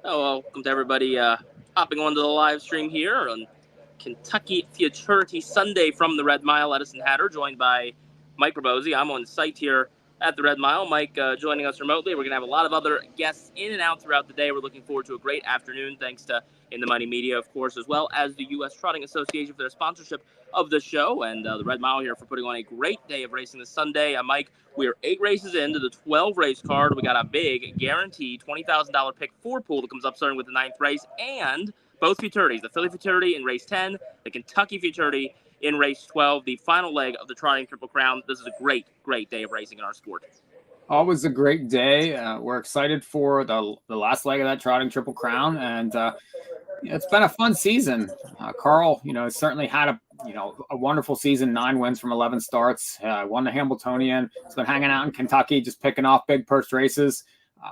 Oh, welcome to everybody hopping onto the live stream here on Kentucky Futurity Sunday from the Red Mile. Edison Hatter, joined by Mike Rabosi. I'm on site here at the Red Mile. Mike joining us remotely. We're going to have a lot of other guests in and out throughout the day. We're looking forward to a great afternoon, thanks to In the Money Media, of course, as well as the U.S. Trotting Association for their sponsorship of the show, and the Red Mile here for putting on a great day of racing this Sunday. Mike, we are 8 races into the 12 race card. We got a big guaranteed $20,000 pick 4 pool that comes up starting with the 9th race, and both futurities, the Philly Futurity in race 10, the Kentucky Futurity in race 12, the final leg of the Trotting Triple Crown. This is a great, great day of racing in our sport. Always a great day. We're excited for the last leg of that Trotting Triple Crown, and it's been a fun season. Carl, certainly had a wonderful season. 9 wins from 11 starts. Won the Hambletonian. He's been hanging out in Kentucky, just picking off big purse races.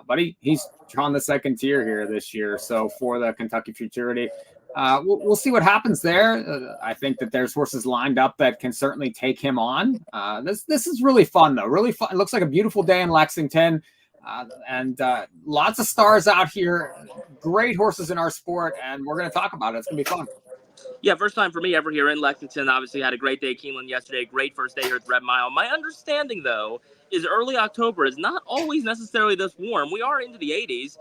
But he's on the second tier here this year. So for the Kentucky Futurity, we'll see what happens there. I think that there's horses lined up that can certainly take him on. This is really fun, though. Really fun. It looks like a beautiful day in Lexington. And lots of stars out here. Great horses in our sport, and we're going to talk about it. It's going to be fun. Yeah, first time for me ever here in Lexington. Obviously had a great day at Keeneland yesterday. Great first day here at the Red Mile. My understanding, though, is early October is not always necessarily this warm. We are into the 80s,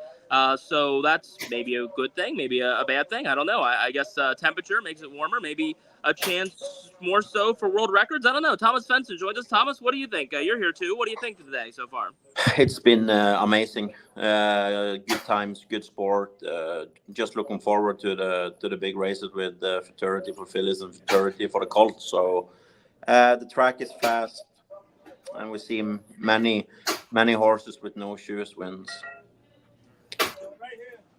so that's maybe a good thing, maybe a bad thing. I don't know. I guess temperature makes it warmer. Maybe a chance more so for world records. I don't know. Thomas Fenton joined us. Thomas, what do you think? You're here too. What do you think today so far? It's been amazing. Good times, good sport. Just looking forward to the big races with Futurity for fillies and Futurity for the colts. So the track is fast, and we see many horses with no shoes wins.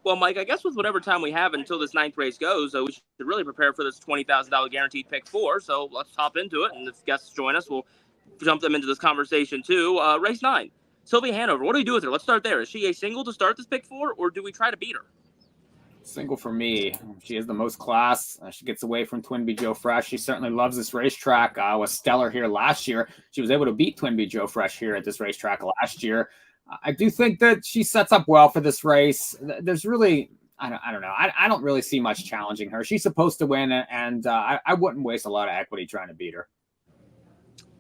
Well, Mike, I guess with whatever time we have until this 9th race goes, we should really prepare for this $20,000 guaranteed pick 4. So let's hop into it, and if guests join us, we'll jump them into this conversation too. Race 9, Sylvia Hanover. What do we do with her? Let's start there. Is she a single to start this pick 4, or do we try to beat her? Single for me. She is the most class. She gets away from Twinbee Joe Fresh. She certainly loves this racetrack. Was stellar here last year. She was able to beat Twinbee Joe Fresh here at this racetrack last year. I do think that she sets up well for this race. There's really, I don't know. I don't really see much challenging her. She's supposed to win, and I wouldn't waste a lot of equity trying to beat her.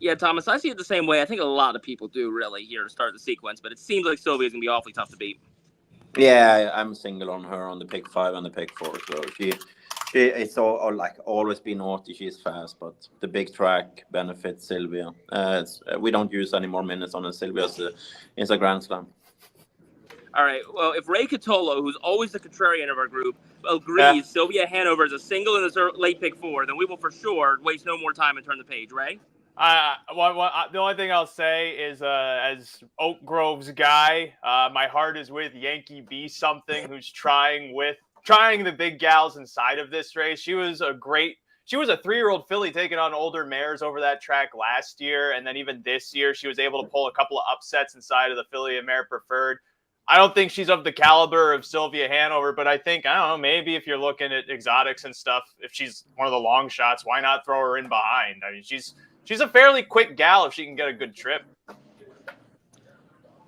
Yeah, Thomas, I see it the same way. I think a lot of people do really here to start the sequence, but it seems like Sylvia's going to be awfully tough to beat. Yeah, I'm single on her on the pick 5 and the pick 4. So it's always been naughty. She's fast, but the big track benefits Sylvia. We don't use any more minutes on Sylvia. It's a grand slam. All right. Well, if Ray Catolo, who's always the contrarian of our group, agrees Sylvia Hanover is a single in this late pick 4, then we will for sure waste no more time and turn the page. Ray? The only thing I'll say is, as Oak Grove's guy, my heart is with Yankee B something, who's trying the big gals inside of this race. She was a 3-year-old filly taking on older mares over that track last year, and then even this year she was able to pull a couple of upsets inside of the filly and mare preferred. I don't think she's of the caliber of Sylvia Hanover, but I don't know, maybe if you're looking at exotics and stuff, if she's one of the long shots, why not throw her in behind? I mean, she's a fairly quick gal if she can get a good trip.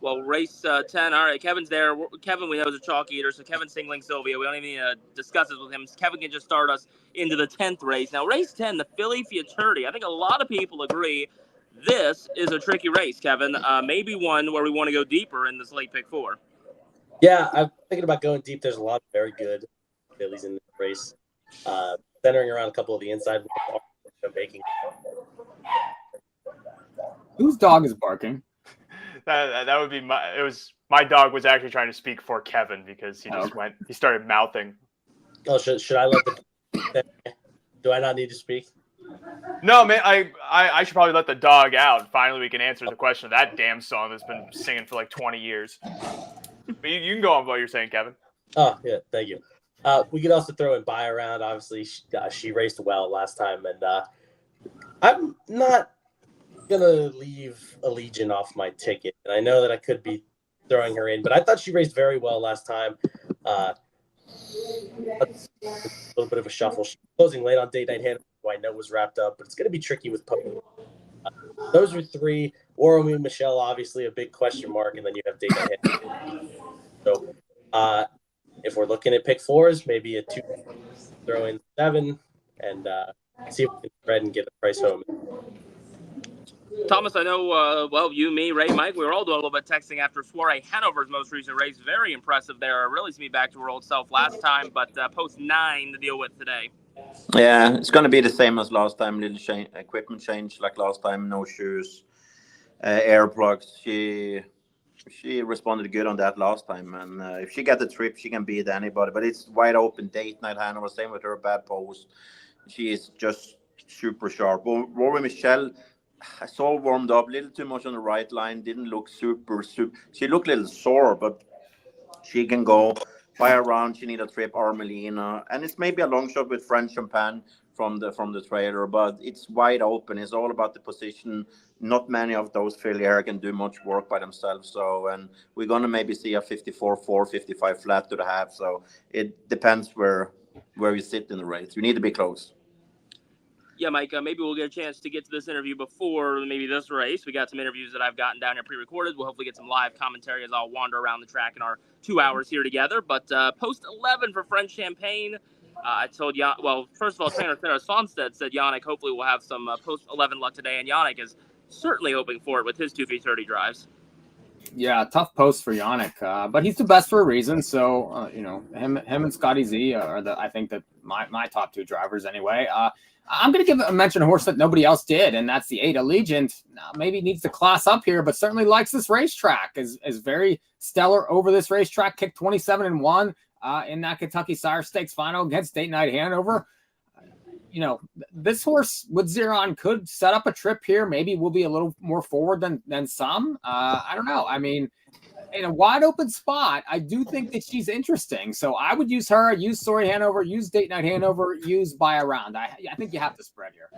Well, race 10. All right, Kevin's there. Kevin, we know, is a chalk eater, so Kevin's singling Sylvia. We don't even need to discuss this with him. Kevin can just start us into the 10th race. Now, race 10, the Philly Futurity. I think a lot of people agree this is a tricky race, Kevin. Maybe one where we want to go deeper in this late pick 4. Yeah, I'm thinking about going deep. There's a lot of very good fillies in this race. Centering around a couple of the inside making. Whose dog is barking? That would be my dog was actually trying to speak for Kevin because he started mouthing. Oh, should I let do I not need to speak? No, man, I should probably let the dog out. Finally, we can answer the question of that damn song that's been singing for like 20 years. But you can go on what you're saying, Kevin. Oh, yeah, thank you. We could also throw in Buy Around. Obviously, she raced well last time, and I'm not going to leave Allegiant off my ticket. And I know that I could be throwing her in, but I thought she raced very well last time. A little bit of a shuffle. She's closing late on Date Night Hanover, who I know was wrapped up, but it's going to be tricky with Pope. Those are 3. Warren Michelle, obviously, a big question mark, and then you have Date Night Hanover. So if we're looking at pick 4s, maybe a 2, throw in 7, and see if we can spread and get a price home. Thomas, I know, well, you, me, Ray, Mike, we were all doing a little bit of texting after Soiree Hanover's most recent race. Very impressive there. Really seemed back to her old self last time, but post 9 to deal with today. Yeah, it's going to be the same as last time. Little equipment change like last time. No shoes, air plugs. She responded good on that last time, and if she got the trip, she can beat anybody. But it's wide open date night Hanover. Same with her bad pose. She is just super sharp. Rory Michelle, I saw warmed up a little too much on the right line. Didn't look super. She looked a little sore, but she can go by around. She need a trip Armelina, and it's maybe a long shot with French Champagne from the trailer, but it's wide open. It's all about the position. Not many of those failure can do much work by themselves. So, and we're gonna maybe see a 54-4, 55 flat to the half. So it depends where you sit in the race. You need to be close. Yeah, Mike, maybe we'll get a chance to get to this interview before maybe this race. We got some interviews that I've gotten down here pre-recorded. We'll hopefully get some live commentary as I'll wander around the track in our 2 hours here together. But post 11 for French Champagne. I told Jan, well, first of all, trainer Sarah Sonstead said Yannick hopefully will have some post 11 luck today, and Yannick is certainly hoping for it with his 2 Futurity drives. Yeah, tough post for Yannick, but he's the best for a reason. So him and Scotty Z are I think that my top 2 drivers anyway. I'm going to give a mention a horse that nobody else did, and that's the 8 Allegiant. Maybe needs to class up here, but certainly likes this racetrack. Is very stellar over this racetrack. Kicked 27-1 in that Kentucky Sire Stakes final against Date Night Hanover. This horse with Zeron could set up a trip here. Maybe we'll be a little more forward than some. I don't know. I mean, in a wide open spot, I do think that she's interesting. So I would use her, use Soiree Hanover, use Date Night Hanover, use Buy Around. I think you have to spread here.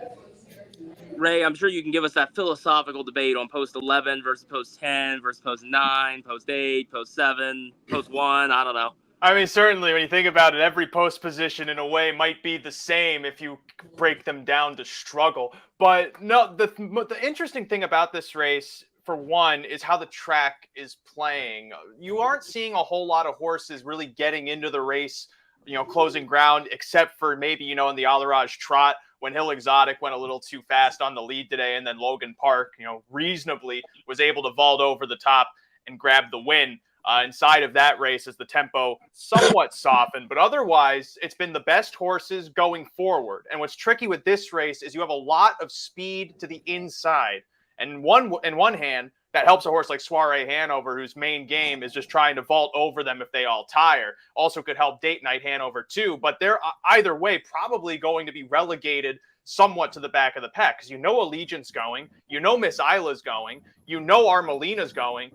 Ray, I'm sure you can give us that philosophical debate on post 11 versus post 10 versus post 9, post 8, post 7, post 1. I don't know. I mean, certainly when you think about it, every post position in a way might be the same if you break them down to struggle. But no, the interesting thing about this race, for one, is how the track is playing. You aren't seeing a whole lot of horses really getting into the race, closing ground, except for maybe, in the Alarage Trot when Hill Exotic went a little too fast on the lead today. And then Logan Park, reasonably was able to vault over the top and grab the win. Inside of that race as the tempo somewhat softened, but otherwise it's been the best horses going forward. And what's tricky with this race is you have a lot of speed to the inside. And in one hand, that helps a horse like Soiree Hanover, whose main game is just trying to vault over them if they all tire. Also could help Date Night Hanover too, but they're either way probably going to be relegated somewhat to the back of the pack because Allegiant's going, Miss Isla's going, Armelina's going.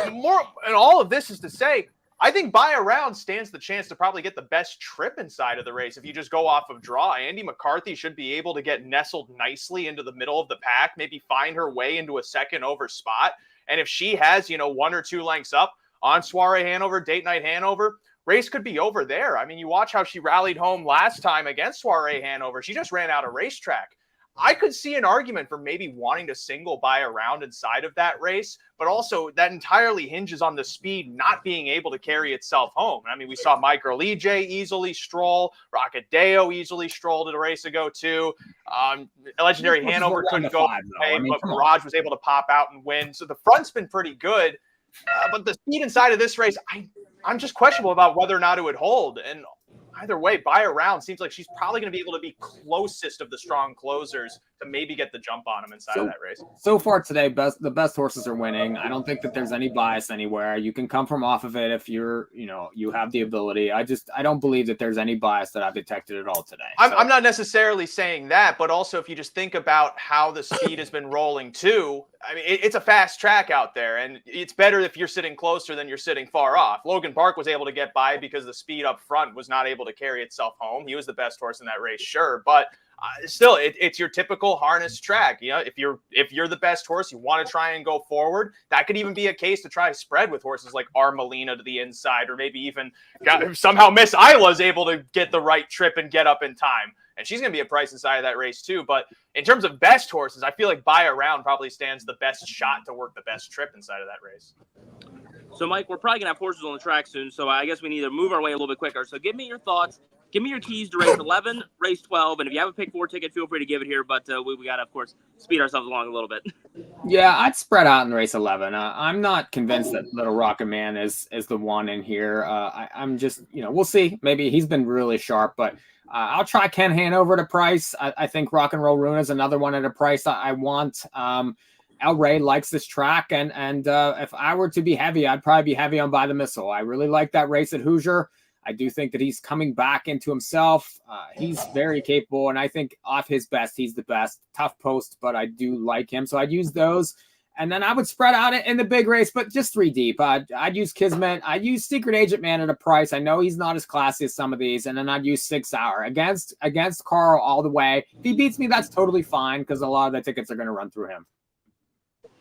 And all of this is to say, I think Buy Around stands the chance to probably get the best trip inside of the race. If you just go off of draw, Andy McCarthy should be able to get nestled nicely into the middle of the pack, maybe find her way into a second over spot. And if she has, 1 or 2 lengths up on Soiree Hanover, Date Night Hanover, race could be over there. I mean, you watch how she rallied home last time against Soiree Hanover. She just ran out of racetrack. I could see an argument for maybe wanting to single Buy Around inside of that race, but also that entirely hinges on the speed not being able to carry itself home. I mean, we saw Micro EJ easily stroll, Rocket Deo easily strolled at a race ago too. Legendary Hanover couldn't go, but Mirage was able to pop out and win. So the front's been pretty good, but the speed inside of this race, I'm just questionable about whether or not it would hold. And either way, Buy Around seems like she's probably going to be able to be closest of the strong closers to maybe get the jump on them inside of that race. So far today, the best horses are winning. I don't think that there's any bias anywhere. You can come from off of it if you're, you have the ability. I don't believe that there's any bias that I've detected at all today. I'm not necessarily saying that, but also if you just think about how the speed has been rolling too, I mean, it's a fast track out there, and it's better if you're sitting closer than you're sitting far off. Logan Park was able to get by because the speed up front was not able to carry itself home. He was the best horse in that race, sure, but still, it's your typical harness track. If you're the best horse, you want to try and go forward. That could even be a case to try spread with horses like Armelina to the inside, or maybe even somehow Miss Isla is able to get the right trip and get up in time. And she's going to be a price inside of that race too. But in terms of best horses, I feel like Buy Around probably stands the best shot to work the best trip inside of that race. So, Mike, we're probably going to have horses on the track soon, so I guess we need to move our way a little bit quicker. So give me your thoughts. Give me your keys to race 11, race 12, and if you have a pick 4 ticket, feel free to give it here, but we got to, of course, speed ourselves along a little bit. Yeah, I'd spread out in race 11. I'm not convinced that Little Rocket Man is the one in here. I'm just, we'll see. Maybe he's been really sharp, but I'll try Ken Hanover at a price. I think Rock and Roll Rune is another one at a price I want. El Rey likes this track, and if I were to be heavy, I'd probably be heavy on By the Missile. I really like that race at Hoosier. I do think that he's coming back into himself. He's very capable, and I think off his best, he's the best. Tough post, but I do like him. So I'd use those. And then I would spread out in the big race, but just 3 deep. I'd use Kismet. I'd use Secret Agent Man at a price. I know he's not as classy as some of these. And then I'd use 6 Hour against Carl all the way. If he beats me, that's totally fine because a lot of the tickets are going to run through him.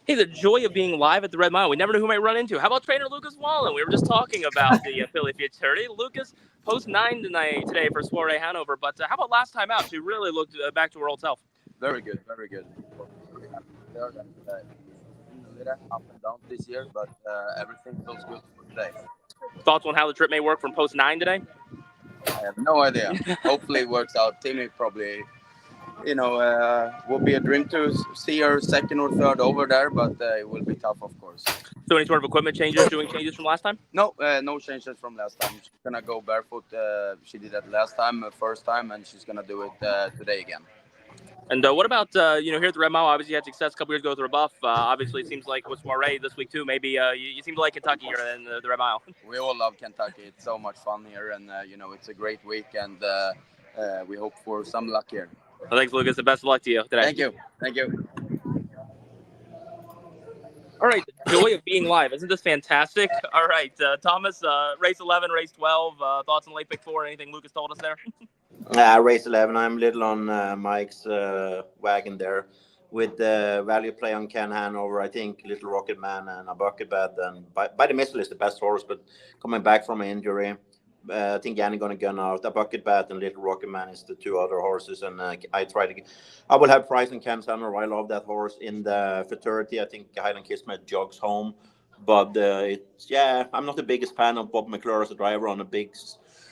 Hey, the joy of being live at the Red Mile. We never know who might run into. How about trainer Lucas Wallen? We were just talking about the Philly Futurity. Lucas, post 9 today for Soiree Hanover. But how about last time out? She really looked back to her old self. Very good, very good. Up and down this year, but everything feels good for today. Thoughts on how the trip may work from post 9 today? I have no idea. Hopefully it works out. Timmy probably, will be a dream to see her second or third over there, but it will be tough, of course. So any sort of equipment changes, doing changes from last time? No, no changes from last time. She's going to go barefoot. She did that last time, first time, and she's going to do it today again. And what about, here at the Red Mile, obviously you had success a couple years ago with the Rebuff. Obviously it seems like with Soiree this week too, maybe you seem to like Kentucky here in the Red Mile. We all love Kentucky. It's so much fun here, and, it's a great week, and we hope for some luck here. Well, thanks, Lucas. The best of luck to you today. Thank you. Thank you. All right, the joy of being live. Isn't this fantastic? All right, Thomas, race 11, race 12, thoughts on late pick 4, anything Lucas told us there? Race 11, I'm a little on Mike's wagon there. With the value play on Ken Hanover, I think Little Rocket Man and a Bucket Bat and by the Missile is the best horse, but coming back from an injury, I think Yanni going to gun out. A Bucket Bat and Little Rocket Man is the 2 other horses, and I will have price on Ken Hanover. I love that horse in the Futurity. I think Highland Kismet jogs home, but I'm not the biggest fan of Bob McClure as a driver on a big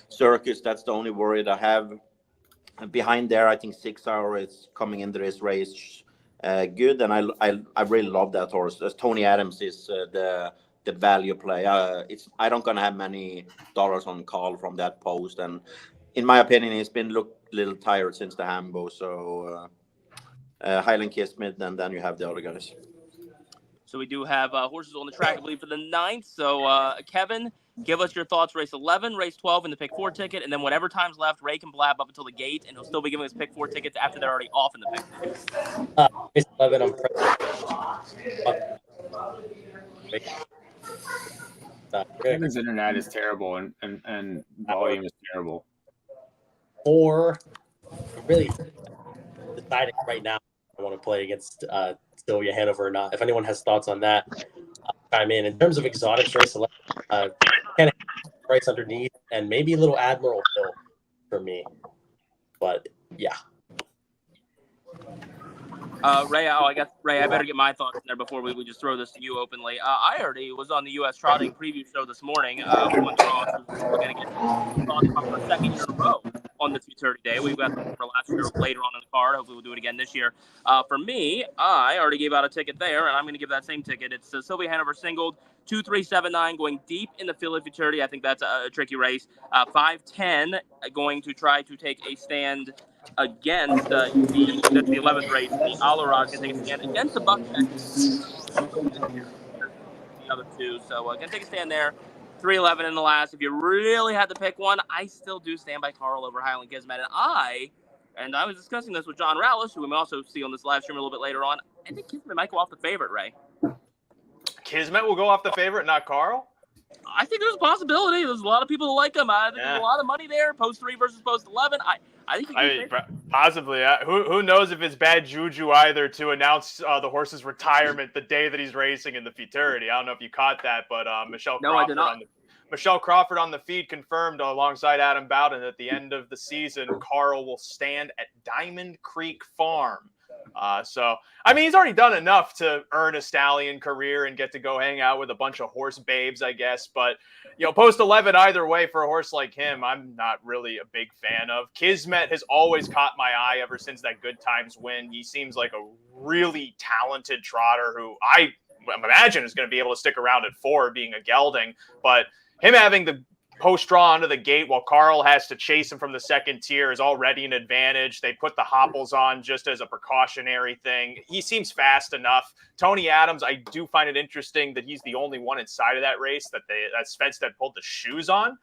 circus. That's the only worry that I have. Behind there, I think 6 Hour is coming into this race good, and I really love that horse. Tony Adams is the value play. I don't gonna have many dollars on call from that post, and in my opinion, he's been looked a little tired since the Hambo. So Highland Kismet, and then you have the other guys. So we do have horses on the track, I believe, for the 9th. So Kevin, give us your thoughts. Race 11, race 12 in the pick 4 ticket, and then whatever time's left, Ray can blab up until the gate, and he'll still be giving us pick 4 tickets after they're already off in the pick. Race 11, Kevin's internet is terrible, and volume is terrible. Or really deciding right now I want to play against Sylvia Hanover or not. If anyone has thoughts on that, chime in. In terms of exotics, race 11, kind of price underneath, and maybe a little Admiral Hill for me. But yeah. Ray, I guess, Ray, I better get my thoughts in there before we just throw this to you openly. I already was on the U.S. Trotting preview show this morning. We're going to get thoughts for the second year in a row on the Futurity Day. We've got them for last year later on in the card. Hopefully we'll do it again this year. For me, I already gave out a ticket there, and I'm going to give that same ticket. It's Sylvia Hanover singled, 2-3-7-9 going deep in the Philly Futurity. I think that's a tricky race. 5-10 going to try to take a stand against the 11th race. The Alarad can take a stand against the Buckhead. The other 2. So going to take a stand there. 3-11 in the last. If you really had to pick one, I still do stand by Carl over Highland Kismet. And I was discussing this with John Rallis, who we may also see on this live stream a little bit later on. I think Kismet might go off the favorite, Ray. Kismet will go off the favorite, not Carl? I think there's a possibility. There's a lot of people who like him. I think there's a lot of money there. Post 3 versus post 11. I think possibly. Who knows if it's bad juju either to announce the horse's retirement the day that he's racing in the Futurity. I don't know if you caught that, but Michelle Crawford on the feed confirmed alongside Adam Bowden at the end of the season, Carl will stand at Diamond Creek Farm So, I mean, he's already done enough to earn a stallion career and get to go hang out with a bunch of horse babes, I guess. But, post 11 either way for a horse like him, I'm not really a big fan of. Kismet has always caught my eye ever since that Good Times win. He seems like a really talented trotter who I imagine is going to be able to stick around at 4 being a gelding. But him having the post draw onto the gate while Carl has to chase him from the second tier is already an advantage. They put the hopples on just as a precautionary thing. He seems fast enough. Tony Adams, I do find it interesting that he's the only one inside of that race that Svenstedt pulled the shoes on.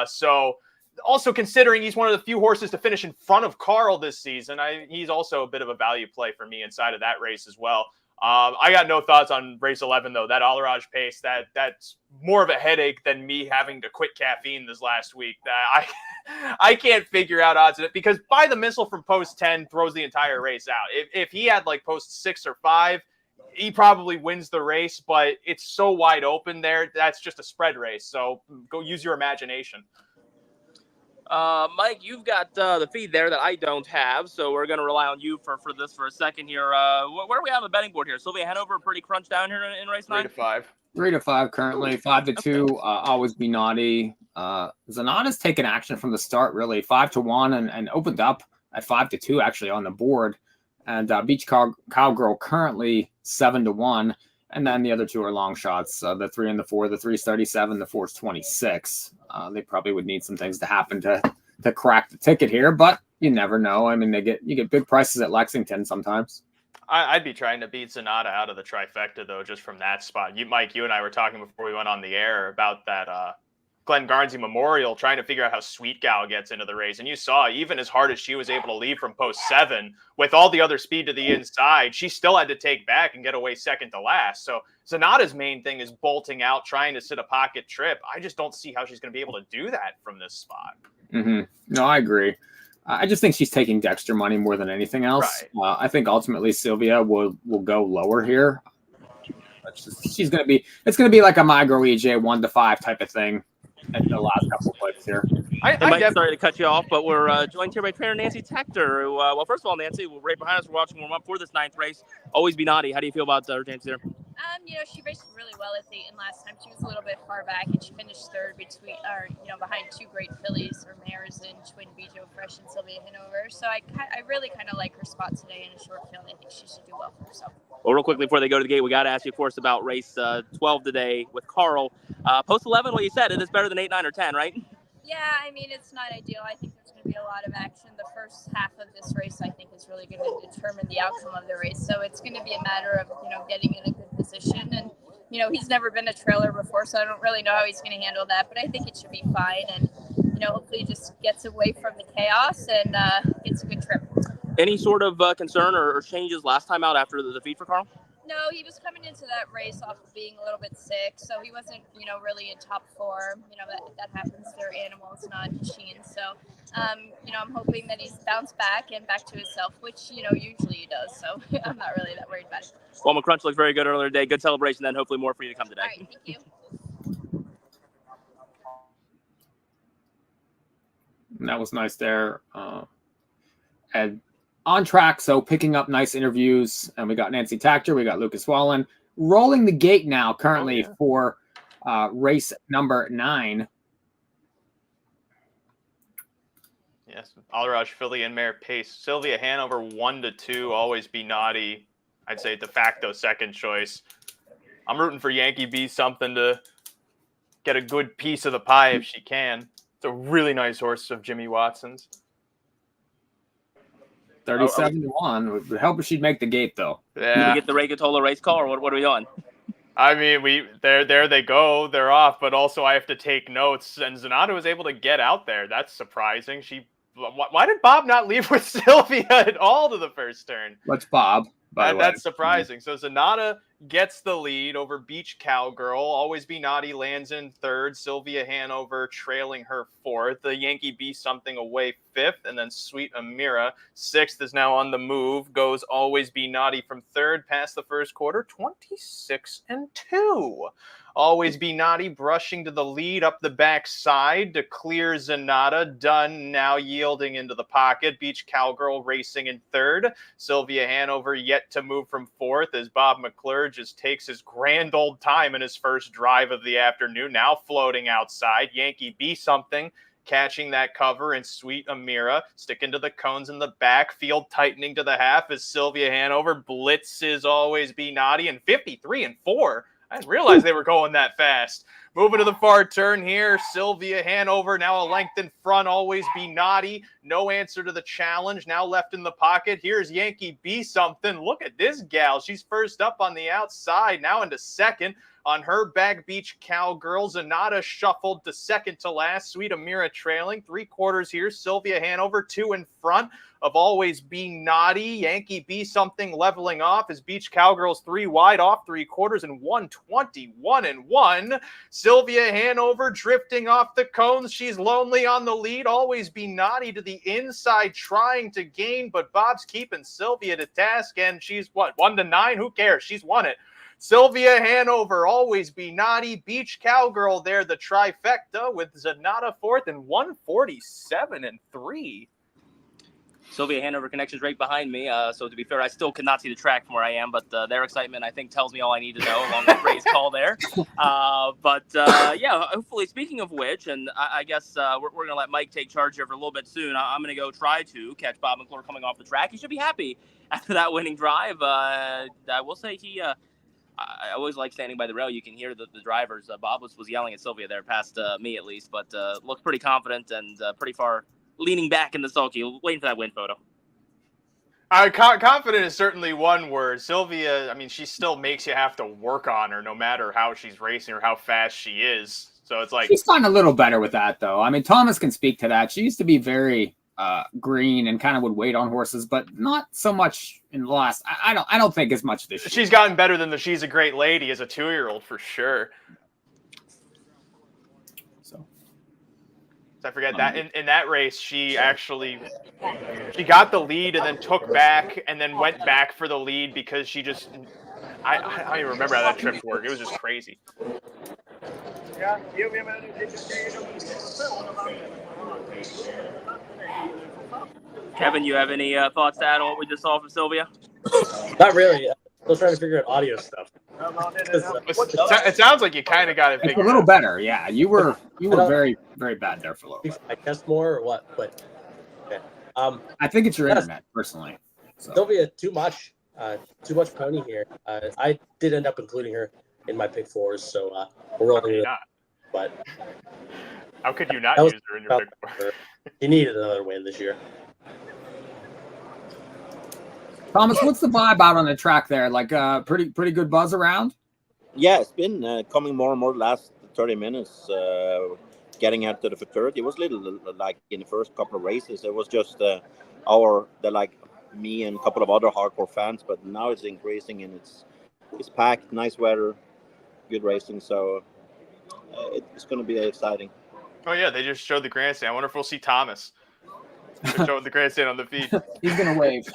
So also considering he's one of the few horses to finish in front of Carl this season, he's also a bit of a value play for me inside of that race as well. I got no thoughts on race 11, though. That Alaraj pace, that's more of a headache than me having to quit caffeine this last week. I can't figure out odds in it because By the Missile from post 10 throws the entire race out. If he had like post 6 or 5, he probably wins the race, but it's so wide open there. That's just a spread race. So go use your imagination. Mike, you've got the feed there that I don't have, so we're going to rely on you for this for a second here. Where are we on the betting board here? Sylvia Hanover pretty crunched down here in race 9? 3 to 5. 3 to 5 currently. 5 to 2. Always Be Naughty. Zanata's taken action from the start, really. 5 to 1 and opened up at 5 to 2 actually on the board. And Beach Cowgirl currently 7 to 1. And then the other 2 are long shots. The 3 and the 4. The 3's 37. The 4's 26. They probably would need some things to happen to crack the ticket here, but you never know. I mean, you get big prices at Lexington sometimes. I'd be trying to beat Zanata out of the trifecta, though, just from that spot. Mike, you and I were talking before we went on the air about that Glenn Garnsey Memorial, trying to figure out how Sweet Gal gets into the race. And you saw, even as hard as she was able to leave from post 7, with all the other speed to the inside, she still had to take back and get away second to last. So Zanata's main thing is bolting out, trying to sit a pocket trip. I just don't see how she's going to be able to do that from this spot. Mm-hmm. No, I agree. I just think she's taking Dexter money more than anything else. Right. I think ultimately Sylvia will go lower here. It's going to be like a Migro EJ 1 to 5 type of thing at the last couple of plays here. Mike, sorry to cut you off, but we're joined here by trainer Nancy Tector. Who, well, first of all, Nancy, right behind us, we're watching warm up for this 9th race. Always Be Naughty. How do you feel about her chances here? She raced really well at Dayton last time. She was a little bit far back, and she finished 3rd behind 2 great fillies, her mares in Twin Bijo Fresh and Sylvia Hanover. So I really kind of like her spot today in a short field. I think she should do well for herself. Well, real quickly before they go to the gate, we got to ask you, of course, about race 12 today with Carl. Post 11, well, you said it is better than 8, 9, or 10, right? Yeah, I mean, it's not ideal. I think there's going to be a lot of action. The first half of this race, I think, is really going to determine the outcome of the race. So it's going to be a matter of, getting in a good position. And, he's never been a trailer before, so I don't really know how he's going to handle that. But I think it should be fine. And, hopefully he just gets away from the chaos and gets a good trip. Any sort of concern or changes last time out after the defeat for Carl? No, he was coming into that race off of being a little bit sick, so he wasn't, really in top form. That happens. They're animals, not machines. So, I'm hoping that he's bounced back and back to himself, which, usually he does. So I'm not really that worried about it. Well, McCrunch looked very good earlier today. Good celebration, then hopefully more for you to come today. All right, thank you. That was nice there. And on track, so picking up nice interviews, and we got Nancy Tactor, we got Lucas Wallen, rolling the gate now currently for race number 9. Yes, Alaraj filly and mare pace. Sylvia Hanover 1 to 2, Always Be Naughty. I'd say de facto second choice. I'm rooting for Yankee B something to get a good piece of the pie if she can. It's a really nice horse of Jimmy Watson's. 37 to 1. It would help if she'd make the gate, though. Yeah. Did we get the Regatola race call, or what are we on? I mean, there they go. They're off, but also I have to take notes. And Zanata was able to get out there. That's surprising. Why did Bob not leave with Sylvia at all to the first turn? What's Bob? That's surprising. So Zanata gets the lead over Beach Cowgirl. Always Be Naughty lands in 3rd. Sylvia Hanover trailing her 4th. The Yankee Be Something away 5th. And then Sweet Amira 6th is now on the move. Goes Always Be Naughty from 3rd past the first quarter. 26 and 2. Always Be Naughty brushing to the lead up the backside to clear Zanata. Dunn now yielding into the pocket. Beach Cowgirl racing in third. Sylvia Hanover yet to move from fourth as Bob McClure just takes his grand old time in his first drive of the afternoon. Now floating outside. Yankee Be Something catching that cover, and Sweet Amira sticking to the cones in the back. Field tightening to the half as Sylvia Hanover blitzes Always Be Naughty, and 53-4. I didn't realize they were going that fast. Moving to the far turn here, Sylvia Hanover now a length in front. Always Be Naughty. No answer to the challenge. Now left in the pocket. Here's Yankee Be Something. Look at this gal. She's first up on the outside. Now into second. On her back, Beach Cowgirl. Zanata shuffled to second to last. Sweet Amira trailing. 3/4 here. Sylvia Hanover 2 in front of Always Be Naughty. Yankee Be Something leveling off as Beach Cowgirls 3 wide off 3/4 and 1:21-1. Sylvia Hanover drifting off the cones. She's lonely on the lead. Always Be Naughty to the inside trying to gain, but Bob's keeping Sylvia to task, and she's what, 1-9? Who cares? She's won it. Sylvia Hanover, Always Be Naughty, Beach Cowgirl there, the trifecta with Zanata fourth and 147-3. Sylvia Hanover Connections right behind me. So to be fair, I still could not see the track from where I am, but their excitement, I think, tells me all I need to know along with Ray's call there. Yeah, hopefully, speaking of which, and I guess we're going to let Mike take charge here for a little bit soon. I'm going to go try to catch Bob McClure coming off the track. He should be happy after that winning drive. I will say I always like standing by the rail. You can hear the drivers. Bob was yelling at Sylvia there past me at least, but looked pretty confident and pretty far leaning back in the sulky, waiting for that win photo. Confident is certainly one word. Sylvia, I mean, she still makes you have to work on her no matter how she's racing or how fast she is. So it's like... She's gotten a little better with that, though. I mean, Thomas can speak to that. She used to be very green and kind of would wait on horses, but not so much in the last... I don't think as much this year. She's gotten better than the She's a Great Lady as a 2-year-old for sure. I forget that in that race, she got the lead and then took back and then went back for the lead because she just, I don't even remember how that trip worked. It was just crazy. Kevin, you have any thoughts to add on what we just saw from Sylvia? Not really. Still trying to figure out audio stuff. It sounds like you kind of got it figured out. It's a little better, yeah. You were very, very bad there for a little bit. I guess more or what? But yeah. I think it's your internet, personally. So. Sylvia, too much pony here. I did end up including her in my pick fours, so we're rolling it. But how could you not use her in your pick four? You needed another win this year. Thomas, what's the vibe out on the track there? Like pretty good buzz around? Yeah, it's been coming more and more the last 30 minutes, getting out to the Futurity. It was a little like in the first couple of races. It was just me and a couple of other hardcore fans, but now it's increasing and it's packed, nice weather, good racing. So it's going to be exciting. Oh, yeah, they just showed the grandstand. I wonder if we'll see Thomas. They're showing the grandstand on the feed. He's going to wave.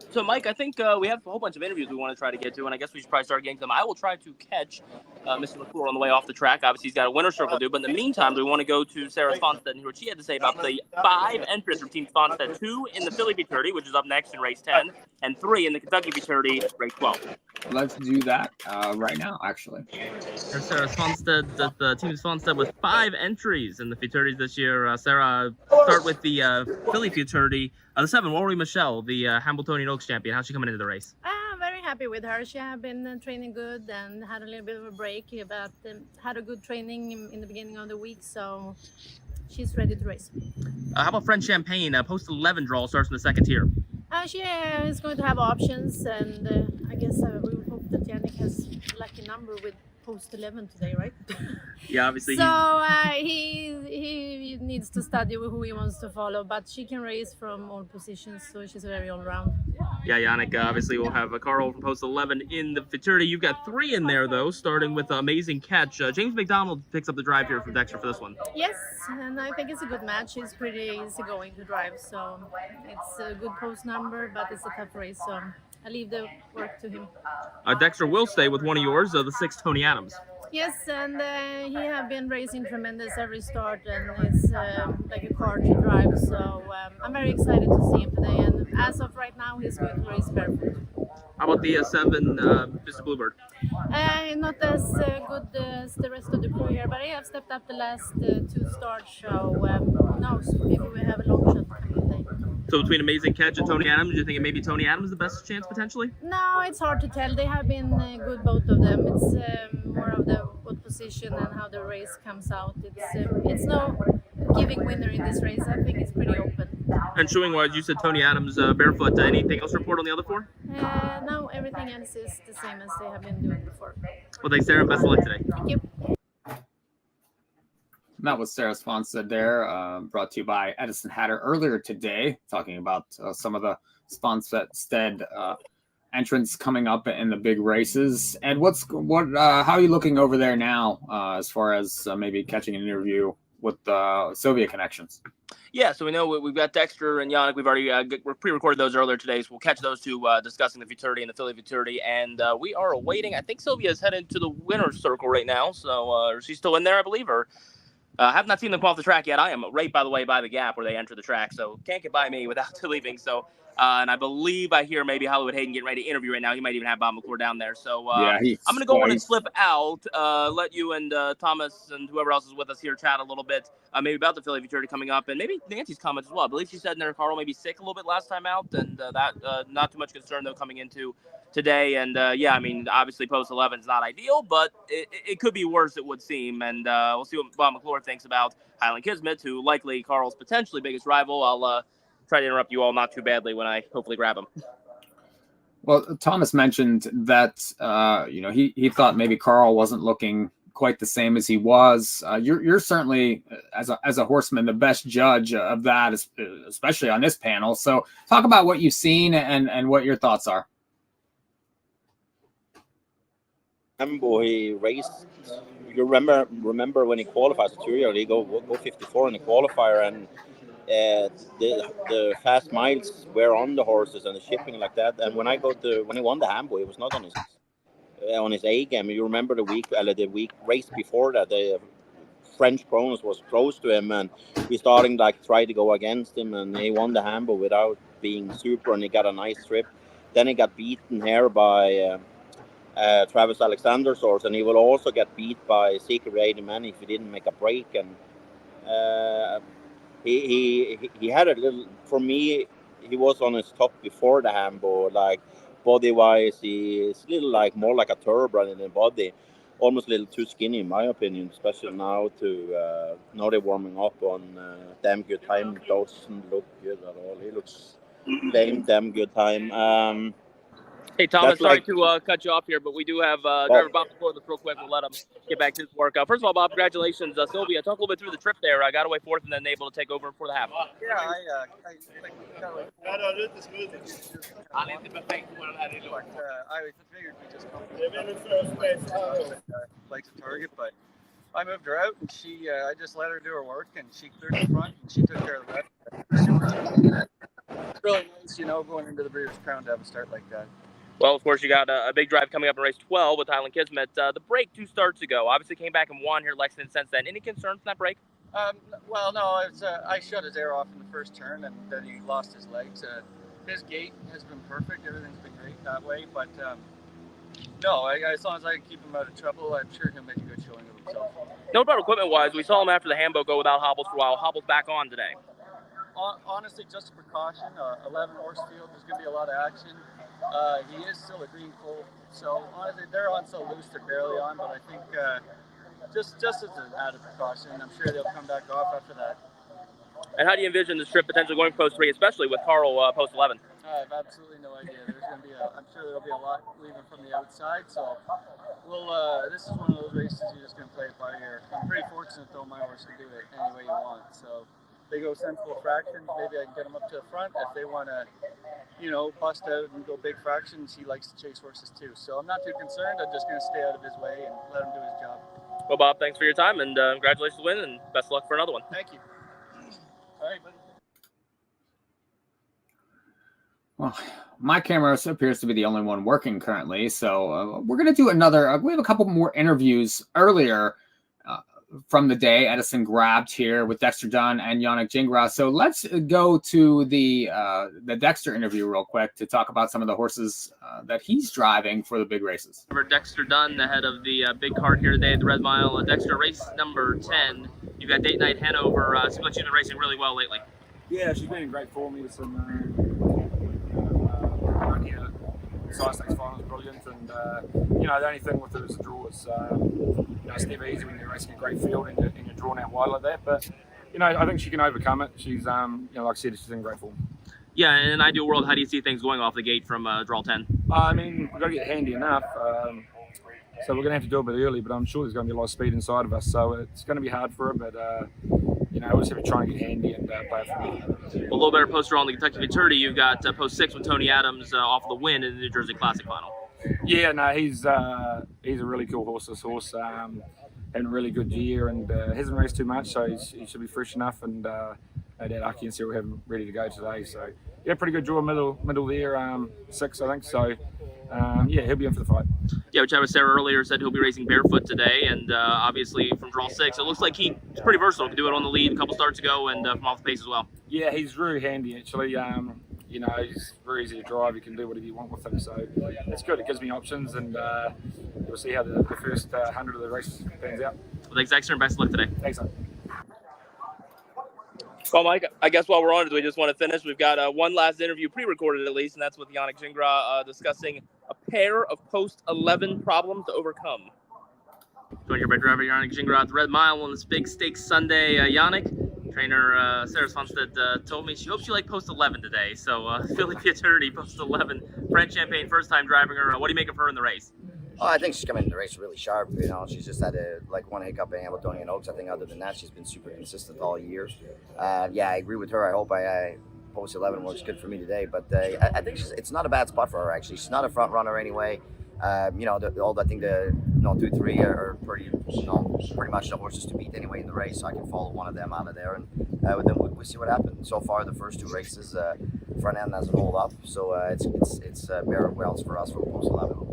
So, Mike, I think we have a whole bunch of interviews we want to try to get to, and I guess we should probably start getting them. I will try to catch Mr. McClure on the way off the track. Obviously, he's got a winner's circle to do, but in the meantime, we want to go to Sarah Sponstead and hear what she had to say about the 5 entrants from Team Sponstead, 2 in the Philly Futurity, which is up next in race 10, and 3 in the Kentucky Futurity, race 12. Let's do that right now, actually. There's Sarah Sponstead, the Team Sponstead with 5 entries in the Futurities this year. Sarah, start with the Philly Futurity. The 7, Rory Michelle, the Hambletonian Oaks champion. How's she coming into the race? I'm very happy with her. She has been training good and had a little bit of a break, but had a good training in the beginning of the week, so she's ready to race. How about French Champagne? Post 11 draw starts in the second tier. She is going to have options, and I guess we would hope that Yannick has a lucky number with post 11 today, right? Yeah, obviously. So he needs to study who he wants to follow, but she can race from all positions, so she's very all round. Yeah, Yannick, obviously we'll have Carl from post 11 in the Futurity. You've got 3 in there, though, starting with Amazing Catch. James McDonald picks up the drive here from Dexter for this one. Yes, and I think it's a good match. He's pretty easy going to drive, so it's a good post number, but it's a tough race, so I leave the work to him. Dexter will stay with one of yours, the 6 Tony Adams. Yes, and he have been racing tremendous every start, and it's like a car to drive. So I'm very excited to see him today. And as of right now, he's going to race barefoot. How about the 7 Mr. Bluebird? Not as good as the rest of the crew here, but I have stepped up the last 2 starts. So who knows? Maybe we have a long shot coming today. So between Amazing Catch and Tony Adams, do you think it maybe Tony Adams the best chance potentially? No, it's hard to tell. They have been good, both of them. It's more of the what position and how the race comes out. It's no giving winner in this race. I think it's pretty open. And showing wise, you said Tony Adams barefoot. Anything else to report on the other 4? No, everything else is the same as they have been doing before. Well, thanks, Sarah. Best of luck today. Thank you. That was Sarah Sponstead there, brought to you by Edison Hatter earlier today, talking about some of the Sponstead entrants coming up in the big races. And how are you looking over there now as far as maybe catching an interview with Soviet connections? Yeah, so we know we've got Dexter and Yannick. We've already pre-recorded those earlier today, so we'll catch those 2 discussing the Futurity and the Philly Futurity. And we are awaiting. I think Sylvia is headed to the winner's circle right now, so she's still in there, I believe, or. I have not seen them come off the track yet. I am right, by the way, by the gap where they enter the track, so can't get by me without leaving. So, and I believe I hear maybe Hollywood Hayden getting ready to interview right now. He might even have Bob McClure down there. So I'm going to go on and slip out, let you and Thomas and whoever else is with us here chat a little bit, maybe about the Philly Futurity coming up, and maybe Nancy's comments as well. I believe she said in there Carl maybe sick a little bit last time out, and that not too much concern, though, coming into today. And yeah, I mean, obviously post 11 is not ideal, but it could be worse, it would seem. And we'll see what Bob McClure thinks about Highland Kismet, who likely Carl's potentially biggest rival. I'll try to interrupt you all not too badly when I hopefully grab him. Well, Thomas mentioned that he thought maybe Carl wasn't looking quite the same as he was. You're certainly, as a horseman, the best judge of that, especially on this panel. So talk about what you've seen and what your thoughts are. He raced. You remember when he qualified to Futurity, he go 54 in the qualifier, and the fast miles were on the horses and the shipping like that. And when he won the Hambo, he was not on his A game. You remember the week race before that, the French Kronos was close to him, and we starting try to go against him, and he won the Hambo without being super, and he got a nice trip. Then he got beaten here by Travis Alexander's horse, and he will also get beat by Secret 80 Man if he didn't make a break. And he had a little, for me, he was on his top before the Hambo, body wise, he's a little more like a thoroughbred in the body, almost a little too skinny in my opinion, especially now now they're warming up on damn good time. Doesn't look good at all. He looks damn good time. Hey, Thomas, sorry to cut you off here, but we do have driver Bob McClure real quick. We'll let him get back to his workout. First of all, Bob, congratulations. Sylvia, talk a little bit through the trip there. I got away fourth and then able to take over for the half. Yeah, I figured we just like to target, but I moved her out, and I just let her do her work, and she cleared the front, and she took care of the rest. It's really nice, going into the Breeders' Crown to have a start like that. Well, of course, you got a big drive coming up in race 12 with Highland Kismet. The break 2 starts ago. Obviously came back and won here at Lexington since then. Any concerns from that break? Well, no. I shut his air off in the first turn, and then he lost his legs. His gait has been perfect. Everything's been great that way. But, no, as long as I can keep him out of trouble, I'm sure he'll make a good showing of himself. No, about equipment-wise, we saw him after the Hambo go without hobbles for a while. Hobbles back on today. Honestly, just a precaution. 11 horse field, there's going to be a lot of action. He is still a green foal, so honestly, they're on so loose, they're barely on. But I think just as an added precaution, I'm sure they'll come back off after that. And how do you envision this trip potentially going post 3, especially with Carl post 11? I have absolutely no idea. There's going to be I'm sure there'll be a lot leaving from the outside. So this is one of those races you're just going to play it by ear. I'm pretty fortunate though, my horse can do it any way you want. So they go sensible fractions, maybe I can get them up to the front. If they want to, bust out and go big fractions, he likes to chase horses too. So I'm not too concerned. I'm just going to stay out of his way and let him do his job. Well, Bob, thanks for your time, and congratulations on the win, and best of luck for another one. Thank you. All right, buddy. Well, my camera appears to be the only one working currently, so we're going to do another. We have a couple more interviews earlier from the day Edison grabbed here with Dexter Dunn and Yannick Gingras. So let's go to the Dexter interview real quick to talk about some of the horses that he's driving for the big races. For Dexter Dunn, the head of the big card here today at the Red Mile. Dexter, race number 10. You've got Date Night Hanover. Seems like she's been racing really well lately. Yeah, she's been in great form. Here. Some run here. Size Stakes final is brilliant, and you know, the only thing with her is the draw. Is you know, it's never easy when you're racing a great field and you're drawn out wide like that. But you know, I think she can overcome it. She's you know, like I said, she's in great form. Yeah, in an ideal world, how do you see things going off the gate from draw 10? I mean, we've got to get handy enough. So we're going to have to do it a bit early, but I'm sure there's going to be a lot of speed inside of us. So it's going to be hard for her, but you know, we'll just have to try and get handy and play it from here. Well, a little better poster on the Kentucky Futurity. You've got post 6 with Tony Adams off the win in the New Jersey Classic final. Yeah, no, he's a really cool horse. This horse having a really good year and hasn't raced too much, so he should be fresh enough. And no doubt Aki and Sarah will have him ready to go today. So yeah, pretty good draw middle there, 6 I think. So yeah, he'll be in for the fight. Yeah, which I was Sarah earlier said he'll be racing barefoot today, and obviously from draw 6, it looks like he's pretty versatile. He can do it on the lead a couple starts ago and from off the pace as well. Yeah, he's really handy actually. You know, he's very easy to drive. You can do whatever you want with him, so it's good. It gives me options, and we'll see how the first 100 of the race pans out. Well, thanks, Dexter, and best of luck today. Thanks, man. Well, Mike, I guess while we're on it, we just want to finish. We've got one last interview, pre-recorded at least, and that's with Yannick Gingras discussing a pair of post-11 problems to overcome. Join your big driver, Yannick Gingras, at the Red Mile on this big stakes Sunday. Yannick, trainer Sarah Swanstead told me she hopes you like post-11 today. So Philly Futurity, post-11, French Champagne, first-time driving her. What do you make of her in the race? Oh, I think she's coming in the race really sharp. You know, she's just had one hiccup in Hamiltonian Oaks. I think other than that, she's been super consistent all year. Yeah, I agree with her. I hope I post 11 works good for me today. But I think it's not a bad spot for her actually. She's not a front runner anyway. You know, I think the 2, 3 are pretty much the horses to beat anyway in the race. So I can follow one of them out of there, and then we'll see what happens. So far, the first 2 races, front end hasn't hold up, so it's bare wells for us from post 11.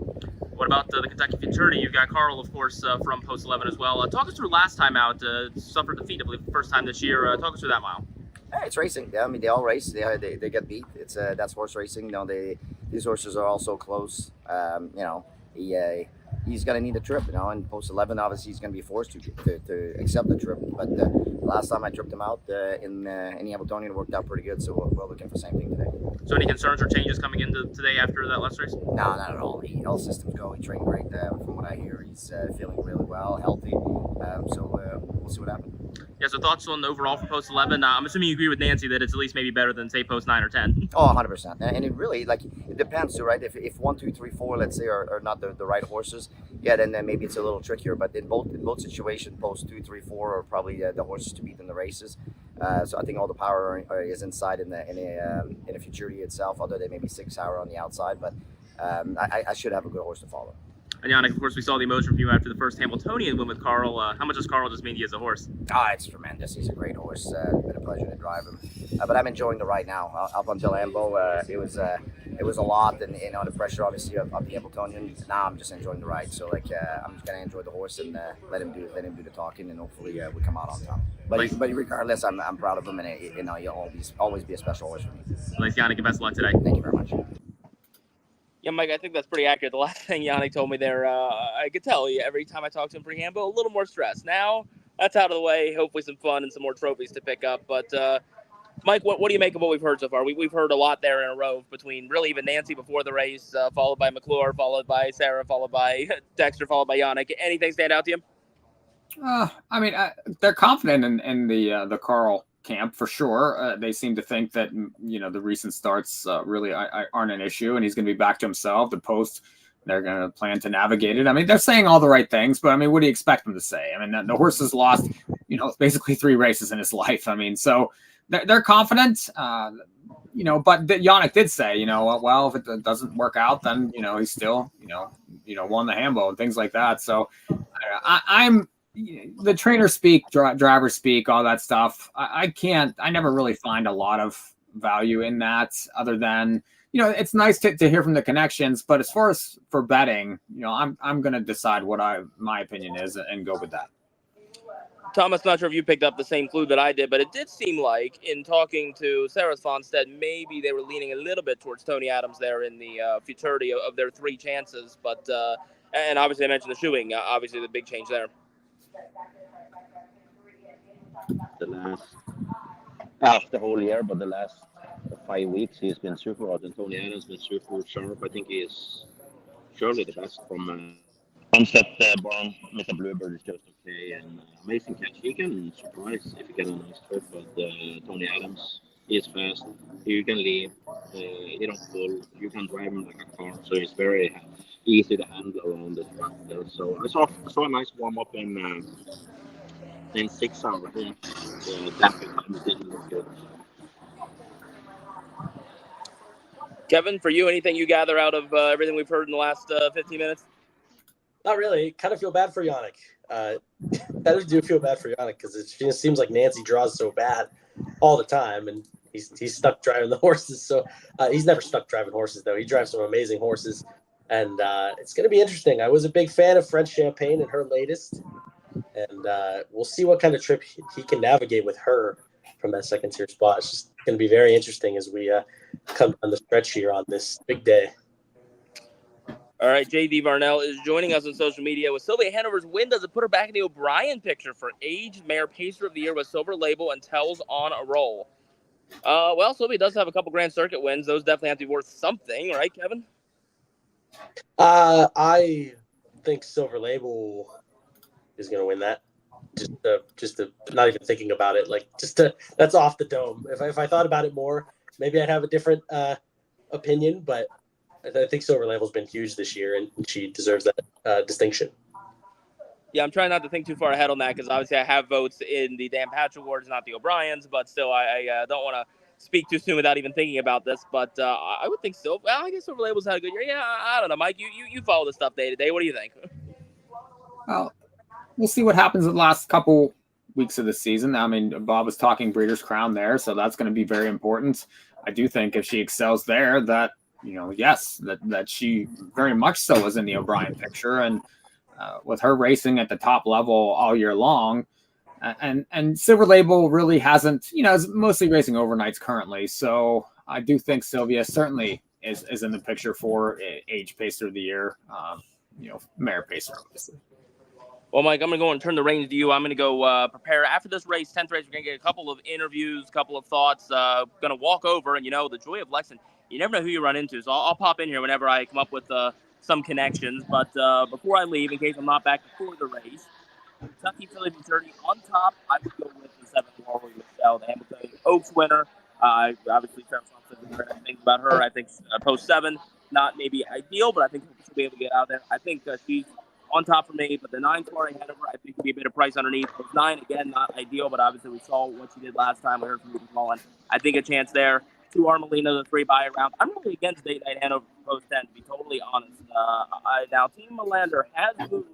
What about the Kentucky Futurity? You've got Carl, of course, from post 11 as well. Talk us through last time out. Suffered defeat, I believe, the first time this year. Talk us through that mile. Hey, it's racing. Yeah, I mean, they all race. They get beat. It's that's horse racing. You know, these horses are all so close. You know, he's going to need a trip. You know, and post 11, obviously, he's going to be forced to accept the trip. But last time I tripped him out in Hamiltonian, it worked out pretty good. So we're looking for the same thing today. So any concerns or changes coming into today after that last race? No, not at all. All systems go. He trained great. From what I hear, he's feeling really well, healthy. So we'll see what happens. Yeah, so thoughts on the overall for post 11? I'm assuming you agree with Nancy that it's at least maybe better than, say, post 9 or 10. Oh, 100%. And it really, it depends too, right? If 1, 2, 3, 4, let's say, are not the right horses, yeah, then maybe it's a little trickier. But in both situations, post 2, 3, 4 are probably the horses to beat in the races. So I think all the power is inside in the Futurity itself, although they may be 6 hour on the outside. But I should have a good horse to follow. And Yannick, of course, we saw the emotion from you after the first Hamiltonian win with Carl. How much does Carl just mean to you as a horse? It's tremendous. He's a great horse. It's been a pleasure to drive him. But I'm enjoying the ride now. Up until Ambo, it was a lot, and the pressure obviously of the Hamiltonian. Now I'm just enjoying the ride. So I'm just gonna enjoy the horse and let him do the talking, and hopefully we come out on top. But regardless, I'm proud of him, and he'll always be a special horse for me. Thanks, Yannick, and best of luck today. Thank you very much. Yeah, Mike, I think that's pretty accurate. The last thing Yannick told me there, I could tell you every time I talked to him pre-Hambo, a little more stress. Now, that's out of the way. Hopefully some fun and some more trophies to pick up. But, Mike, what do you make of what we've heard so far? We've heard a lot there in a row between really even Nancy before the race, followed by McClure, followed by Sarah, followed by Dexter, followed by Yannick. Anything stand out to you? I mean, they're confident in the Carl camp for sure. They seem to think that the recent starts really aren't an issue, and he's going to be back to himself. The post, they're going to plan to navigate it. I mean, they're saying all the right things, but I mean, what do you expect them to say? I mean, the horse has lost basically 3 races in his life. I mean, so they're confident. But Yannick did say, well, if it doesn't work out, then he's still won the Hambo and things like that. So I'm. The trainers speak, drivers speak, all that stuff. I never really find a lot of value in that other than it's nice to hear from the connections. But as far as for betting, I'm going to decide what my opinion is and go with that. Thomas, not sure if you picked up the same clue that I did, but it did seem like in talking to Sarah Fonstead, maybe they were leaning a little bit towards Tony Adams there in the futurity of their 3 chances. But and obviously I mentioned the shoeing, obviously the big change there. The whole year, but the last 5 weeks he's been super hot, and Tony Adams been super sharp. I think he is surely the best from Sunset Barn. Mr. Bluebird is just okay, and amazing catch. He can surprise if you get a nice trip, but Tony Adams, he is fast. You can leave, he don't pull. You can drive him like a car, so it's very easy to handle around the track there. So I saw a nice warm up in 6 hours. The damping time didn't look good. Kevin, for you, anything you gather out of everything we've heard in the last 15 minutes? Not really. Kind of feel bad for Yannick. I do feel bad for Yannick because it just seems like Nancy draws so bad all the time, and he's stuck driving the horses. So he's never stuck driving horses, though. He drives some amazing horses, and it's going to be interesting. I was a big fan of French Champagne and her latest, and we'll see what kind of trip he can navigate with her from that second-tier spot. It's just going to be very interesting as we come on the stretch here on this big day. All right, J.D. Varnell is joining us on social media. With Sylvia Hanover's win, does it put her back in the O'Brien picture for aged mare pacer of the year with Silver Label and Tells on a roll? Well, Sylvia does have a couple Grand Circuit wins. Those definitely have to be worth something, right, Kevin? I think Silver Label is going to win that. Just to not even thinking about it, that's off the dome. If I thought about it more, maybe I'd have a different opinion, but I think Silver Label's been huge this year, and she deserves that distinction. Yeah, I'm trying not to think too far ahead on that because obviously I have votes in the Dan Patch Awards, not the O'Briens, but still I don't want to speak too soon without even thinking about this. But I would think so. Well, I guess Silver Label's had a good year. Yeah, I don't know, Mike. You follow this stuff day to day. What do you think? Well, we'll see what happens in the last couple weeks of the season. I mean, Bob was talking Breeders' Crown there, so that's going to be very important. I do think if she excels there, that yes, that she very much so is in the O'Brien picture, and with her racing at the top level all year long, and Silver Label really hasn't, is mostly racing overnights currently. So I do think Sylvia certainly is in the picture for age pacer of the year, mare pacer, obviously. Well, Mike, I'm going to go and turn the reins to you. I'm going to go prepare. After this race, 10th race, we're going to get a couple of interviews, a couple of thoughts. Going to walk over, and, the joy of Lexington, you never know who you run into. So I'll pop in here whenever I come up with some connections. But before I leave, in case I'm not back before the race, Kentucky Futurity on top, I would go with the 7th Warwick Michelle, the Hamilton Oaks winner. Obviously, Sarah Thompson, things about her. I think post 7, not maybe ideal, but I think she'll be able to get out there. I think she's on top for me, but the 9 Florida Hanover, I think could be a bit of price underneath. Post 9, again, not ideal, but obviously we saw what she did last time. We heard from Colin. I think a chance there. 2 Armelina, the 3 buy around. I'm really against Date Night Hanover post 10, to be totally honest. Now, Team Melander has moved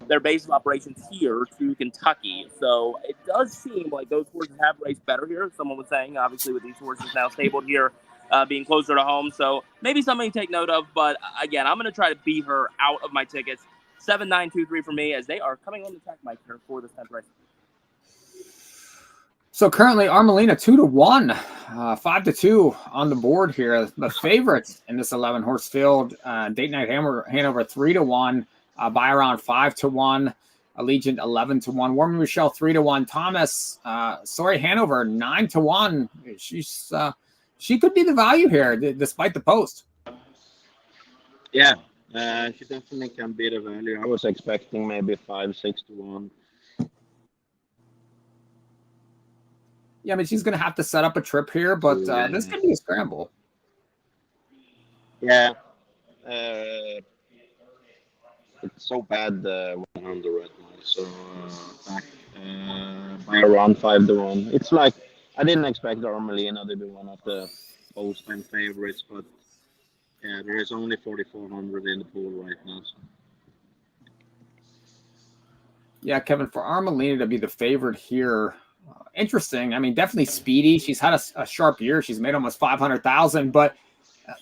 their base of operations here to Kentucky, so it does seem like those horses have raced better here. Someone was saying, obviously, with these horses now stabled here, being closer to home. So maybe something to take note of, but again, I'm going to try to beat her out of my tickets. 7, 9, 2, 3 for me, as they are coming on the track, Mike, here for this 10th race. So currently, Armelina 2-1, 5-2 on the board here. The favorites in this 11-horse field, Date Night Hanover 3-1, by around 5-1, Allegiant 11-1, Warm Michelle 3-1, Thomas, Hanover 9-1. She could be the value here, despite the post. Yeah, she definitely can be the value. I was expecting maybe 5-6-1. Yeah, I mean, she's going to have to set up a trip here, but this could be a scramble. Yeah. It's so bad 100 right now. So back by around 5-1. It's like I didn't expect Armelina to be one of the post-time favorites, but yeah, there is only 4,400 in the pool right now. So. Yeah, Kevin, for Armelina to be the favorite here. Interesting. I mean, definitely speedy. She's had a sharp year. She's made almost 500,000, but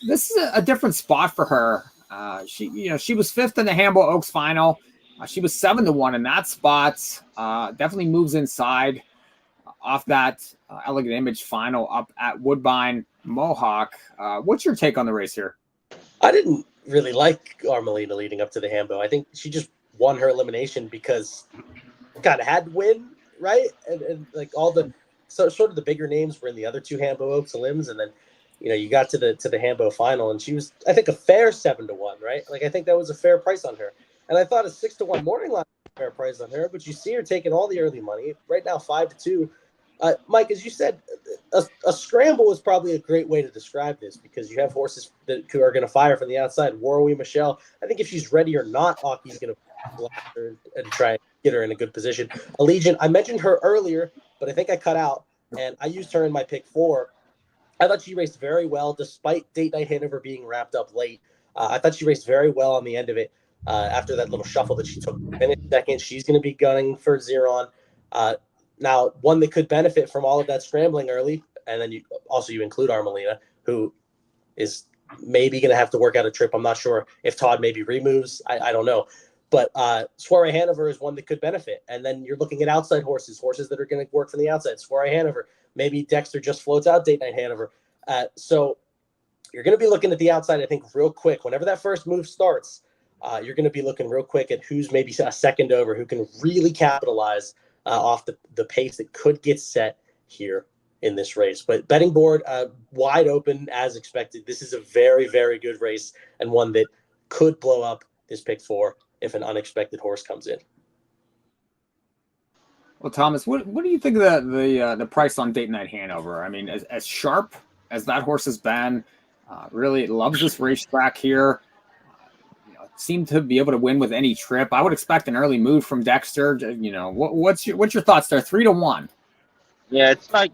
This is a different spot for her. She was fifth in the Hambo Oaks final. She was 7-1 in that spot. Definitely moves inside off that Elegant Image final up at Woodbine Mohawk. What's your take on the race here? I didn't really like Armelina leading up to the Hambo. I think she just won her elimination because kind of had to win, right? And like all the sort of the bigger names were in the other two Hambo Oaks elims, and then you got to the Hambo final, and she was, I think, a fair 7-1, right? Like I think that was a fair price on her, and I thought a 6-1 morning line was a fair price on her, but you see her taking all the early money right now, 5-2. Mike, as you said, a scramble is probably a great way to describe this because you have horses who are going to fire from the outside. Warwi Michelle, I think if she's ready or not, Aki's going to blast her and try and get her in a good position. Allegiant, I mentioned her earlier, but I think I cut out, and I used her in my pick 4. I thought she raced very well despite Date Night Hanover being wrapped up late. I thought she raced very well on the end of it after that little shuffle that she took. Finished second. She's going to be gunning for Zeron. Now, one that could benefit from all of that scrambling early, and then you include Armelina, who is maybe going to have to work out a trip. I'm not sure if Todd maybe removes. I don't know. But Soiree Hanover is one that could benefit. And then you're looking at outside horses that are going to work from the outside. Soiree Hanover. Maybe Dexter just floats out Date Night Hanover. So you're going to be looking at the outside, I think, real quick. Whenever that first move starts, you're going to be looking real quick at who's maybe a second over, who can really capitalize off the pace that could get set here in this race. But betting board wide open as expected. This is a very, very good race and one that could blow up this pick 4 if an unexpected horse comes in. Well, Thomas, what do you think of the price on Date Night Hanover? I mean, as sharp as that horse has been, really loves this racetrack here. Seemed to be able to win with any trip. I would expect an early move from Dexter. What's your thoughts there? 3-1. Yeah, it's like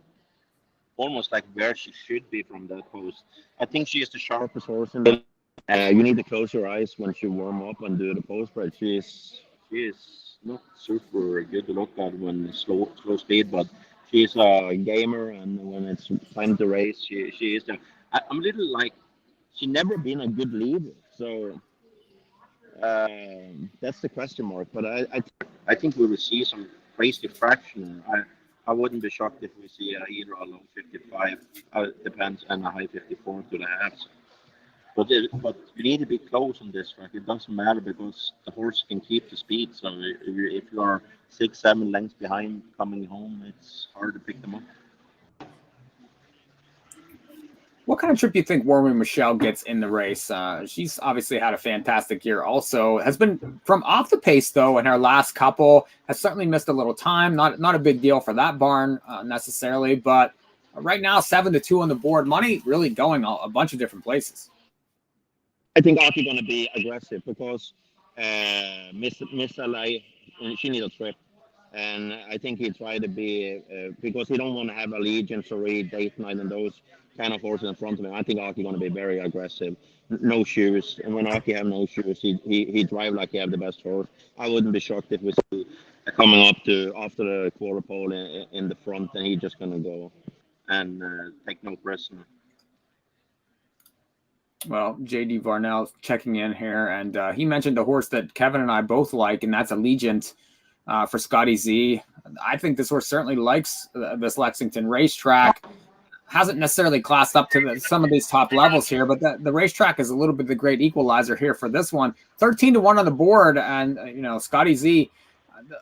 almost like where she should be from that post. I think she is the sharpest horse in the. You need to close your eyes when she warm up and do the post, but she is not super good to look at when slow speed, but she's a gamer, and when it's time to race, she is there. I'm a little like she never been a good leader, so. That's the question mark, but I think we will see some crazy fraction. I wouldn't be shocked if we see either a low 55, depends, and a high 54 to the halves. But you need to be close on this track. It doesn't matter because the horse can keep the speed. So if you are 6-7 lengths behind coming home, it's hard to pick them up. What kind of trip do you think Warwi Michelle gets in the race? She's obviously had a fantastic year. Also, has been from off the pace though in her last couple. Has certainly missed a little time. Not a big deal for that barn necessarily, but right now 7-2 on the board. Money really going a bunch of different places. I think Aki's going to be aggressive because Miss LA, she needs a trip. And I think he tried to be, because he don't want to have Allegiance or Date Night and those kind of horses in front of him. I think Aki's going to be very aggressive. No shoes. And when Aki have no shoes, he drive like he have the best horse. I wouldn't be shocked if we see coming up to after the quarter pole in the front, and he's just going to go and take no prisoner. Well, JD Varnell checking in here, and he mentioned a horse that Kevin and I both like, and that's Allegiant for Scotty Z. I think this horse certainly likes this Lexington racetrack. Hasn't necessarily classed up to some of these top levels here, but the racetrack is a little bit the great equalizer here for this one. 13-1 on the board, and Scotty Z.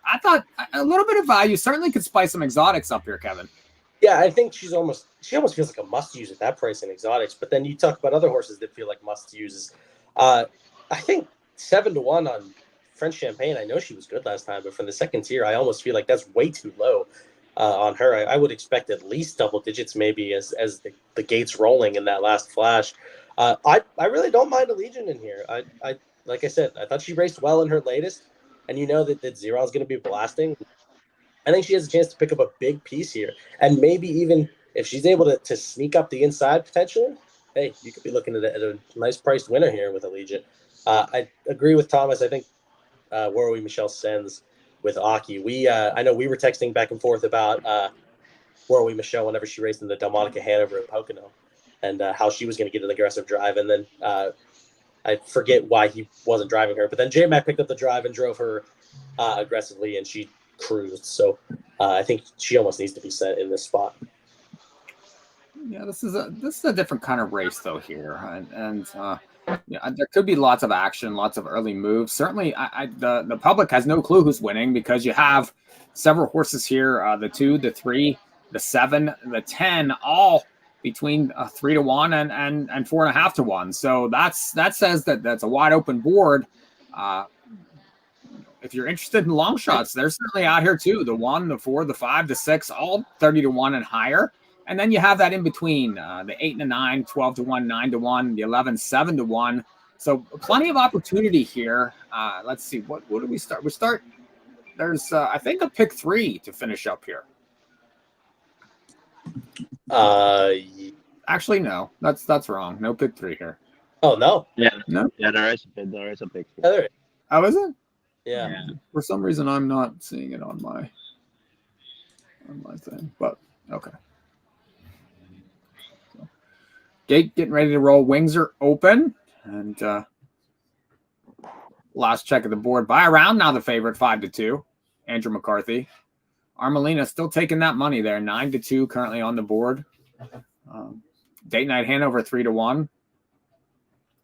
I thought a little bit of value certainly could spice some exotics up here, Kevin. Yeah, I think she almost feels like a must-use at that price in exotics. But then you talk about other horses that feel like must-uses. I think 7-1 on French Champagne. I know she was good last time, but from the second tier, I almost feel like that's way too low on her. I would expect at least double digits, maybe as the gates rolling in that last flash. I really don't mind Allegiant in here. I like I said, I thought she raced well in her latest, and that Zero is going to be blasting. I think she has a chance to pick up a big piece here. And maybe even if she's able to sneak up the inside potentially, hey, you could be looking at a nice priced winner here with Allegiant. I agree with Thomas. I think Warwi Michelle sends with Aki. I know we were texting back and forth about Warwi Michelle whenever she raced in the Delmonica Hanover at Pocono. and how she was going to get an aggressive drive. And then I forget why he wasn't driving her. But then J-Mac picked up the drive and drove her aggressively, and she cruised. So I think she almost needs to be set in this spot. Yeah, this is a different kind of race though here, and yeah, there could be lots of action, lots of early moves. Certainly, the public has no clue who's winning because you have several horses here: the 2, the 3, the 7, the 10, all between 3 to 1 and 4.5 to 1. So that says that that's a wide open board. If you're interested in long shots, they're certainly out here too. The 1, the 4, the 5, the 6, all 30 to 1 and higher. And then you have that in between, the 8 and the 9, 12 to 1, 9 to 1, the 11, 7 to 1. So plenty of opportunity here. Let's see, what do we start? There's, I think, a pick 3 to finish up here. Actually, no, that's wrong. No pick 3 here. Oh, no. Yeah. No. Yeah, there is a pick 3. Oh, is it? Yeah. For some reason, I'm not seeing it on my thing, but okay. Gate getting ready to roll. Wings are open. And last check of the board. By around now the favorite, 5 to 2. Andrew McCarthy. Armelina still taking that money there. 9 to 2 currently on the board. Date Night Hanover 3 to 1.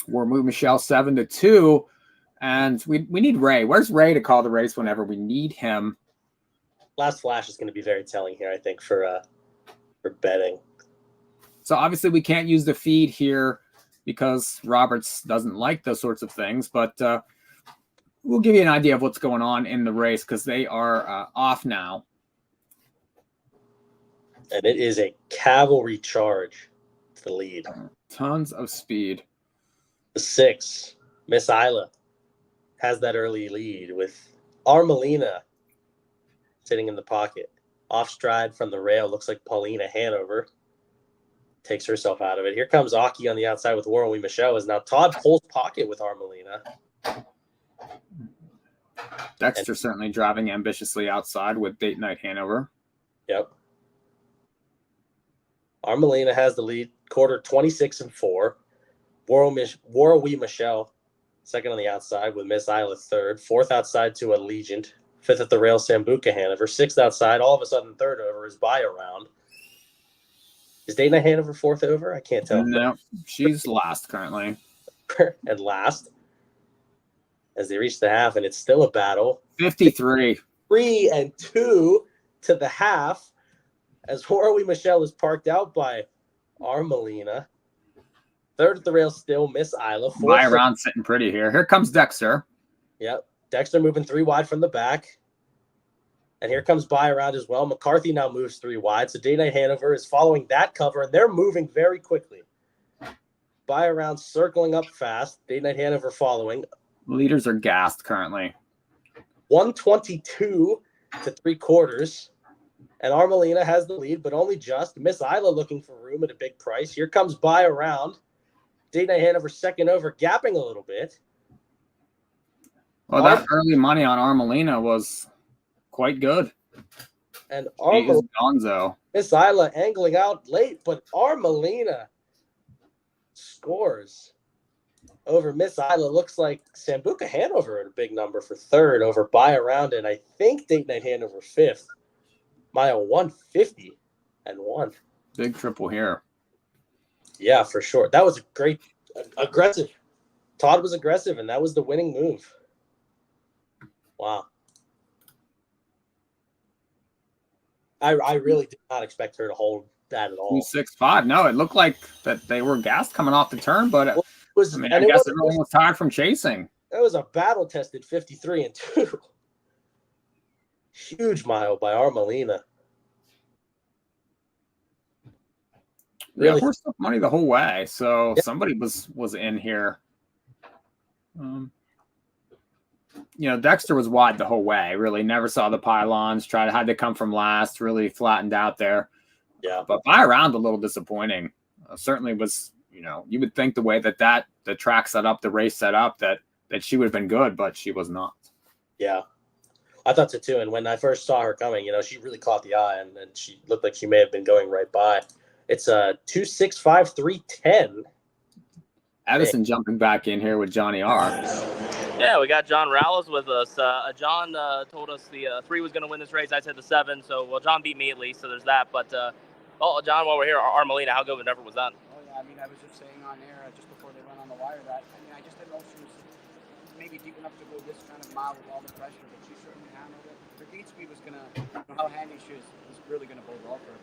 War Move Michelle 7 to 2. And we need Ray. Where's Ray to call the race whenever we need him? Last flash is going to be very telling here, I think, for betting. So obviously we can't use the feed here because Roberts doesn't like those sorts of things, but we'll give you an idea of what's going on in the race because they are off now. And it is a cavalry charge to the lead. Tons of speed. The 6, Miss Isla, has that early lead with Armelina sitting in the pocket. Off stride from the rail, looks like Paulina Hanover takes herself out of it. Here comes Aki on the outside with Warren Michelle. As now Todd pulls pocket with Armelina. Dexter certainly driving ambitiously outside with Date Night Hanover. Yep. Armelina has the lead, quarter 26 and 4. Warren Michelle second on the outside with Miss Isla third. Fourth outside to Allegiant. Fifth at the rail, Sambuca Hanover. Sixth outside. All of a sudden, third over is by around. Is Dana Hanover fourth over? I can't tell. No, she's last currently. And last, as they reach the half, and it's still a battle. 53. 3 and 2 to the half, as Warren Michelle is parked out by Armelina. Third at the rail still, Miss Isla. By around sitting pretty here. Here comes Dexter. Yep. Dexter moving 3 wide from the back. And here comes by around as well. McCarthy now moves 3 wide. So Day Night Hanover is following that cover, and they're moving very quickly. By around circling up fast. Day Night Hanover following. Leaders are gassed currently. 122 to 3/4. And Armelina has the lead, but only just. Miss Isla looking for room at a big price. Here comes by around. Day Night Hanover second over, gapping a little bit. Well, that early money on Armelina was quite good. And Gonzo. Miss Isla angling out late, but Armelina scores over Miss Isla. Looks like Sambuca Hanover at a big number for third over by around, and I think Date Night Hanover fifth. Mile 150 and 1. Big triple here. Yeah, for sure. That was a great, aggressive. Todd was aggressive, and that was the winning move. Wow. I really did not expect her to hold that at all. 265. No, it looked like that they were gassed coming off the turn, but I guess everyone was tired from chasing. It was a battle-tested 53 and 2. Huge mile by Armelina. Really, horse took money the whole way, so somebody was in here. Dexter was wide the whole way. Really, never saw the pylons. Had to come from last. Really flattened out there. Yeah, but by around a little disappointing. Certainly was. You would think the way that the track set up, the race set up, that she would have been good, but she was not. Yeah. I thought so too. And when I first saw her coming, she really caught the eye, and she looked like she may have been going right by. It's 265-310. Edison jumping back in here with Johnny R. Yeah, we got John Rallis with us. John told us the 3 was going to win this race. I said the 7. So, well, John beat me at least, so there's that. But, John, while we're here, Armelina, how good of an effort was that? Oh, yeah, I mean, I was just saying on air just before they went on the wire that, I mean, I just didn't know she was maybe deep enough to go this kind of mile with all the pressure, but she certainly handled it. Her gate speed was going to, how handy she is really going to bode well for her.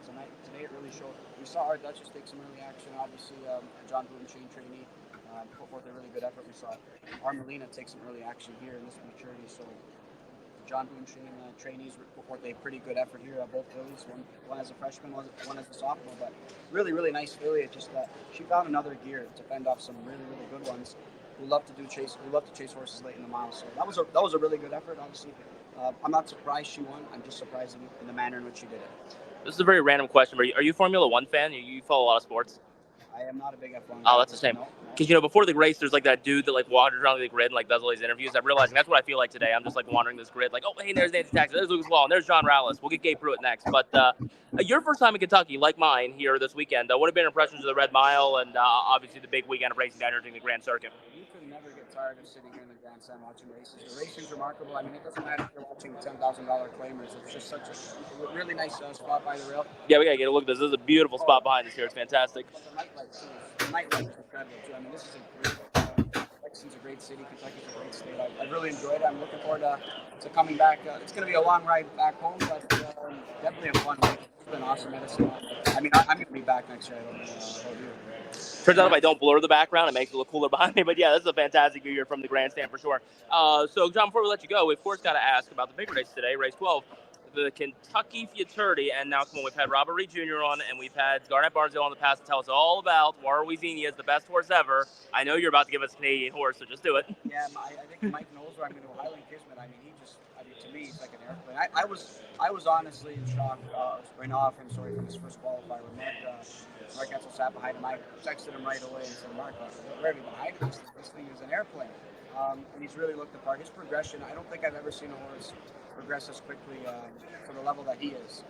Today it really showed. We saw our Duchess take some early action. Obviously, John Boone, Shane trainee, put forth a really good effort. We saw Armelina take some early action here in this maturity. So John Boone, Shane trainees put forth a pretty good effort here. Both fillies, one as a freshman, one as a sophomore. But really, really nice filly. It's just that she found another gear to fend off some really, really good ones who love to chase horses late in the mile. So that was a really good effort. Obviously, I'm not surprised she won. I'm just surprised in the manner in which she did it. This is a very random question, but are you Formula One fan? You follow a lot of sports? I am not a big F1 fan. Oh, that's a shame. Because, before the race, there's like that dude that wanders around the grid and does all these interviews. I'm realizing that's what I feel like today. I'm just wandering this grid oh, hey, there's Nancy Taxi, there's Lucas Wall, and there's John Rallis. We'll get Gabe Pruitt next. But your first time in Kentucky, like mine, here this weekend, what have been impressions of the Red Mile and obviously the big weekend of racing down here during the Grand Circuit? You could never get tired of sitting here in the grandstand watching races. The racing's remarkable. I mean, it doesn't matter if you're watching the $10,000 claimers. It's just such a really nice spot by the rail. Yeah, we got to get a look at this. This is a beautiful spot behind us here. It's fantastic. The nightlife is incredible, too. I mean, this is a great Lexington's a great city. Kentucky's a great state. I really enjoyed it. I'm looking forward to coming back. It's going to be a long ride back home, but definitely a fun week. It's been awesome, Edison. I mean, I'm going to be back next year. I don't know how you. Turns out if I don't blur the background, it makes it look cooler behind me. But yeah, this is a fantastic year from the grandstand for sure. So, John, before we let you go, we of course got to ask about the big race today, race 12, the Kentucky Futurity. And now, come on, we've had Robert Reed Jr. on, and we've had Garnett Barnesdale on the past to tell us all about Warwick is the best horse ever. I know you're about to give us a Canadian horse, so just do it. Yeah, I think Mike knows where I'm going to go. Highland Kismet. I mean, to me, he's like an airplane. I was honestly in shock, in awe, from his first qualifier. When Mark Etzel sat behind him, I texted him right away and said, Mark, where have you been hiding this? This thing is an airplane. And he's really looked the part. His progression, I don't think I've ever seen a horse progress as quickly to the level that he is,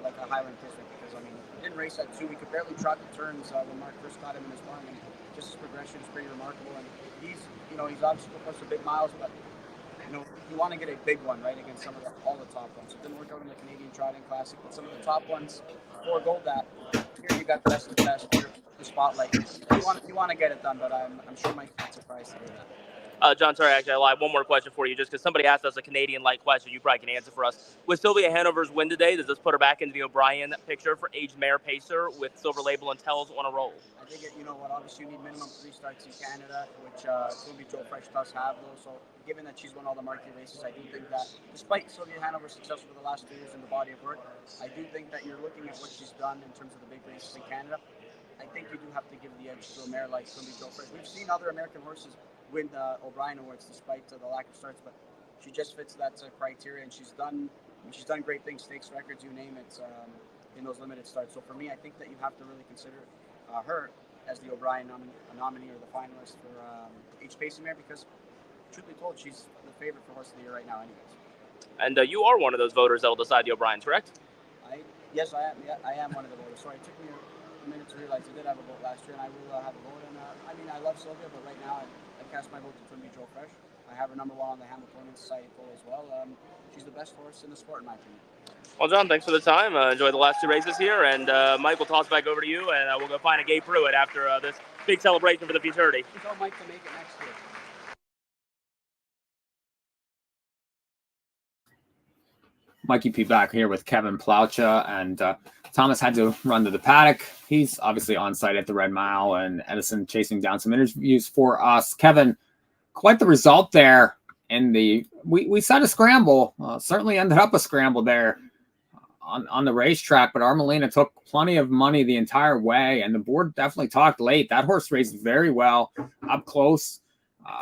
like a Highland Kismet. Because, I mean, he didn't race at 2. He could barely trot the turns when Mark first caught him in his barn. And just his progression is pretty remarkable. And he's obviously supposed to big miles, but you want to get a big one, right, against all the top ones. It didn't work out in the Canadian Trotting Classic, but some of the top ones forego that. Here you got the best of the best, the spotlight. You want to get it done, but I'm sure Mike's not surprised to hear that. John, sorry, actually, I lied. One more question for you, just because somebody asked us a Canadian-like question. You probably can answer for us. With Sylvia Hanover's win today, does this put her back into the O'Brien picture for aged mare pacer with Silver Label and Tells on a roll? I think obviously you need minimum 3 starts in Canada, which Sylvia Joe Fresh does have, though. So given that she's won all the marquee races, I do think that despite Sylvia Hanover's success over the last 2 years in the body of work, I do think that you're looking at what she's done in terms of the big races in Canada. I think you do have to give the edge to a mare like Sylvia Joe Fresh. We've seen other American horses win the O'Brien Awards despite the lack of starts, but she just fits that criteria, and she's done great things, stakes records, you name it, in those limited starts. So for me, I think that you have to really consider her as the O'Brien nominee or the finalist for H Pacing Mare, because truth be told, she's the favorite for Horse of the Year right now anyways. And you are one of those voters that will decide the O'Briens, correct? Yes, I am. Yeah, I am one of the voters. Sorry, it took me a minute to realize I did have a vote last year, and I will have a vote. And I love Sylvia, but right now I cast my vote to Twinbee Joe Fresh. I have her number 1 on the Hamiltonian Society poll as well. She's the best horse in the sport, in my opinion. Well, John, thanks for the time. Enjoy the last 2 races here, and Mike will toss back over to you, and we'll go find a Gabe Pruitt after this big celebration for the Futurity. Tell Mike to make it next year. Mikey P back here with Kevin Plaucha, and Thomas had to run to the paddock. He's obviously on site at the Red Mile, and Edison chasing down some interviews for us. Kevin, quite the result there. We set a scramble, certainly ended up a scramble there on the racetrack, but Armelina took plenty of money the entire way, and the board definitely talked late. That horse raced very well up close.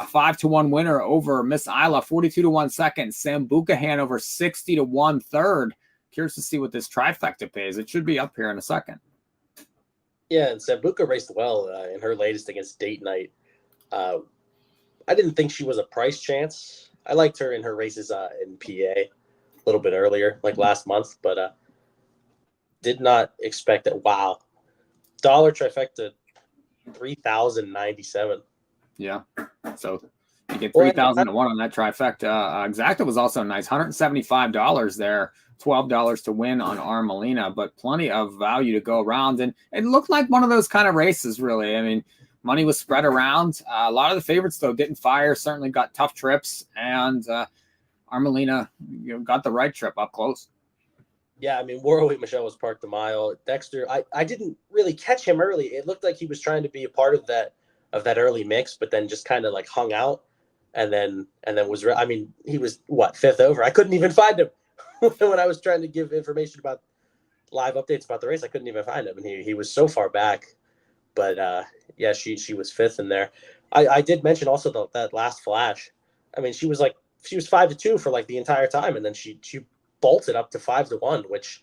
5-1 winner over Miss Isla, 42-1 second. Sambuca Hanover, 60-1 third. Curious to see what this trifecta pays. It should be up here in a second. Yeah, and Sambuca raced well in her latest against Date Night. I didn't think she was a price chance. I liked her in her races in PA a little bit earlier, like last month. But did not expect that. Wow. Dollar trifecta, 3,097. Yeah. So you get 3,000 to 1 on that trifecta. Exacta was also nice. $175 there. $12 to win on Armelina, but plenty of value to go around. And it looked like one of those kind of races, really. I mean, money was spread around. A lot of the favorites, though, didn't fire, certainly got tough trips. And Armelina got the right trip up close. Yeah, I mean, Warwick Michelle was parked a mile. Dexter, I didn't really catch him early. It looked like he was trying to be a part of that early mix, but then just kind of like hung out, and then was. I mean, he was what, 5th over? I couldn't even find him when I was trying to give information about live updates about the race. I couldn't even find him, and he was so far back. But yeah, she was 5th in there. I did mention also that last flash. I mean, she was 5-2 for like the entire time, and then she bolted up to 5-1, which,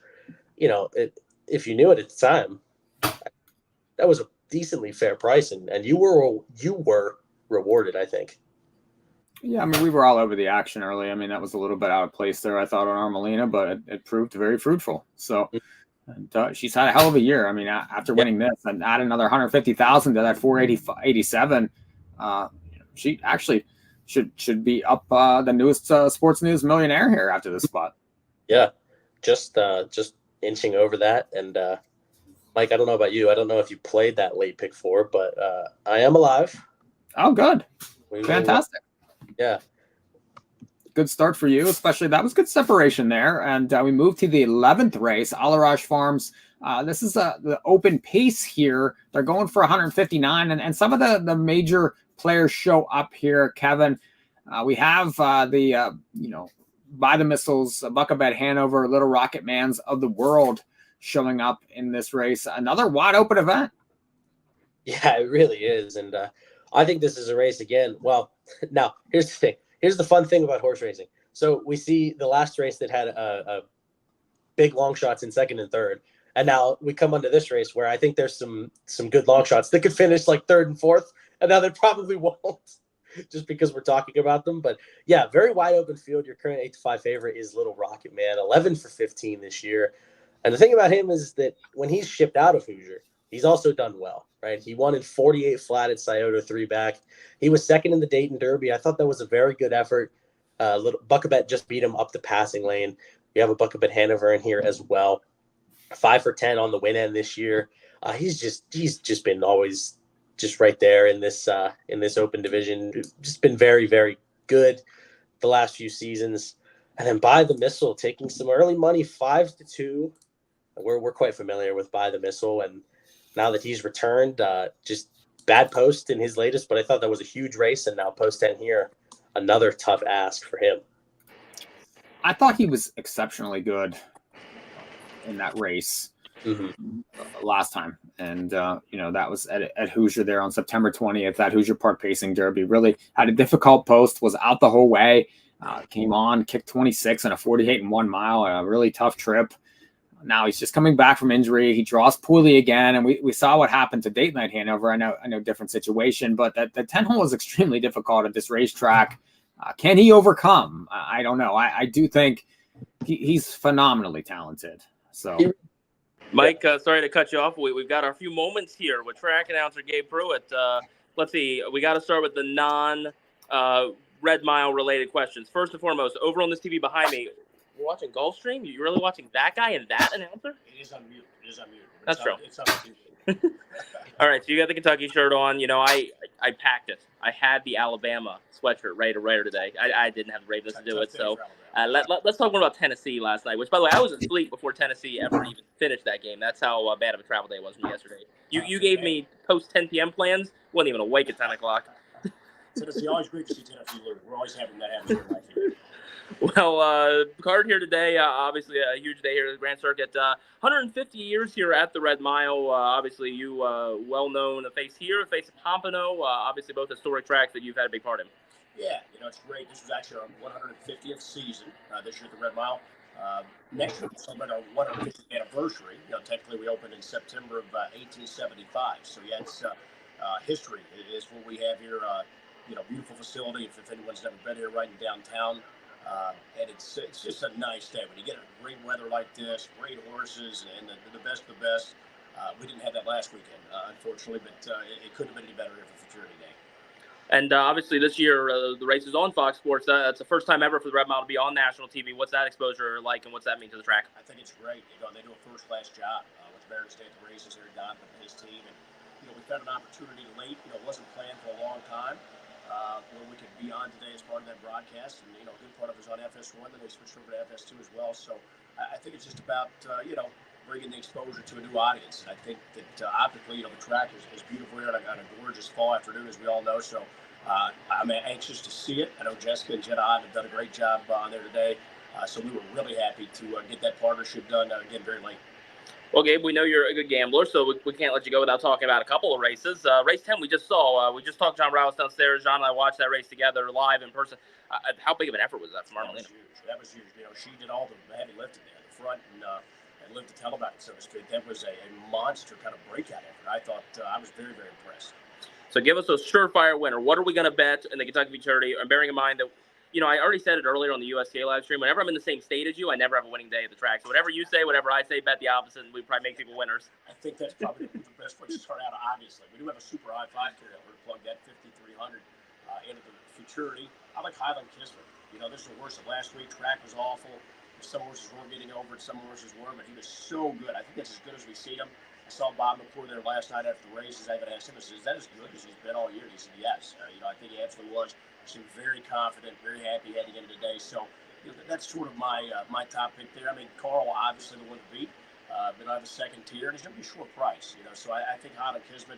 if you knew it at the time, that was a decently fair price, and you were rewarded, I think. Yeah, I mean, we were all over the action early. I mean, that was a little bit out of place there, I thought, on Armelina, but it proved very fruitful. So and, she's had a hell of a year. I mean, after winning this and add another 150,000 to that 487, she actually should be up the newest sports news millionaire here after this spot. Yeah, just inching over that. And Mike, I don't know about you. I don't know if you played that late pick 4, but I am alive. Oh, good. Fantastic. Yeah. Good start for you, especially that was good separation there. And we moved to the 11th race, Alarage Farms. This is the open pace here. They're going for 159, and some of the major players show up here, Kevin. We have the By the Missiles, Buckabed Hanover, Little Rocket Mans of the world showing up in this race. Another wide open event. Yeah, it really is. And I think this is a race again. Well, now here's the thing. Here's the fun thing about horse racing. So we see the last race that had a big long shots in 2nd and 3rd. And now we come onto this race where I think there's some good long shots that could finish like 3rd and 4th. And now they probably won't, just because we're talking about them. But yeah, very wide open field. Your current 8-5 favorite is Little Rocket Man, 11 for 15 this year. And the thing about him is that when he's shipped out of Hoosier, he's also done well, right? He won in 48 flat at Scioto 3 back. He was 2nd in the Dayton Derby. I thought that was a very good effort. Little Buckabet just beat him up the passing lane. You have a Buckabet Hanover in here as well. 5 for 10 on the win end this year. He's just been always just right there in this open division. Just been very, very good the last few seasons. And then By the Missile taking some early money, 5-2. We're quite familiar with By the Missile, and now that he's returned, just bad post in his latest, but I thought that was a huge race, and now post 10 here, another tough ask for him. I thought he was exceptionally good in that race last time. And, that was at Hoosier there on September 20th, that Hoosier Park Pacing Derby. Really had a difficult post, was out the whole way, came on, kicked 26 in a 48 and 1 mile, a really tough trip. Now he's just coming back from injury. He draws poorly again, and we saw what happened to Date Night Hanover. I know, different situation, but the 10 hole is extremely difficult at this racetrack. Can he overcome? I don't know. I do think he's phenomenally talented. So, Mike, sorry to cut you off. We've got our few moments here with track announcer Gabe Pruitt. Let's see. We got to start with the non-Red Mile related questions. First and foremost, over on this TV behind me, you're watching Gulfstream? You're really watching that guy and that announcer? It is on mute. That's true. It's on mute. All right, so you got the Kentucky shirt on. I packed it. I had the Alabama sweatshirt Raider today. I didn't have the Ravens to do it. So let's talk more about Tennessee last night, which, by the way, I was asleep before Tennessee ever even finished that game. That's how bad of a travel day was for me yesterday. You gave me post 10 p.m. plans. Wasn't even awake at 10 o'clock. Tennessee, always great to see Tennessee lose. We're always having that happen in life here. Well, card here today, obviously a huge day here at the Grand Circuit. 150 years here at the Red Mile. Obviously, you well-known face here, face at Pompano. Obviously, both historic tracks that you've had a big part in. Yeah, it's great. This was actually our 150th season this year at the Red Mile. Next year, we'll celebrate our 150th anniversary. Technically, we opened in September of 1875. So, yeah, it's history. It is what we have here. Beautiful facility. If anyone's never been here, right in downtown. And it's just a nice day when you get a great weather like this, great horses, and the best of the best. We didn't have that last weekend, unfortunately, but it couldn't have been any better here for Futurity Day. And obviously this year the race is on Fox Sports. It's the first time ever for the Red Mile to be on national TV. What's that exposure like, and what's that mean to the track? I think it's great. They do a first-class job with American State races here, Don and his team, and we found an opportunity late. It wasn't planned for a long time. Where we could be on today as part of that broadcast, and a good part of it was on FS1. Then they switched over to FS2 as well. So I think it's just about bringing the exposure to a new audience. And I think that optically, the track is beautiful here on a gorgeous fall afternoon, as we all know. So I'm anxious to see it. I know Jessica and Jenna have done a great job on there today. So we were really happy to get that partnership done again very late. Well, Gabe, we know you're a good gambler, so we can't let you go without talking about a couple of races. Race 10 we just saw. We just talked to John Rouse downstairs. John and I watched that race together live in person. How big of an effort was that from Armelina? That was huge. She did all the heavy lifting there, the front, and lived to tell about it, so to speak. That was a monster kind of breakout effort. I thought I was very, very impressed. So give us a surefire winner. What are we going to bet in the Kentucky Futurity? And bearing in mind that, I already said it earlier on the USK live stream. Whenever I'm in the same state as you, I never have a winning day at the track. So whatever you say, whatever I say, bet the opposite, and we probably make people winners. I think that's probably the best way to start out, obviously. We do have a super high 5 carryover to plug that 5,300 into the Futurity. I like Highland Kismet. This is the worst of last week. Track was awful. Some horses weren't getting over it, some horses were, but he was so good. I think that's as good as we see him. I saw Bob McClure there last night after the races. I even asked him, is that as good as he's been all year? And he said, yes. I think he absolutely was. He seemed very confident, very happy heading into today. So that's sort of my top pick there. I mean, Carl, obviously the one to beat, but I have a second tier, and he's going to be short price. So I think Highland Kismet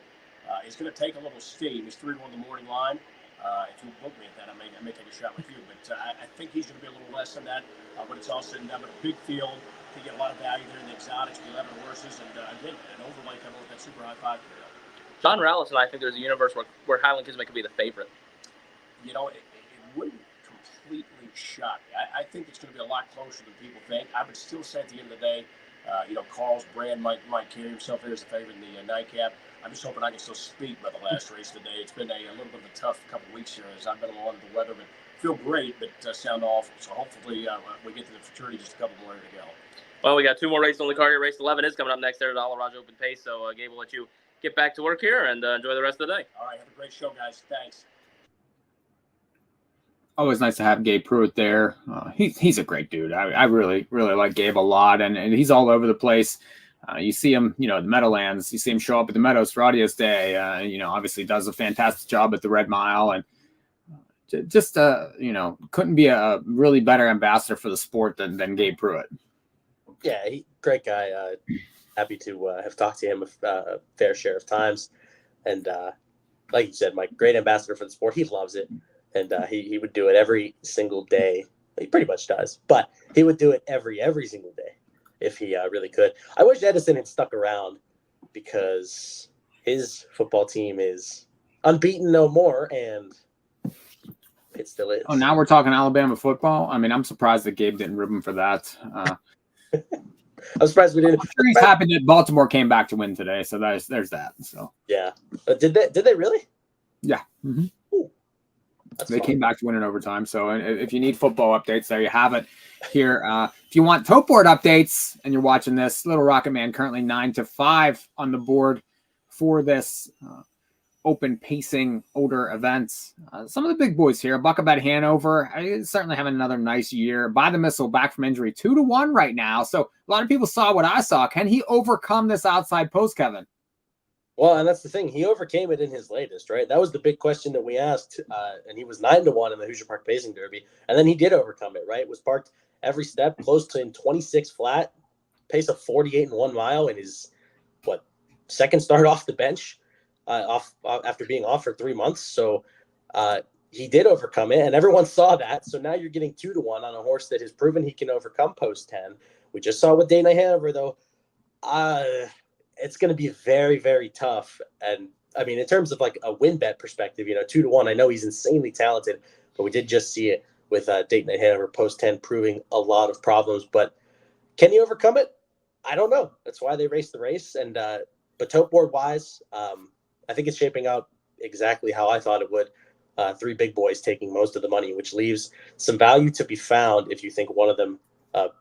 is going to take a little steam. He's 3-1 the morning line. If you book me at that, I may take a shot with you. But I think he's going to be a little less than that. When it's all said and done, but a big field, you get a lot of value there in the exotics, the 11 horses, and again, an overlay coming with that super high 5 carryover. John Rallis and I think there's a universe where Highland Kismet could be the favorite. It wouldn't completely shock me. I think it's going to be a lot closer than people think. I would still say at the end of the day, Carl's brand might carry himself there as the favorite in the nightcap. I'm just hoping I can still speak by the last race today. It's been a little bit of a tough couple of weeks here as I've been along with the weather, but feel great, but sound awful. So hopefully we get to the Futurity just a couple more to go. Well, we got 2 more races on the card here. Race 11 is coming up next there at Dollar Raj Open Pace. So, Gabe, we'll let you get back to work here and enjoy the rest of the day. All right, have a great show, guys. Thanks. Always nice to have Gabe Pruitt there. He's a great dude. I really, really like Gabe a lot, and he's all over the place. You see him, the Meadowlands. You see him show up at the Meadows for Audios Day. Obviously does a fantastic job at the Red Mile, and just couldn't be a really better ambassador for the sport than Gabe Pruitt. Yeah, great guy. Happy to have talked to him a fair share of times, and like you said, Mike, great ambassador for the sport. He loves it, and he would do it every single day. He pretty much does, but he would do it every single day if he really could. I wish Edison had stuck around because his football team is unbeaten no more, and it still is. Oh, now we're talking Alabama football? I mean, I'm surprised that Gabe didn't rib him for that. I'm surprised we didn't. I'm sure he's happy that Baltimore came back to win today, so there's that. So yeah, did they really? Yeah. Mm-hmm. They came back to win in overtime. So if you need football updates, there you have it. Here, if you want tote board updates and you're watching this, Little Rocket Man currently 9-5 on the board for this open pacing older events. Some of the big boys here. Buckabat Hanover, certainly having another nice year. By the Missile back from injury, 2-1 right now. So a lot of people saw what I saw. Can he overcome this outside post, Kevin? Well, and that's the thing. He overcame it in his latest, right? That was the big question that we asked. And he was 9-1 in the Hoosier Park Pacing Derby. And then he did overcome it, right? Was parked every step close to in 26 flat, pace of 48 and 1 mile in his, second start off the bench after being off for 3 months. So he did overcome it, and everyone saw that. So now you're getting 2-1 on a horse that has proven he can overcome post 10. We just saw with Dana Hanover, though. It's going to be very, very tough. And I mean, in terms of like a win bet perspective, 2-1, I know he's insanely talented, but we did just see it with Dayton and Hanover post 10 proving a lot of problems. But can he overcome it? I don't know. That's why they raced the race. And but tote board wise, I think it's shaping out exactly how I thought it would. three big boys taking most of the money, which leaves some value to be found if you think one of them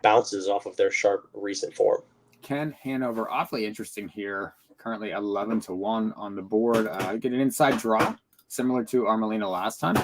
bounces off of their sharp recent form. Ken Hanover, awfully interesting here. Currently 11-1 on the board. Get an inside draw, similar to Armelina last time.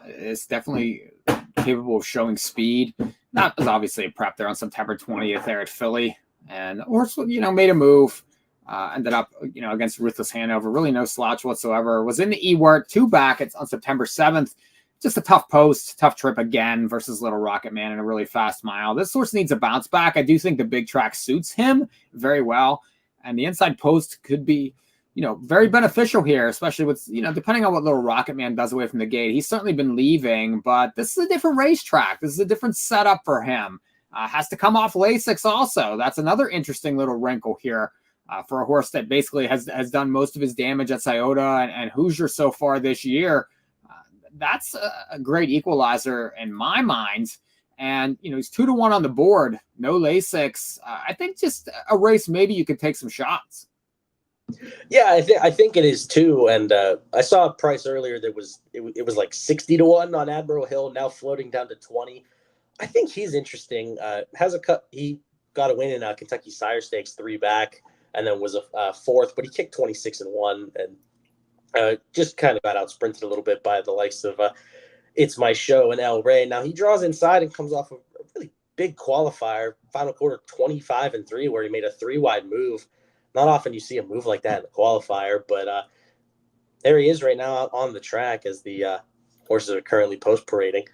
It's definitely capable of showing speed. That was obviously a prep there on September 20th there at Philly. And horse, made a move. Ended up, against Ruthless Hanover. Really no slouch whatsoever. Was in the Ewart, 2 back on September 7th. Just a tough post, tough trip again versus Little Rocket Man in a really fast mile. This horse needs a bounce back. I do think the big track suits him very well. And the inside post could be, very beneficial here, especially with, depending on what Little Rocket Man does away from the gate. He's certainly been leaving, but this is a different racetrack. This is a different setup for him. Has to come off Lasix also. That's another interesting little wrinkle here for a horse that basically has done most of his damage at Scioto and Hoosier so far this year. That's a great equalizer in my mind. And, he's 2-1 on the board. No Lasix. I think just a race, maybe you could take some shots. Yeah, I think it is too. And I saw a price earlier that was like 60-1 on Admiral Hill, now floating down to 20. I think he's interesting. He got a win in Kentucky Sire Stakes 3 back, and then was a fourth, but he kicked 26-1 and just kind of got out sprinted a little bit by the likes of It's My Show and El Rey. Now he draws inside and comes off a really big qualifier, final quarter 25-3, where he made a 3-wide move. Not often you see a move like that in the qualifier, but there he is right now out on the track as the horses are currently post parading.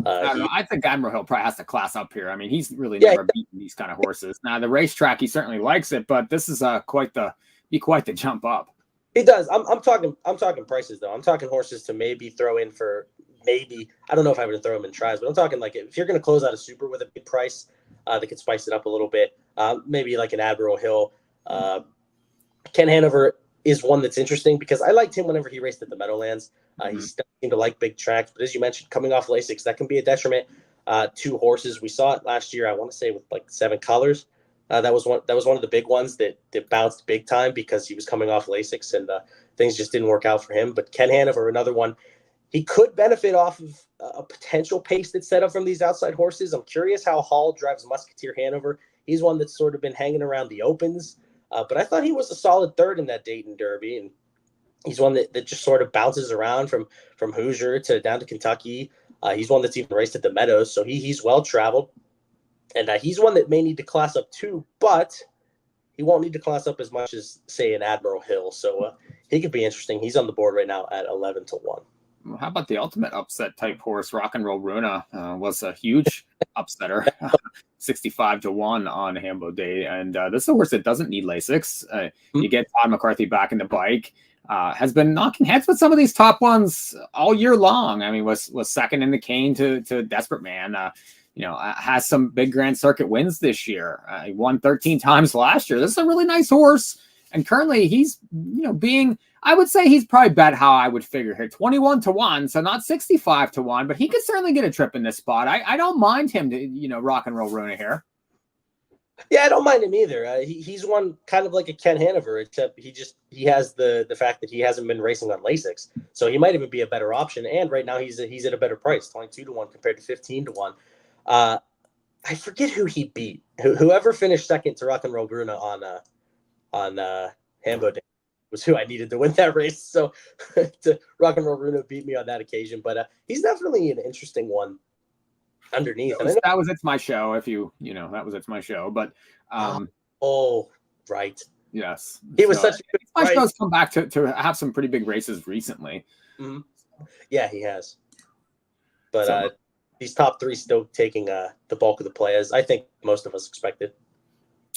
I think Admiral Hill probably has to class up here. I mean, he's really never beaten these kind of horses. Now the racetrack, he certainly likes it, but this is quite the jump up. He does. I'm talking prices though. I'm talking horses to maybe throw in for maybe. I don't know if I would throw them in tries, but I'm talking like if you're going to close out a super with a big price that could spice it up a little bit. Maybe like an Admiral Hill. Ken Hanover is one that's interesting because I liked him whenever he raced at the Meadowlands. He still seemed to like big tracks, but as you mentioned, coming off Lasix, that can be a detriment to horses. We saw it last year. I want to say with like 7 Colors. That was one of the big ones that bounced big time because he was coming off Lasix and things just didn't work out for him. But Ken Hanover, another one, he could benefit off of a potential pace that's set up from these outside horses. I'm curious how Hall drives Musketeer Hanover. He's one that's sort of been hanging around the opens. But I thought he was a solid third in that Dayton Derby, and he's one that just sort of bounces around from Hoosier to down to Kentucky. He's one that's even raced at the Meadows, so he's well traveled, and he's one that may need to class up too, but he won't need to class up as much as say an Admiral Hill. So he could be interesting. He's on the board right now at 11-1. Well, how about the ultimate upset type horse? Rock and Roll Runa was a huge upsetter, 65-1 on Hambo Day. And this is a horse that doesn't need Lasix. You get Todd McCarthy back in the bike. Has been knocking heads with some of these top ones all year long. I mean, was second in the cane to Desperate Man. Has some big Grand Circuit wins this year. He won 13 times last year. This is a really nice horse. And currently he's, I would say he's probably bet how I would figure here, 21-1, so not 65-1, but he could certainly get a trip in this spot. I don't mind him to, Rock and Roll Runa here. Yeah, I don't mind him either. He's one kind of like a Ken Hanover, except he has the fact that he hasn't been racing on Lasix, so he might even be a better option. And right now he's at a better price, 22-1 compared to 15-1. I forget who he beat. Whoever finished second to Rock and Roll Runa on Hambo Day was who I needed to win that race. So to Rock and Roll Runa beat me on that occasion, but he's definitely an interesting one underneath. That was It's My Show. If that was It's My Show. But right. Yes, he was such. It's My Show's come back to have some pretty big races recently. Mm-hmm. Yeah, he has. But these top three still taking the bulk of the play, as I think most of us expected.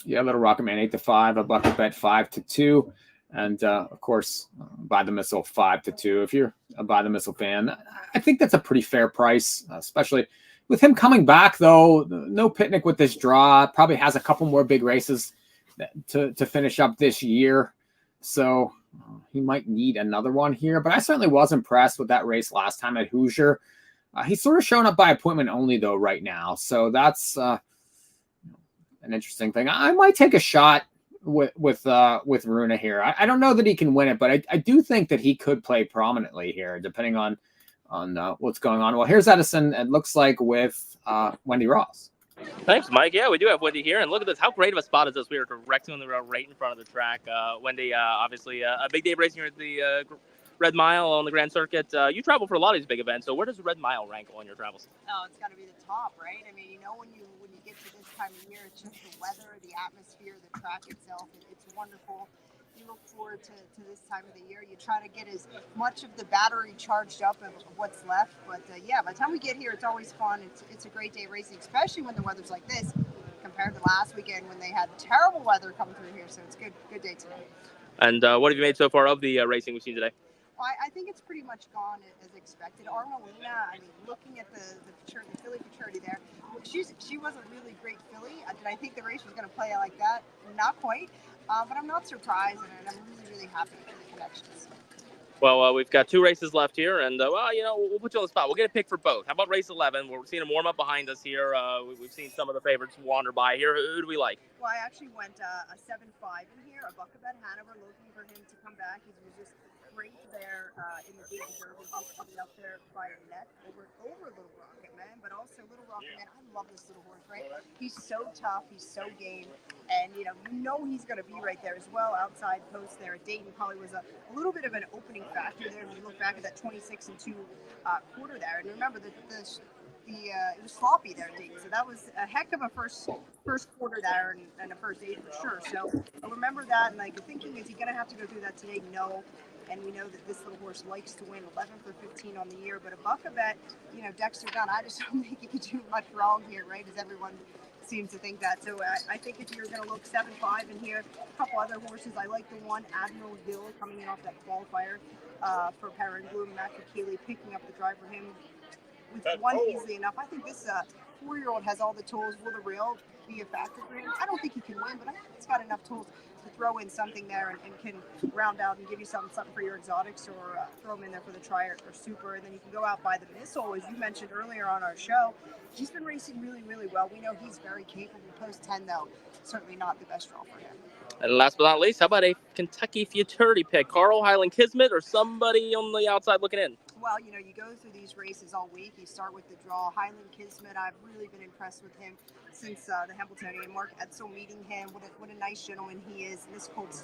Yeah, Little Rocket Man 8-5, a bucket bet 5-2. And of course, Buy the Missile 5-2. If you're a Buy the Missile fan, I think that's a pretty fair price, especially with him coming back. Though no picnic with this draw, probably has a couple more big races to finish up this year, so he might need another one here. But I certainly was impressed with that race last time at Hoosier. He's sort of showing up by appointment only though right now, so that's an interesting thing. I might take a shot with Runa here. I don't know that he can win it, but I do think that he could play prominently here, depending on on what's going on. Well, here's Edison, it looks like, with Wendy Ross. Thanks, Mike. Yeah, we do have Wendy here, and look at this. How great of a spot is this? We are directly on the road, right in front of the track. Wendy, obviously a big day of racing here at the Red Mile on the Grand Circuit. You travel for a lot of these big events, so where does the Red Mile rank on your travels? Oh, it's got to be the top, right? I mean, you know, when you get to this time of year, it's just the weather, the atmosphere, the track itself. It's wonderful. You look forward to this time of the year. You try to get as much of the battery charged up of what's left. But yeah, by the time we get here, it's always fun. It's a great day of racing, especially when the weather's like this, compared to last weekend when they had terrible weather coming through here. So it's good day today. And what have you made so far of the racing we've seen today? Well, I think it's pretty much gone as expected. Armelina, I mean, looking at the Philly Futurity there, she was a really great filly. Did I think the race was going to play out like that? Not quite. But I'm not surprised, and I'm really, really happy for the connections. Well, we've got 2 races left here, and, well, you know, we'll put you on the spot. We'll get a pick for both. How about race 11? We're seeing them warm up behind us here. We've seen some of the favorites wander by here. Who do we like? Well, I actually went a 7-5 in here, a Buckabed Hanover, looking for him to come back. He was just great there in the Gate Derby, just coming up there by a neck over Little Rocket Man, but also Little Rocket Man. I love this little horse, right? He's so tough, he's so game, and you know he's going to be right there as well. Outside post there at Dayton probably was a little bit of an opening factor there when you look back at that 26-2 quarter there. And remember it was sloppy there at Dayton, so that was a heck of a first quarter there and a first 8 for sure. So I remember that, and like thinking, is he going to have to go through that today? No. And we know that this little horse likes to win 11 for 15 on the year. But a Buckabed, Dexter Dunn, I just don't think he could do much wrong here, right? As everyone seems to think that. So I think if you're going to look 7-5 in here, a couple other horses, I like the one, Admiral Hill, coming in off that qualifier for Perrin Bloom, Matt Keeley picking up the drive for him with one easily enough. I think this 4-year-old has all the tools. Will the rail be a factor for him? I don't think he can win, but I think he's got enough tools to throw in something there and can round out and give you something for your exotics, or throw him in there for the tri or super. And then you can go out by the Missile, as you mentioned earlier on our show. He's been racing really, really well. We know he's very capable. Post 10, though, certainly not the best draw for him. And last but not least, how about a Kentucky Futurity pick? Carl, Highland Kismet, or somebody on the outside looking in? Well, you go through these races all week. You start with the draw. Highland Kismet, I've really been impressed with him since the Hambletonian. Mark Edsel meeting him. What a nice gentleman he is. And this colt's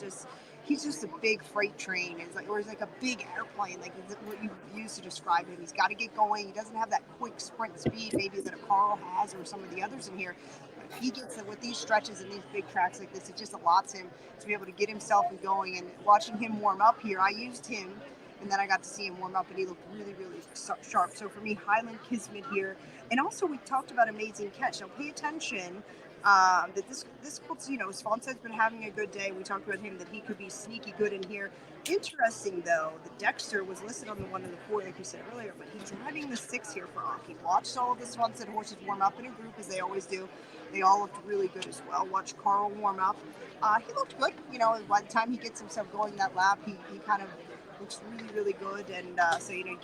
he's just a big freight train. He's like a big airplane, like what you used to describe him. He's got to get going. He doesn't have that quick sprint speed maybe that a Carl has or some of the others in here. But he gets it with these stretches and these big tracks like this. It just allots him to be able to get himself going. And watching him warm up here, I used him. And then I got to see him warm up, and he looked really, really sharp. So for me, Highland Kismet here. And also, we talked about Amazing Catch. Now, pay attention that this colt's, Svanse's been having a good day. We talked about him, that he could be sneaky good in here. Interesting, though, the Dexter was listed on the 1 and the 4, like you said earlier, but he's driving the 6 here for Rocky. Watched all of the Svanse horses warm up in a group, as they always do. They all looked really good as well. Watch Carl warm up. He looked good. By the time he gets himself going that lap, he kind of looks really, really good, and so you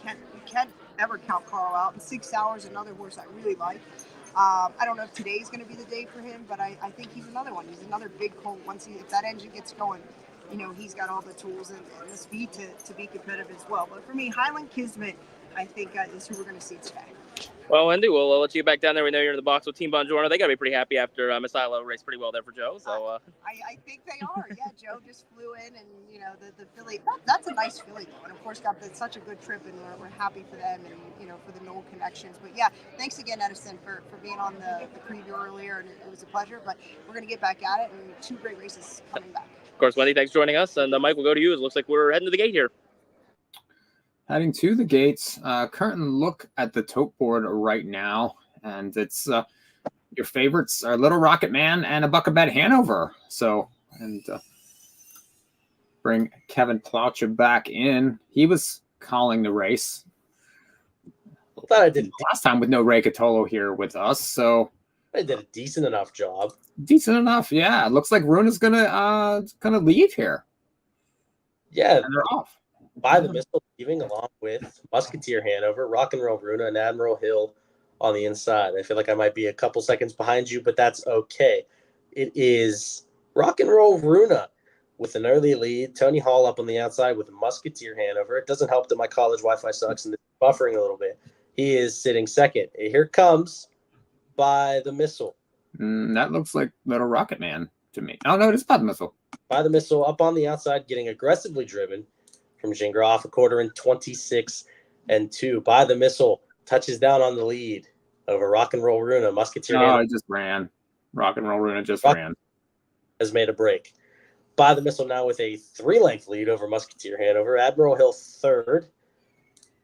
can't ever count Carl out. In 6 hours, another horse I really like. I don't know if today's going to be the day for him, but I think he's another one. He's another big colt. If that engine gets going, he's got all the tools and the speed to be competitive as well. But for me, Highland Kismet, I think, is who we're going to see today. Well, Wendy, we'll let you get back down there. We know you're in the box with Team Bongiorno. They got to be pretty happy after Miss Ilo raced pretty well there for Joe. So I think they are. Yeah, Joe just flew in, and the filly. That's a nice filly though, and of course got such a good trip, and we're happy for them, and for the Knoll connections. But yeah, thanks again, Edison, for being on the preview earlier, and it was a pleasure. But we're gonna get back at it, and 2 great races coming back. Of course, Wendy, thanks for joining us, and Mike, we'll go to you. It looks like we're heading to the gate here. Heading to the gates. Current look at the tote board right now, and it's your favorites are Little Rocket Man and a Buckabed Hanover. So, and bring Kevin Plaucha back in. He was calling the race. I thought I did last time with no Ray Catolo here with us. So I did a decent enough job. Decent enough, yeah. It looks like Runa's gonna leave here. Yeah, and they're off. By the Missile leaving, along with Musketeer Hanover, Rock and Roll Runa, and Admiral Hill on the inside. I feel like I might be a couple seconds behind you, but that's okay. It is Rock and Roll Runa with an early lead. Tony Hall up on the outside with Musketeer Hanover. It doesn't help that my college Wi-Fi sucks and this buffering a little bit. He is sitting second. Here comes By the Missile. That looks like Little Rocket Man to me. Oh, no, it is By the Missile. By the Missile up on the outside, getting aggressively driven from Gingras off a quarter in 26-2. By the Missile touches down on the lead over Rock and Roll Runa. Musketeer Oh, it just ran. Rock and Roll Runa just ran. Has made a break. By the Missile now with a 3-length lead over Musketeer Hanover. Admiral Hill third.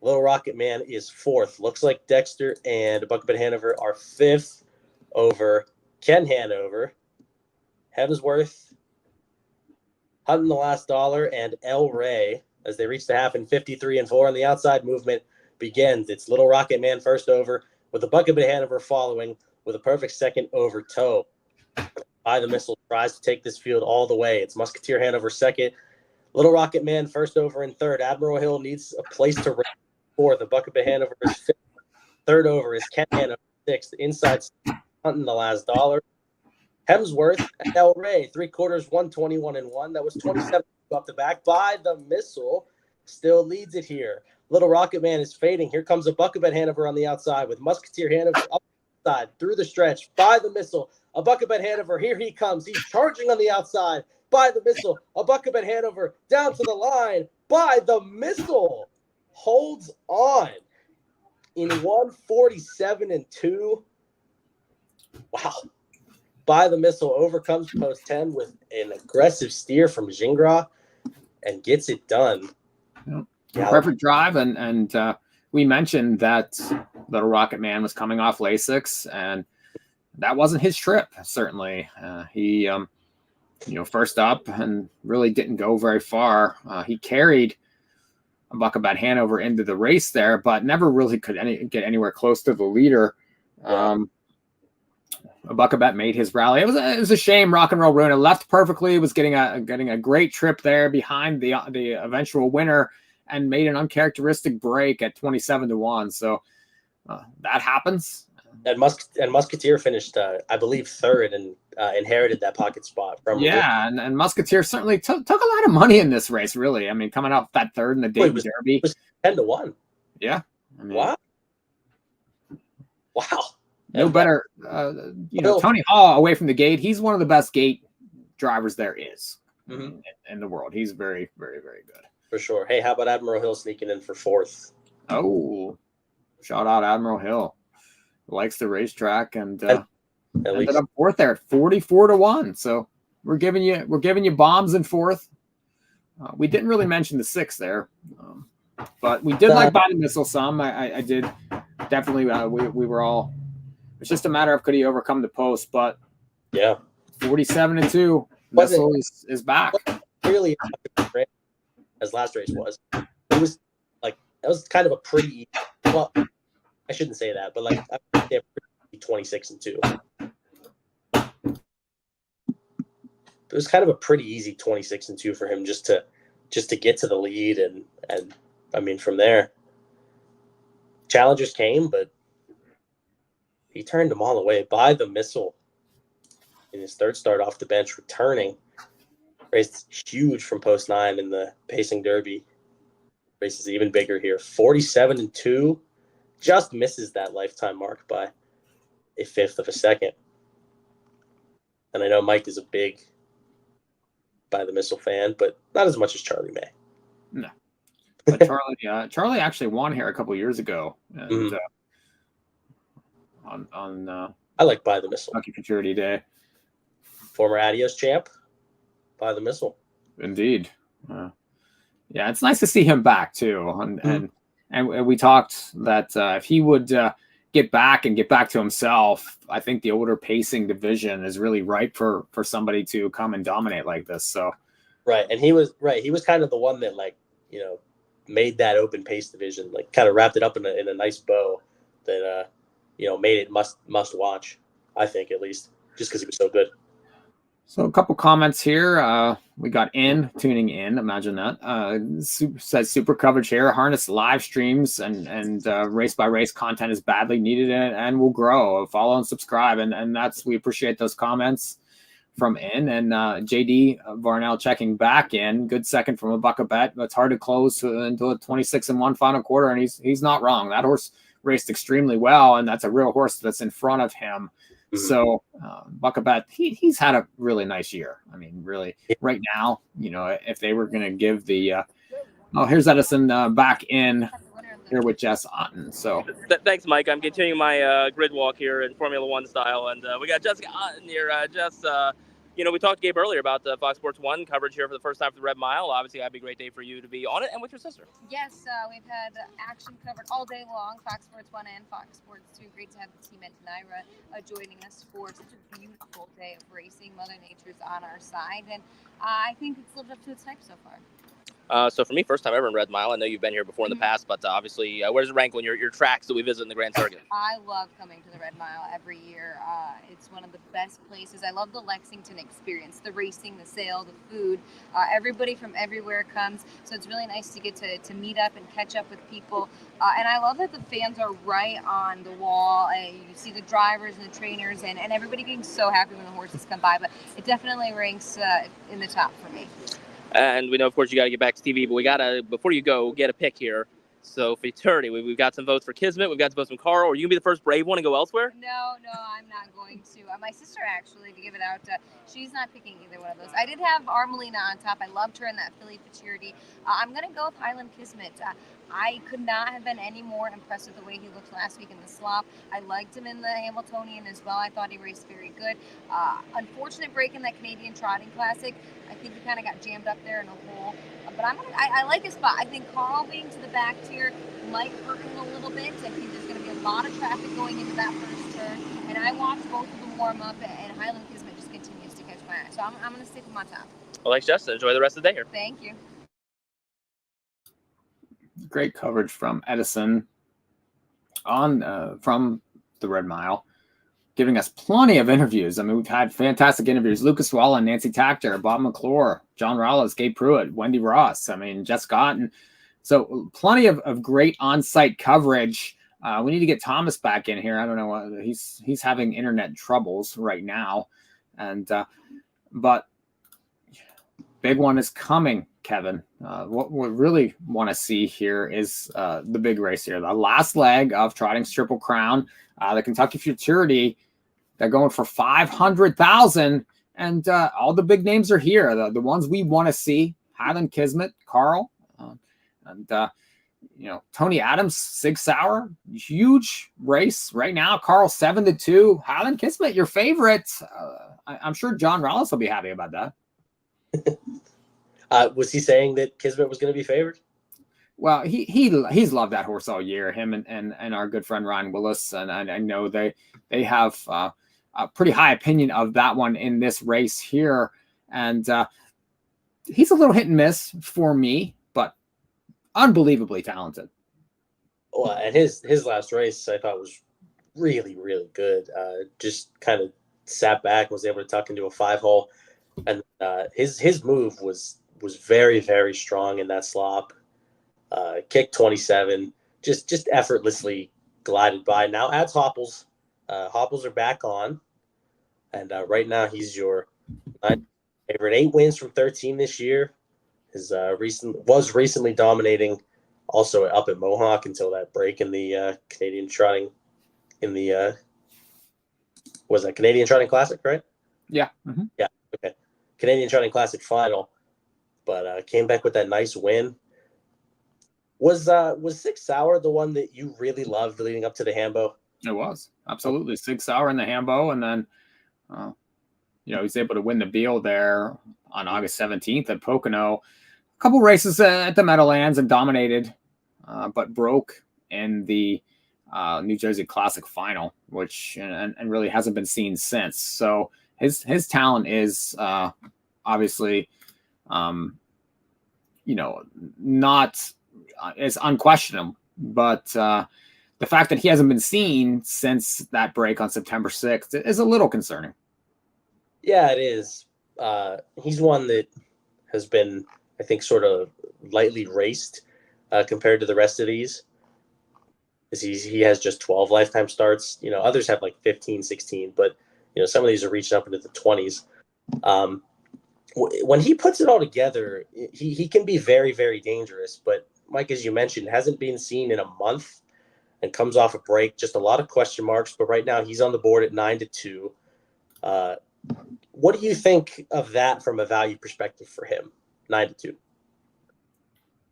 Little Rocket Man is fourth. Looks like Dexter and Buckabit Hanover are fifth over Ken Hanover. Hemsworth, Hunting the Last Dollar, and El Rey as they reach the half in 53-4. And the outside movement begins. It's Little Rocket Man first over with the Buckabit Hanover following with a perfect second over toe. By the Missile tries to take this field all the way. It's Musketeer Hanover second. Little Rocket Man first over and third. Admiral Hill needs a place to race fourth. The Buckabit Hanover is fifth. Third over is Ken Hanover sixth. Inside Hunting the Last Dollar. Hemsworth and El Rey, 3/4, 121-1. That was 27 up the back. By the Missile still leads it here. Little Rocket Man is fading. Here comes a Buckabit Hanover on the outside with Musketeer Hanover up the side through the stretch. By the Missile, a Buckabit Hanover. Here he comes. He's charging on the outside. By the Missile, a Buckabit Hanover down to the line. By the Missile holds on in 147-2. Wow. By the Missile overcomes post 10 with an aggressive steer from Gingras and gets it done. Yep. Perfect drive, and we mentioned that Little Rocket Man was coming off Lasix, and that wasn't his trip. Certainly, he first up and really didn't go very far. He carried Buckabit Hanover into the race there, but never really could get anywhere close to the leader. Buckabit made his rally. It was a shame. Rock and Roll Runa left perfectly. Was getting a great trip there behind the eventual winner, and made an uncharacteristic break at 27-1. So that happens. And Musketeer finished, I believe, third and inherited that pocket spot from. And Musketeer certainly took a lot of money in this race. Really, I mean, coming out that third in the Dayton Derby, it was 10-1. Yeah, I mean, wow. No better, Tony Hall away from the gate. He's one of the best gate drivers there is in the world. He's very, very, very good. For sure. Hey, how about Admiral Hill sneaking in for fourth? Oh, shout out Admiral Hill. Likes the racetrack and ended up fourth there at 44-1. So we're giving you bombs in fourth. We didn't really mention the sixth there, but we did like By the Missile some. I did definitely. We were all. It's just a matter of could he overcome the post, but 47-2. Missile is back. Really, as last race was. It was like that was kind of a pretty. Well, I shouldn't say that, but like 26-2. It was kind of a pretty easy 26-2 for him just to get to the lead and I mean from there, challengers came, but he turned them all away. By the Missile in his third start off the bench, returning. Race huge from post 9 in the Pacing Derby. Race is even bigger here. 47-2. Just misses that lifetime mark by a fifth of a second. And I know Mike is a big By the Missile fan, but not as much as Charlie May. No. But Charlie actually won here a couple years ago. And, I like By the Missile. Kentucky Futurity Day. Former Adios champ, By the Missile. Indeed. Yeah, it's nice to see him back too. And we talked that if he would get back to himself, I think the older pacing division is really ripe for somebody to come and dominate like this. So right, and he was kind of the one that made that open pace division, kind of wrapped it up in a nice bow that made it must watch. I think at least just because he was so good. So a couple comments here. We got tuning in. Imagine that. Says super coverage here. Harness live streams and race by race content is badly needed and will grow. Follow and subscribe. And we appreciate those comments. from in, and JD Varnell checking back in. Good second from a bucket bet. It's hard to close into a 26-1 final quarter, and he's not wrong. That horse raced extremely well, and that's a real horse that's in front of him. So bucket bet, he's had a really nice year. I mean, really, right now, if they were going to give the here's Edison back in here with Jess Otten. So Thanks, Mike. I'm continuing my grid walk here in Formula One style, and we got Jessica Otten here. Jess, we talked to Gabe earlier about the Fox Sports 1 coverage here for the first time for the Red Mile. Obviously, that'd be a great day for you to be on it and with your sister. Yes, we've had action covered all day long, Fox Sports 1 and Fox Sports 2. Great to have the team at Naira joining us for such a beautiful day of racing. Mother Nature's on our side, and I think it's lived up to its hype so far. So for me, first time ever in Red Mile. I know you've been here before in the past, but obviously, where does it rank on your tracks that we visit in the Grand Circuit? I love coming to the Red Mile every year. It's one of the best places. I love the Lexington experience, the racing, the sale, the food. Everybody from everywhere comes, so it's really nice to get to meet up and catch up with people. And I love that the fans are right on the wall. You see the drivers and the trainers, and everybody getting so happy when the horses come by. But it definitely ranks in the top for me. And we know, of course, you got to get back to TV, but we got to, before you go, get a pick here. So, Futurity, we've got some votes for Kismet. We've got some votes from Carl. Are you going to be the first brave one and go elsewhere? No, I'm not going to. My sister, actually, to give it out, she's not picking either one of those. I did have Armelina on top. I loved her in that Philly Futurity. I'm going to go with Highland Kismet. I could not have been any more impressed with the way he looked last week in the slop. I liked him in the Hamiltonian as well. I thought he raced very good. Unfortunate break in that Canadian Trotting Classic. I think he kind of got jammed up there in a hole. But I like his spot. I think Carl being to the back tier might hurt him a little bit. I think there's going to be a lot of traffic going into that first turn. And I watched both of them warm up, and Highland Kismet just continues to catch my eye. So I'm going to stick with my top. Well, thanks, Justin. Enjoy the rest of the day here. Thank you. Great coverage from Edison on from the Red Mile, giving us plenty of interviews. I mean, we've had fantastic interviews. Lucas Wallen, Nancy Tactor, Bob McClure, John Rallis, Gabe Pruitt, Wendy Ross. I mean, Jess Cotton. So plenty of great on-site coverage. We need to get Thomas back in here. I don't know. He's having internet troubles right now. And but big one is coming, Kevin. What we really want to see here is the big race here. The last leg of Trotting's Triple Crown. The Kentucky Futurity. They're going for $500,000, and all the big names are here. The ones we want to see: Highland Kismet, Carl, and Tony Adams, Sig Sauer. Huge race right now. Carl 7-2. Highland Kismet, your favorite. I'm sure John Rallis will be happy about that. Was he saying that Kismet was going to be favored? Well, he's loved that horse all year. Him and our good friend Ryan Willis, and I know they have a pretty high opinion of that one in this race here. And he's a little hit and miss for me, but unbelievably talented. Well, and his last race I thought was really, really good. Just kind of sat back, was able to tuck into a 5-hole, and his move was very, very strong in that slop. Kicked 27, just effortlessly glided by. Now adds Hopples. Hopples are back on, and right now he's your favorite. 8 wins from 13 this year. His recently dominating, also up at Mohawk until that break in the Canadian Trotting, in the was that Canadian Trotting Classic, right? Yeah. Mm-hmm. Yeah. Okay. Canadian Trotting Classic final, but came back with that nice win. Was Sig Sauer the one that you really loved leading up to the Hambo? It was absolutely Sig Sauer in the Hambo, and then he's able to win the Beal there on August 17th at Pocono. A couple races at the Meadowlands and dominated, but broke in the New Jersey Classic final, which and really hasn't been seen since. So his talent is obviously not is unquestionable, but the fact that he hasn't been seen since that break on September 6th is a little concerning. Yeah, it is. He's one that has been, I think, sort of lightly raced compared to the rest of these. He has just 12 lifetime starts. Others have like 15, 16, but some of these are reaching up into the 20s. When he puts it all together, he can be very, very dangerous. But Mike, as you mentioned, hasn't been seen in a month and comes off a break. Just a lot of question marks. But right now he's on the board at 9-2. What do you think of that from a value perspective for him? 9-2.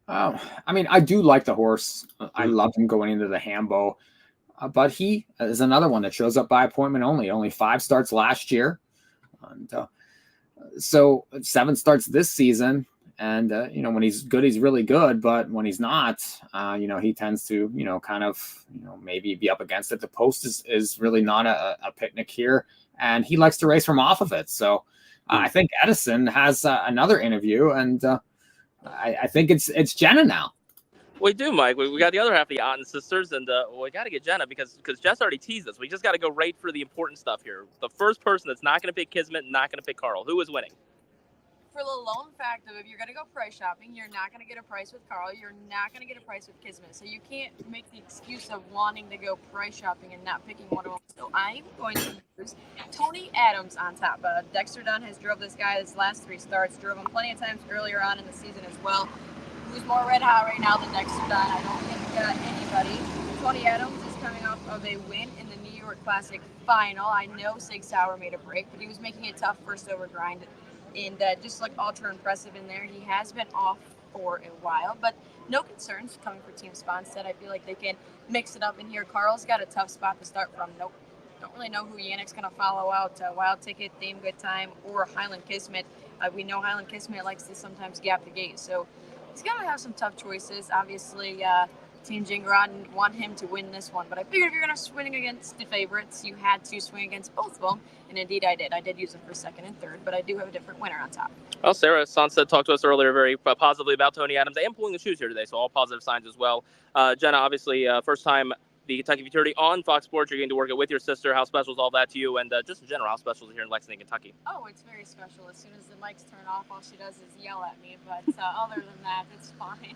I mean, I do like the horse. I love him going into the Hambo. But he is another one that shows up by appointment only 5 starts last year. And so 7 starts this season. And, when he's good, he's really good. But when he's not, he tends to, kind of, maybe be up against it. The post is really not a picnic here. And he likes to race from off of it. So I think Edison has another interview. And I think it's Jenna now. We do, Mike. We got the other half of the Otten sisters, and we got to get Jenna because Jess already teased us. We just got to go right for the important stuff here. The first person that's not going to pick Kismet, not going to pick Carl. Who is winning? For the lone fact of if you're going to go price shopping, you're not going to get a price with Carl. You're not going to get a price with Kismet. So you can't make the excuse of wanting to go price shopping and not picking one of them. So I'm going to use Tony Adams on top. Dexter Dunn has drove this guy his last 3 starts, drove him plenty of times earlier on in the season as well. Who's more red hot right now than Dexter Dunn? I don't think anybody. Tony Adams is coming off of a win in the New York Classic final. I know Sig Sauer made a break, but he was making it tough first over grind and just looked ultra impressive in there. He has been off for a while, but no concerns coming for Team Sponstead. I feel like they can mix it up in here. Carl's got a tough spot to start from. Nope. Don't really know who Yannick's going to follow out. Wild Ticket, Dame Good Time, or Highland Kismet. We know Highland Kismet likes to sometimes gap the gate, so he's going to have some tough choices. Obviously, Team Jingaron want him to win this one, but I figured if you're going to swing against the favorites, you had to swing against both of them, and indeed I did. I did use them for 2nd and 3rd, but I do have a different winner on top. Well, Sarah Sonstead talked to us earlier very positively about Tony Adams. I am pulling the shoes here today, so all positive signs as well. Jenna, obviously, first time the Kentucky Futurity on Fox Sports. You're getting to work it with your sister. How special is all that to you? And just in general, how special is it here in Lexington, Kentucky? Oh, it's very special. As soon as the mics turn off, all she does is yell at me. But other than that, it's fine.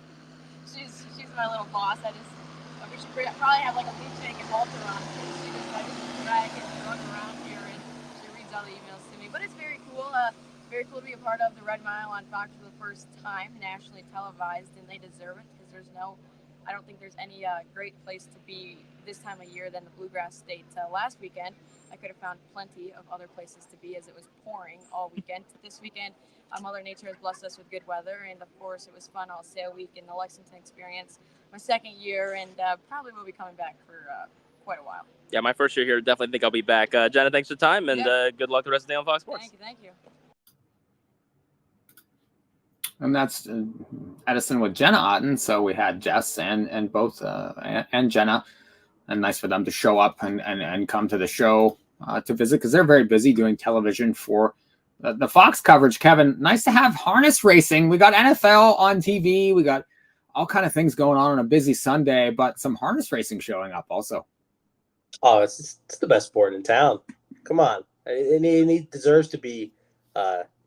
She's my little boss. We should probably have like a lead tank and halter on. She just like drag and run around here, and she reads all the emails to me. But it's very cool. Very cool to be a part of the Red Mile on Fox for the first time, nationally televised, and they deserve it because I don't think there's any great place to be this time of year than the Bluegrass State. Last weekend, I could have found plenty of other places to be as it was pouring all weekend. This weekend, Mother Nature has blessed us with good weather, and of course, it was fun all sail week in the Lexington experience. My 2nd year, and probably will be coming back for quite a while. Yeah, my first year here, definitely think I'll be back. Jenna, thanks for the time, and good luck the rest of the day on Fox Sports. Thank you. And that's Edison with Jenna Otten. So we had Jess and both and Jenna, and nice for them to show up and come to the show to visit because they're very busy doing television for the Fox coverage. Kevin, nice to have harness racing. We got NFL on TV. We got all kind of things going on a busy Sunday, but some harness racing showing up also. Oh, it's the best sport in town. Come on, and he deserves to be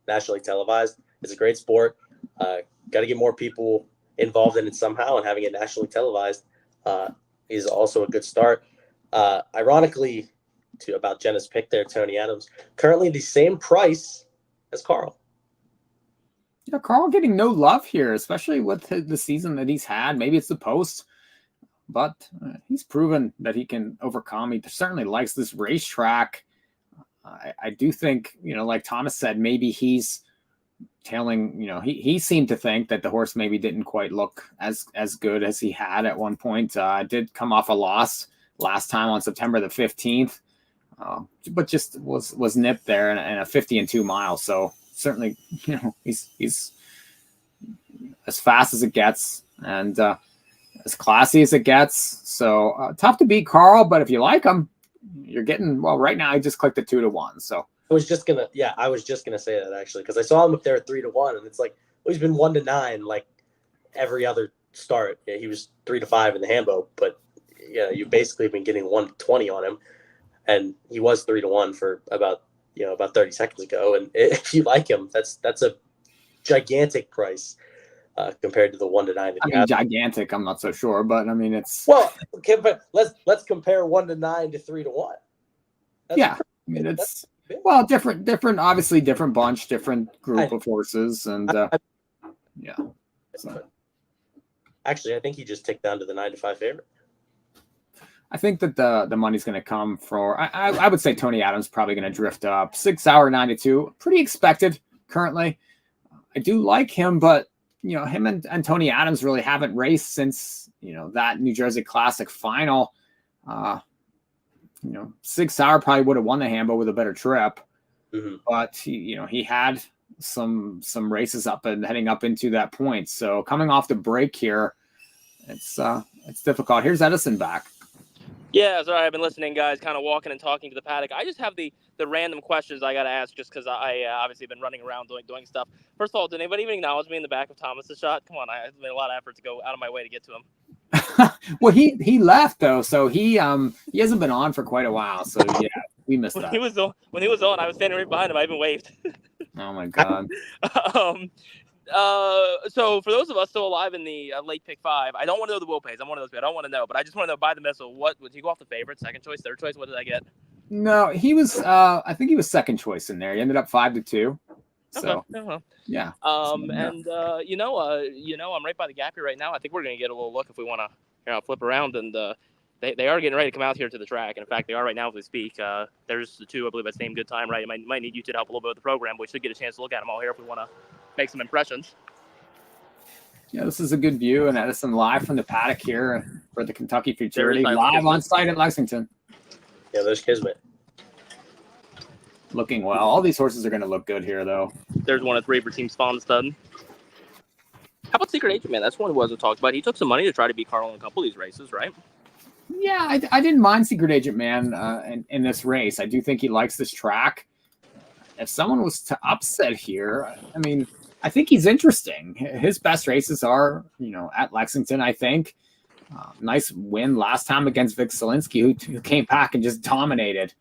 nationally televised. It's a great sport. Got to get more people involved in it somehow, and having it nationally televised is also a good start. Ironically, about Jenna's pick there, Tony Adams, currently the same price as Carl. Yeah, Carl getting no love here, especially with the season that he's had. Maybe it's the post, but he's proven that he can overcome. He certainly likes this racetrack. I do think, like Thomas said, maybe he's tailing, he seemed to think that the horse maybe didn't quite look as good as he had at one point. Did come off a loss last time on September the 15th, but just was nipped there in a 50 and 2 miles. So certainly, he's as fast as it gets and as classy as it gets. So tough to beat Carl, but if you like him, you're getting, well, right now I just clicked the 2-1. So I was just gonna say that actually, because I saw him up there at 3-1, and it's like, well, he's been 1-9 like every other start. Yeah, he was 3-5 in the Hambo, but you've basically been getting 1-20 on him, and he was 3-1 for about 30 seconds ago. And if you like him, that's a gigantic price compared to the 1-9. Gigantic, I'm not so sure, but I mean it's okay. But let's compare 1-9 to 3-1. Yeah, I mean it's. Well, different, obviously different bunch, different group of horses, and yeah. So. Actually, I think he just ticked down to the 9-5 favorite. I think that the money's going to come for. I would say Tony Adams probably going to drift up 6 hour 9-2, pretty expected currently. I do like him, but him and Tony Adams really haven't raced since that New Jersey Classic final. 6 hour probably would have won the Hambo with a better trip, but he had some races up and heading up into that point. So coming off the break here, it's difficult. Here's Edison back. Yeah, sorry, I've been listening, guys, kind of walking and talking to the paddock. I just have the random questions I got to ask just because I obviously been running around doing stuff. First of all, did anybody even acknowledge me in the back of Thomas's shot? Come on, I made a lot of effort to go out of my way to get to him. Well, he left though, so he hasn't been on for quite a while. So yeah, we missed that. When he was on, I was standing right behind him. I even waved. Oh my god. So for those of us still alive in the late pick 5, I don't want to know the will pays. I'm one of those. I don't want to know, but I just want to know by the missile. What would he go off the favorite, second choice, third choice? What did I get? No, he was. I think he was second choice in there. He ended up 5-2. So okay. Yeah. I'm right by the gap here right now. I think we're gonna get a little look if we want to flip around, and they are getting ready to come out here to the track. And in fact, they are right now as we speak. There's the two, I believe, at the same good time, right? Might need you to help a little bit with the program. We should get a chance to look at them all here if we want to make some impressions. Yeah, this is a good view, and Edison live from the paddock here for the Kentucky Futurity, live on site in Lexington. Yeah, there's Kismet. Looking well. All these horses are going to look good here, though. There's one at 3 for Team Spawn Stud. How about Secret Agent Man? That's one who wasn't talked about. He took some money to try to beat Carl in a couple of these races, right? Yeah, I didn't mind Secret Agent Man in this race. I do think he likes this track. If someone was to upset here, I mean, I think he's interesting. His best races are, at Lexington, I think. Nice win last time against Vic Zielinski, who came back and just dominated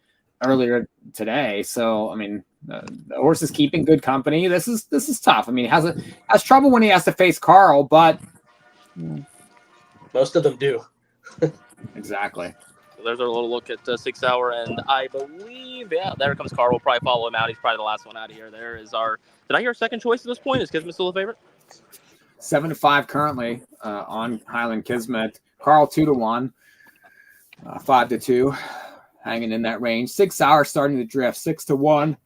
earlier today. So, I mean, the horse is keeping good company. This is tough. I mean, he has trouble when he has to face Carl, but most of them do. Exactly. There's our little look at 6 hour, and I believe, there comes Carl. We'll probably follow him out. He's probably the last one out of here. There is our. Did I hear a second choice at this point? Is Kismet still a favorite? 7-5 currently on Highland Kismet. Carl 2-1, 5-2, hanging in that range. 6 hours starting to drift, 6-1.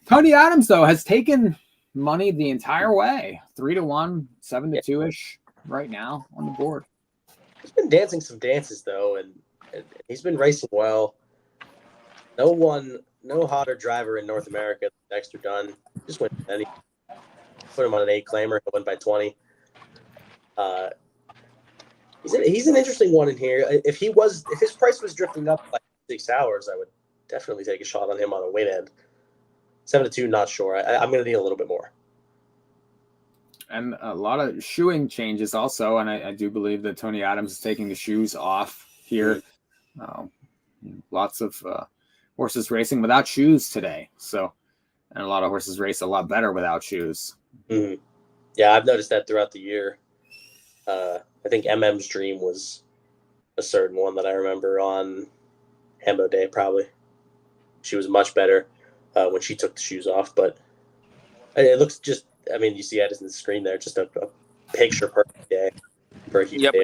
Tony Adams though has taken money the entire way, 3-1, 7-2 ish right now on the board. He's been dancing some dances though, and he's been racing well. No hotter driver in North America than Dexter Dunn. Just went any. Put him on an 8 claimer. He went by 20. He's an interesting one in here. If his price was drifting up like 6 hours, I would definitely take a shot on him on a win end. 7-2, not sure. I'm going to need a little bit more. And a lot of shoeing changes also, and I do believe that Tony Adams is taking the shoes off here. Lots of horses racing without shoes today. So, and a lot of horses race a lot better without shoes. Mm-hmm. Yeah, I've noticed that throughout the year. I think MM's Dream was a certain one that I remember on Hambo Day, probably. She was much better when she took the shoes off, but it looks just, I mean, you see Edison's screen there, just a picture perfect day for a huge day.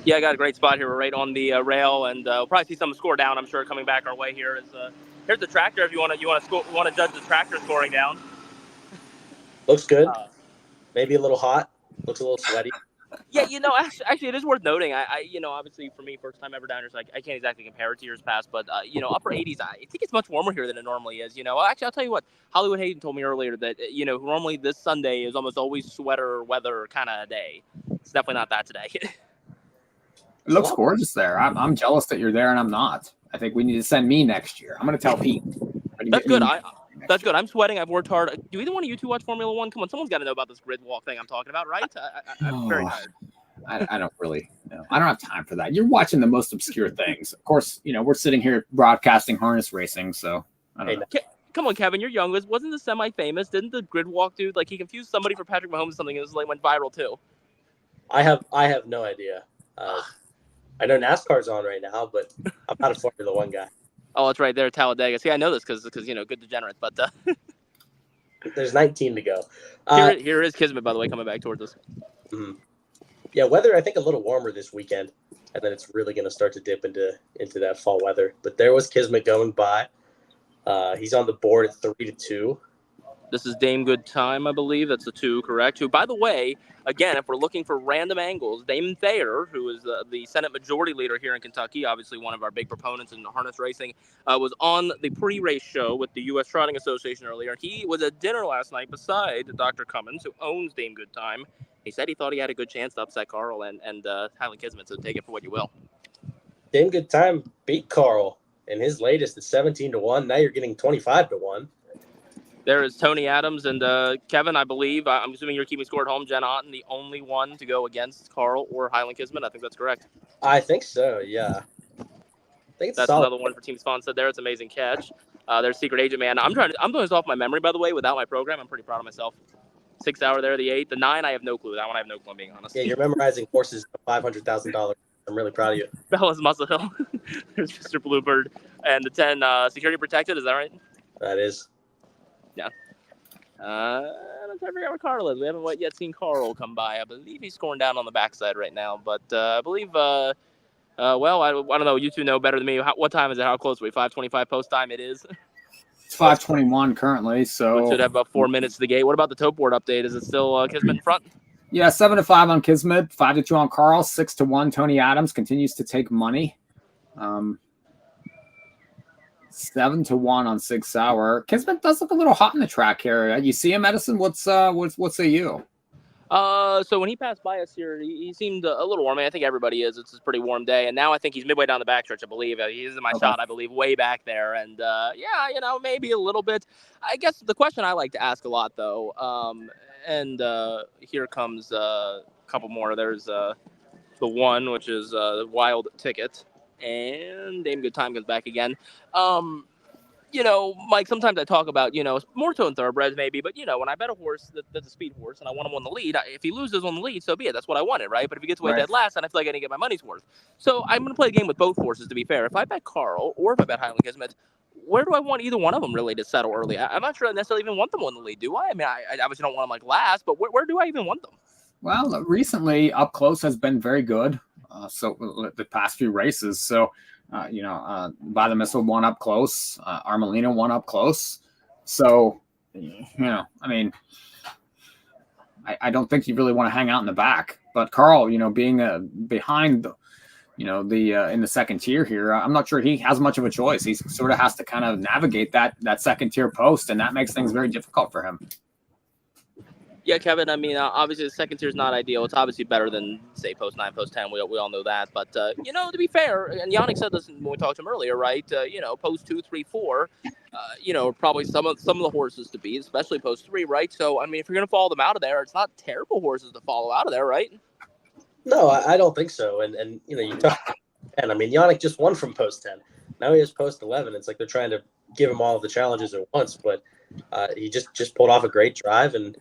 Yeah, I got a great spot here. We're right on the rail, and we'll probably see some score down, I'm sure, coming back our way here. Here's the tractor if you want to judge the tractor scoring down. Looks good. Maybe a little hot. Looks a little sweaty. Yeah, actually, it is worth noting. I obviously for me, first time ever down here, so I can't exactly compare it to years past, but upper 80s. I think it's much warmer here than it normally is. Actually, I'll tell you what. Hollywood Hayden told me earlier that normally this Sunday is almost always sweater weather kind of day. It's definitely not that today. It looks gorgeous there. I'm jealous that you're there and I'm not. I think we need to send me next year. I'm going to tell Pete. That's good. That's good. I'm sweating. I've worked hard. Do either one of you two watch Formula One? Come on, someone's got to know about this grid walk thing I'm talking about, right? I'm very tired. I don't really know. I don't have time for that. You're watching the most obscure things. Of course, we're sitting here broadcasting harness racing, so I don't know. Come on, Kevin, you're young. Wasn't the semi-famous? Didn't the grid walk dude, he confused somebody for Patrick Mahomes or something? It was went viral too. I have no idea. I know NASCAR's on right now, but I'm not a Formula One guy. Oh, it's right there, Talladega. See, I know this because good degenerate. But There's 19 to go. Here is Kismet, by the way, coming back towards us. Mm-hmm. Yeah, weather, I think, a little warmer this weekend, and then it's really going to start to dip into that fall weather. But there was Kismet going by. He's on the board at 3-2. This is Dame Good Time, I believe. That's the 2, correct? Who, by the way, again, if we're looking for random angles, Damon Thayer, who is the Senate Majority Leader here in Kentucky, obviously one of our big proponents in harness racing, was on the pre-race show with the U.S. Trotting Association earlier. He was at dinner last night beside Dr. Cummins, who owns Dame Good Time. He said he thought he had a good chance to upset Carl and Highland Kismet, so take it for what you will. Dame Good Time beat Carl in his latest at 17-1. Now you're getting 25-1. There is Tony Adams and Kevin, I believe. I'm assuming you're keeping score at home. Jen Otten, the only one to go against Carl or Highland Kismet. I think that's correct. I think so, yeah. I think that's another one for Team Sponsored there. It's an amazing catch. There's Secret Agent Man. I'm doing this off my memory, by the way, without my program. I'm pretty proud of myself. 6 hour there, the 8. The 9, I have no clue. That one I have no clue, I'm being honest. Yeah, you're memorizing horses for $500,000. I'm really proud of you. Bella's Muscle Hill. There's Mr. Bluebird. And the 10, Security Protected. Is that right? That is. Yeah. I'm trying to figure out where Carl is. We haven't yet seen Carl come by. I believe he's scoring down on the backside right now. But I believe, well, I don't know. You two know better than me. What time is it? How close are we? 5:25 post time it is? It's 5:21 currently, so... We should have about 4 minutes to the gate. What about the tote board update? Is it still Kismet in front? Yeah, 7-5 on Kismet, 5-2 on Carl, 6-1. Tony Adams continues to take money. 7-1 on 6 hour. Kismet does look a little hot in the track here. You see him, Edison? What say you? So when he passed by us here, he seemed a little warm. I mean, I think everybody is. It's a pretty warm day, and now I think he's midway down the backstretch. I believe he's in my shot. I believe way back there, and yeah, maybe a little bit. I guess the question I like to ask a lot, though, and here comes a couple more. There's the 1, which is Wild Ticket, and Dame Good Time comes back again. Mike, sometimes I talk about, more tone thoroughbreds maybe, but, when I bet a horse that's a speed horse and I want him on the lead, if he loses on the lead, so be it. That's what I wanted, right? But if he gets away dead last, then I feel like I didn't get my money's worth. So I'm going to play a game with both horses, to be fair. If I bet Carl or if I bet Highland Kismet, where do I want either one of them really to settle early? I'm not sure I necessarily even want them on the lead, do I? I mean, I obviously don't want them last, but where do I even want them? Well, recently, up close has been very good. So the past few races. So, By the Missile won up close. Armelina won up close. So, I mean, I don't think you really want to hang out in the back. But Carl, being behind, in the second tier here, I'm not sure he has much of a choice. He sort of has to kind of navigate that second tier post, and that makes things very difficult for him. Yeah, Kevin, I mean, obviously the second tier is not ideal. It's obviously better than, say, post 9, post 10. We all know that. But, to be fair, and Yannick said this when we talked to him earlier, right? Post 2, 3, 4, probably some of the horses to beat, especially post 3, right? So, I mean, if you're going to follow them out of there, it's not terrible horses to follow out of there, right? No, I don't think so. And you talk, and I mean, Yannick just won from post 10. Now he has post 11. It's like they're trying to give him all of the challenges at once, but he just pulled off a great drive. And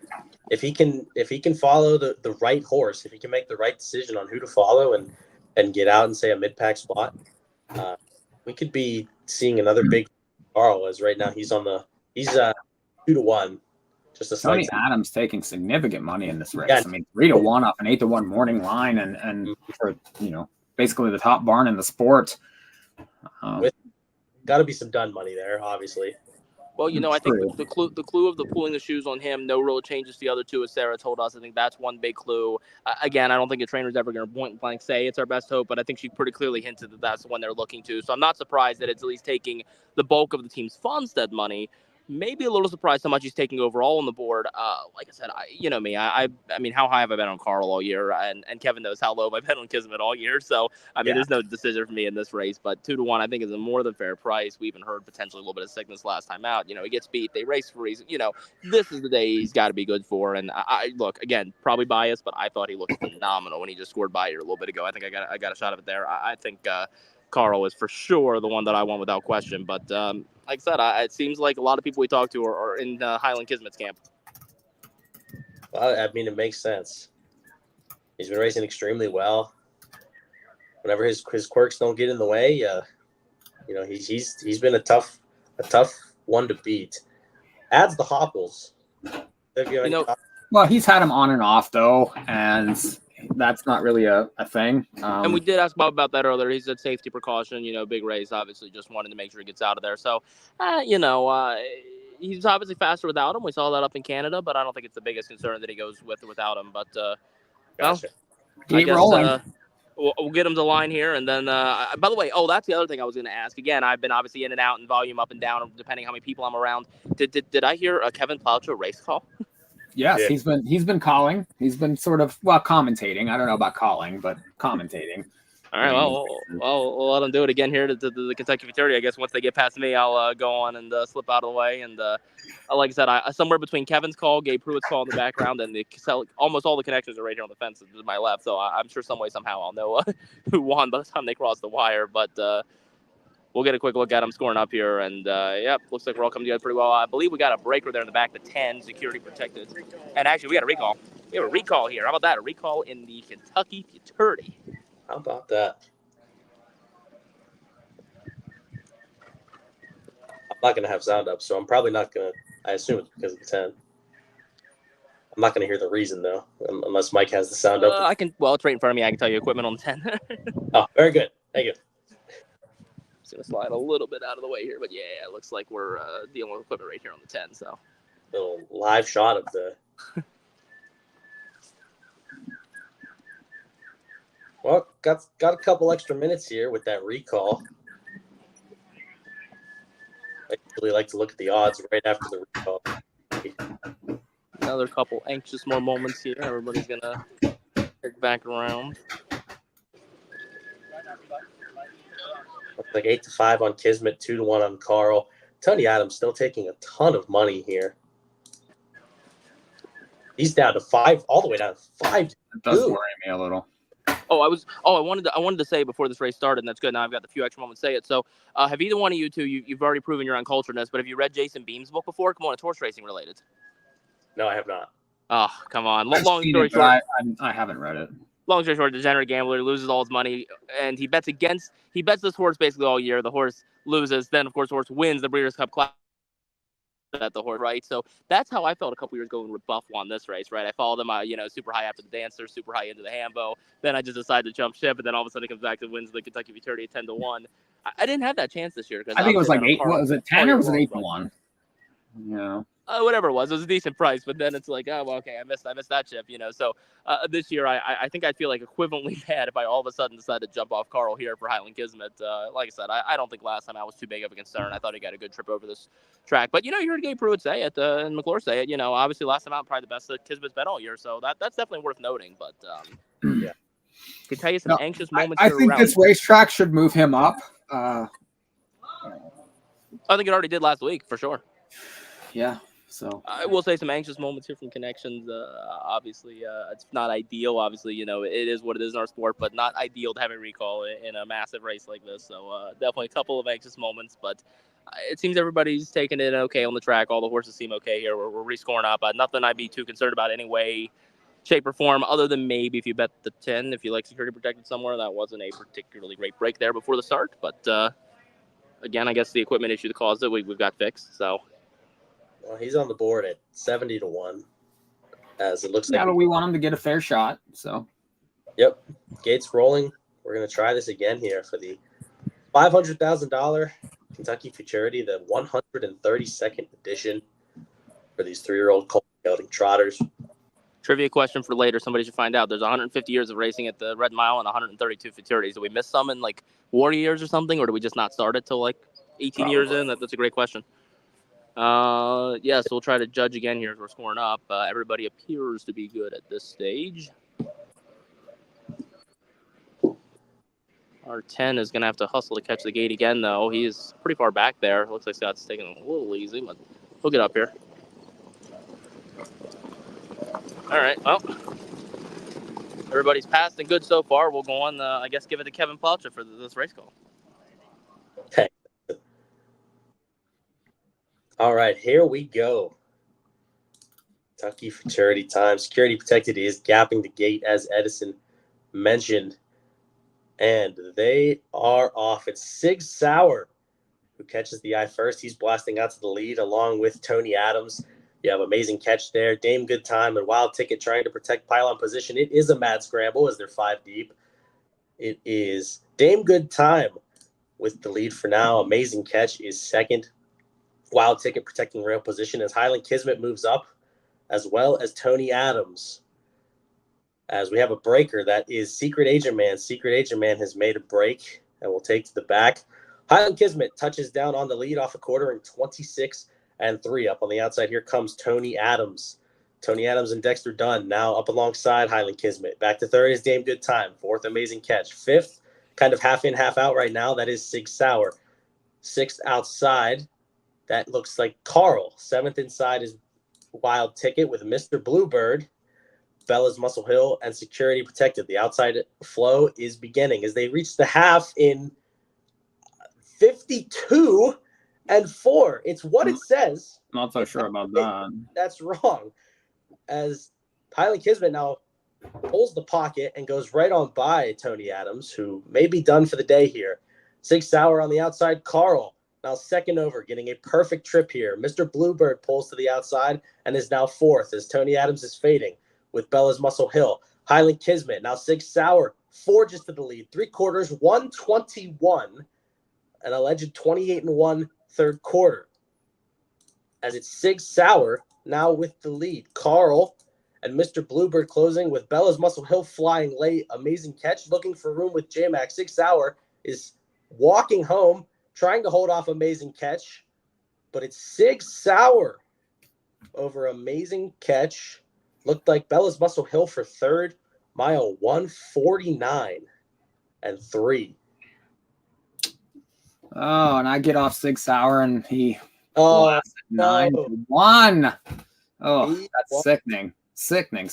if he can follow the right horse, if he can make the right decision on who to follow and get out and say a mid-pack spot, we could be seeing another big Carl. As right now he's 2-1. Just a Tony Adams taking significant money in this race. Yeah. I mean, 3-1 off an 8-1 morning line, and for basically the top barn in the sport. Got to be some done money there, obviously. Well, I think the clue of the pulling the shoes on him, no real changes to the other two, as Sarah told us. I think that's one big clue. Again, I don't think a trainer's ever going to point blank say it's our best hope, but I think she pretty clearly hinted that that's the one they're looking to. So I'm not surprised that it's at least taking the bulk of the team's Fonstead money. Maybe a little surprised how much he's taking overall on the board. Like I said, I mean, how high have I been on Carl all year? And Kevin knows how low I've been on Kismet all year. So, I mean, there's no decision for me in this race. But 2-1, I think, is a more than fair price. We even heard potentially a little bit of sickness last time out. He gets beat. They race for a reason. This is the day he's got to be good for. And I look, again, probably biased, but I thought he looked phenomenal when he just scored by here a little bit ago. I think I got a shot of it there. I think Carl is for sure the one that I want without question. But like I said, it seems like a lot of people we talk to are in Highland Kismet's camp. Well, I mean, it makes sense. He's been racing extremely well. Whenever his quirks don't get in the way, You know, he's been a tough one to beat. Adds the Hopples. Well, he's had him on and off though, and that's not really a thing. And we did ask Bob about that earlier. He said safety precaution, big race, obviously just wanted to make sure he gets out of there. So, he's obviously faster without him. We saw that up in Canada, but I don't think it's the biggest concern that he goes with or without him. But, gotcha. I guess we'll get him to line here. And then, by the way, that's the other thing I was going to ask. Again, I've been obviously in and out and volume up and down, depending how many people I'm around. Did I hear a Kevin Plaucho race call? Yes, yeah. He's been calling. He's been sort of commentating. I don't know about calling, but commentating. All right, we'll let him do it again here to the Kentucky Futurity. I guess once they get past me, I'll go on and slip out of the way. And like I said, somewhere between Kevin's call, Gabe Pruitt's call in the background, and almost all the connections are right here on the fence to my left. So I'm sure some way, somehow, I'll know who won by the time they cross the wire. But we'll get a quick look at them scoring up here. And, looks like we're all coming together pretty well. I believe we got a breaker there in the back, the 10, security protected. And actually, we got a recall. We have a recall here. How about that? A recall in the Kentucky Futurity. How about that? I'm not going to have sound up, so I'm probably not going to. I assume it's because of the 10. I'm not going to hear the reason, though, unless Mike has the sound up. It's right in front of me. I can tell you equipment on the 10. Oh, very good. Thank you. Just going to slide a little bit out of the way here, but yeah, it looks like we're dealing with equipment right here on the 10. So, little live shot of the. Well, got a couple extra minutes here with that recall. I really like to look at the odds right after the recall. Another couple anxious more moments here. Everybody's going to pick back around. Looks like 8-5 on Kismet, 2-1 on Carl. Tony Adams still taking a ton of money here. He's down to 5, all the way down to 5. It does worry me a little. I wanted to say before this race started, and that's good. Now I've got the few extra moments to say it. So, have either one of you two, you've already proven your unculturedness, but have you read Jason Beam's book before? Come on, it's horse racing related. No, I have not. Oh, come on. Long story short, I haven't read it. Long story short, degenerate gambler, loses all his money, and he bets this horse basically all year. The horse loses, then of course the horse wins the Breeders' Cup Classic. At the horse, right? So that's how I felt a couple years ago when Rebuff won this race, right? I followed him, super high after the Dancer, super high into the Hambo. Then I just decided to jump ship, and then all of a sudden he comes back and wins the Kentucky Futurity 10-1. I didn't have that chance this year because I think it was like 8. What was it, 10 or was it 8-1? Yeah. Whatever it was a decent price, but then it's like, oh, well, okay, I missed that chip, So this year, I think I'd feel like equivalently bad if I all of a sudden decided to jump off Carl here for Highland Kismet. Like I said, I don't think last time I was too big of a concern. I thought he got a good trip over this track, but you heard Gabe Pruitt say it and McClure say it. Obviously last time out, probably the best that Kismet's been all year, so that's definitely worth noting. But yeah, could tell you some anxious moments. I think this racetrack should move him up. I think it already did last week for sure. Yeah. So I will say some anxious moments here from connections. Obviously, it's not ideal. Obviously, it is what it is in our sport, but not ideal to have a recall in a massive race like this. So definitely a couple of anxious moments, but it seems everybody's taking it okay on the track. All the horses seem okay here. We're rescoring up. Nothing I'd be too concerned about any way, shape, or form, other than maybe if you bet the 10, if you like security protected somewhere. That wasn't a particularly great break there before the start, but again, I guess the equipment issue that caused it, we've got fixed. So. Well, he's on the board at 70-1, as it looks like. Yeah, but we want him to get a fair shot. So. Yep, gates rolling. We're gonna try this again here for the $500,000 Kentucky Futurity, the 132nd edition for these 3-year-old colt gelding trotters. Trivia question for later. Somebody should find out. There's 150 years of racing at the Red Mile and 132 Futurities. Did we miss some in like 40 years or something, or did we just not start it till like 18 years in? That's a great question. So we'll try to judge again here as we're scoring up. Everybody appears to be good at this stage. Our 10 is going to have to hustle to catch the gate again, though. He is pretty far back there. Looks like Scott's taking it a little easy, but he'll get up here. All right, well, everybody's passed and good so far. We'll go on, I guess, give it to Kevin Plaucha for this race call. Okay. All right, here we go. Kentucky Futurity time. Security protected is gapping the gate, as Edison mentioned. And they are off. It's Sig Sauer who catches the eye first. He's blasting out to the lead along with Tony Adams. You have Amazing Catch there. Dame Good Time and Wild Ticket trying to protect pylon position. It is a mad scramble as they're 5 deep. It is Dame Good Time with the lead for now. Amazing Catch is second. Wild Ticket protecting rail position as Highland Kismet moves up, as well as Tony Adams. As we have a breaker, that is Secret Agent Man. Secret Agent Man has made a break and will take to the back. Highland Kismet touches down on the lead off a quarter in 26-3. Up on the outside, here comes Tony Adams. Tony Adams and Dexter Dunn now up alongside Highland Kismet. Back to third is Dame Good Time. Fourth, Amazing Catch. Fifth, kind of half in, half out right now, that is Sig Sauer. Sixth outside, that looks like Carl. Seventh inside is Wild Ticket with Mr. Bluebird, Bella's Muscle Hill, and Security Protected. The outside flow is beginning as they reach the half in 52-4. It's what it says. Not so sure about that. That's wrong. As Highland Kismet now pulls the pocket and goes right on by Tony Adams, who may be done for the day here. Sig Sauer on the outside. Carl now second over, getting a perfect trip here. Mr. Bluebird pulls to the outside and is now fourth as Tony Adams is fading with Bella's Muscle Hill. Highland Kismet, now Sig Sauer forges to the lead. 3/4, 121, an alleged 28-1 third quarter. As it's Sig Sauer now with the lead. Carl and Mr. Bluebird closing with Bella's Muscle Hill flying late. Amazing Catch looking for room with J-Mac. Sig Sauer is walking home, trying to hold off Amazing Catch, but it's Sig Sauer over Amazing Catch. Looked like Bella's Muscle Hill for third, mile 149-3. Oh, and I get off Sig Sauer, and he no. 9-1. Oh, that's sickening. Sickening.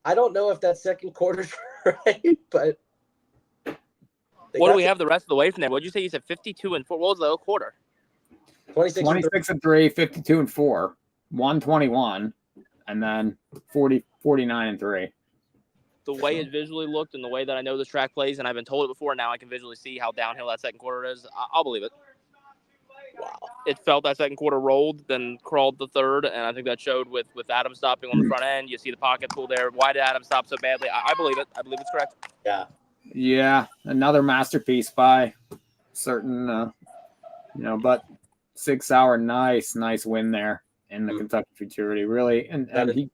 I don't know if that second quarter's right, but what do we have the rest of the way from there? What did you say? You said 52-4. What was the quarter? 26-3, 52-4, 121, and then 49-3. The way it visually looked and the way that I know this track plays, and I've been told it before, now I can visually see how downhill that second quarter is. I'll believe it. Wow. It felt that second quarter rolled, then crawled the third, and I think that showed with Adam stopping on the front end. You see the pocket pull there. Why did Adam stop so badly? I believe it. I believe it's correct. Yeah, another masterpiece by certain, but Sig Sauer, nice win there in the Kentucky Futurity. Really, and he,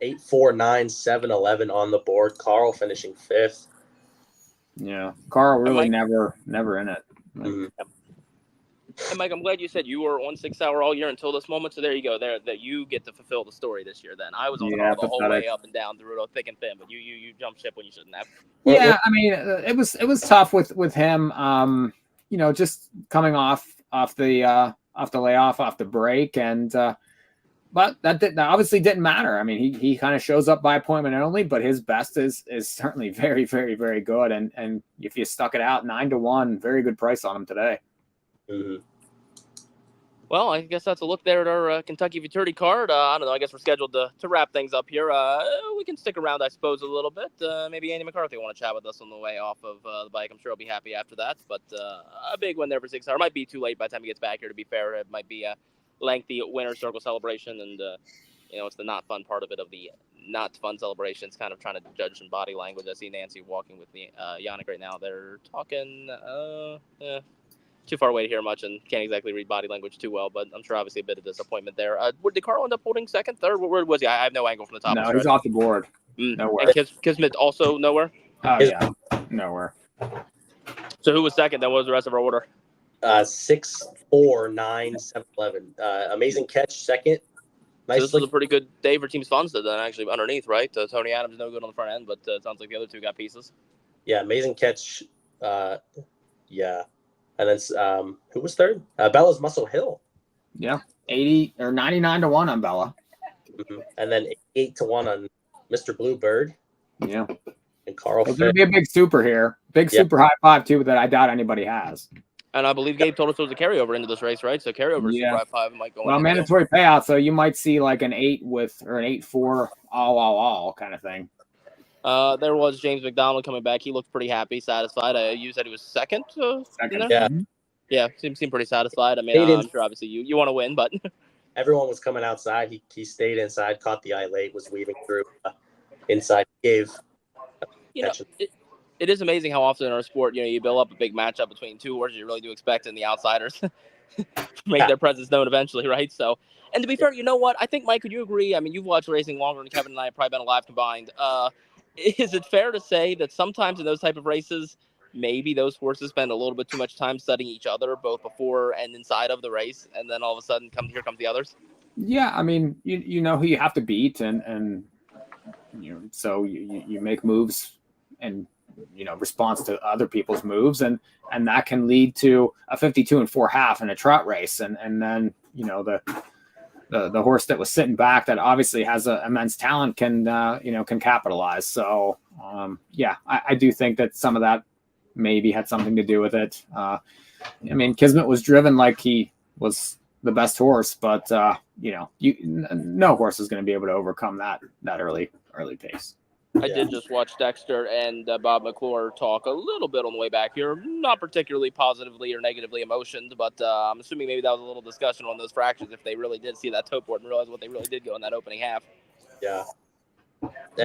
8, 4, 9, 7, 11 on the board. Carl finishing fifth. Yeah, Carl really never in it. And Mike, I'm glad you said you were on Sig Sauer all year until this moment. So there you go. There, that you get to fulfill the story this year. Then I was on the whole way up and down through it, thick and thin. But you jumped ship when you shouldn't have. Yeah, I mean, it was tough with him. Just coming off the layoff, off the break, and but that obviously didn't matter. I mean, he kind of shows up by appointment only, but his best is certainly very, very, very good. And if you stuck it out 9-1, very good price on him today. Well, I guess that's a look there at our Kentucky Futurity card. I don't know. I guess we're scheduled to wrap things up here. We can stick around, I suppose, a little bit. Maybe Andy McCarthy will want to chat with us on the way off of the bike. I'm sure he'll be happy after that. But a big one there for Sig Sauer. Might be too late by the time he gets back here, to be fair. It might be a lengthy winter circle celebration. And, it's the not fun part of it, of the not fun celebrations, kind of trying to judge some body language. I see Nancy walking with the Yannick right now. They're talking too far away to hear much and can't exactly read body language too well, but I'm sure obviously a bit of disappointment there. Did Carl end up holding second, third? Where was he? I have no angle from the top. No, he's off the board. Nowhere. And Kismet also nowhere? Oh, yeah. Nowhere. So who was second? Then what was the rest of our order? 6, 4, 9, 7, 11. Amazing Catch second. Nice. So this was a pretty good day for Team Sponstead then, actually, underneath, right? Tony Adams no good on the front end, but it sounds like the other two got pieces. Yeah, Amazing Catch. Yeah. And then who was third? Bella's Muscle Hill. Yeah, 80 or 99-1 on Bella. And then 8-1 on Mr. Bluebird. Yeah. And Carl. There's going to be a big super here. Super high five, too, that I doubt anybody has. And I believe Gabe told us there was a carryover into this race, right? So carryover super high five might go. Well, mandatory payout, so you might see like an 8 or an 8-4 all kind of thing. There was James McDonald coming back. He looked pretty happy, satisfied. You said he was second. Second, yeah. Yeah, seemed pretty satisfied. I mean, I'm sure obviously you want to win, but everyone was coming outside. He stayed inside, caught the eye late, was weaving through inside. Gave it is amazing how often in our sport, you build up a big matchup between two horses. You really do expect in the outsiders make their presence known eventually, right? So, and to be fair, you know what? I think, Mike, could you agree? I mean, you've watched racing longer than Kevin and I have probably been alive combined. Is it fair to say that sometimes in those type of races, maybe those horses spend a little bit too much time studying each other, both before and inside of the race, and then all of a sudden here come the others? Yeah, I mean, you know who you have to beat, and so you make moves and response to other people's moves, and that can lead to a 52 and 4.5 in a trot race, and then the horse that was sitting back that obviously has immense talent can capitalize. So yeah, I do think that some of that maybe had something to do with it. I mean, Kismet was driven like he was the best horse, but no horse is going to be able to overcome that early pace. I did just watch Dexter and Bob McClure talk a little bit on the way back here, not particularly positively or negatively emotioned, but I'm assuming maybe that was a little discussion on those fractions if they really did see that toe board and realize what they really did go in that opening half. Yeah.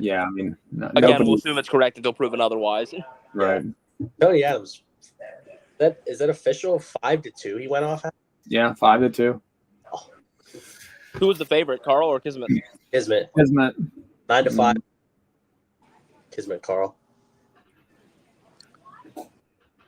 Yeah, I mean, again, we'll assume it's correct until proven otherwise. Right. Tony Adams, is that official? 5-2 he went off at? Yeah, 5-2. Oh. Who was the favorite, Carl or Kismet? Kismet. 9-5. Kismet, Carl.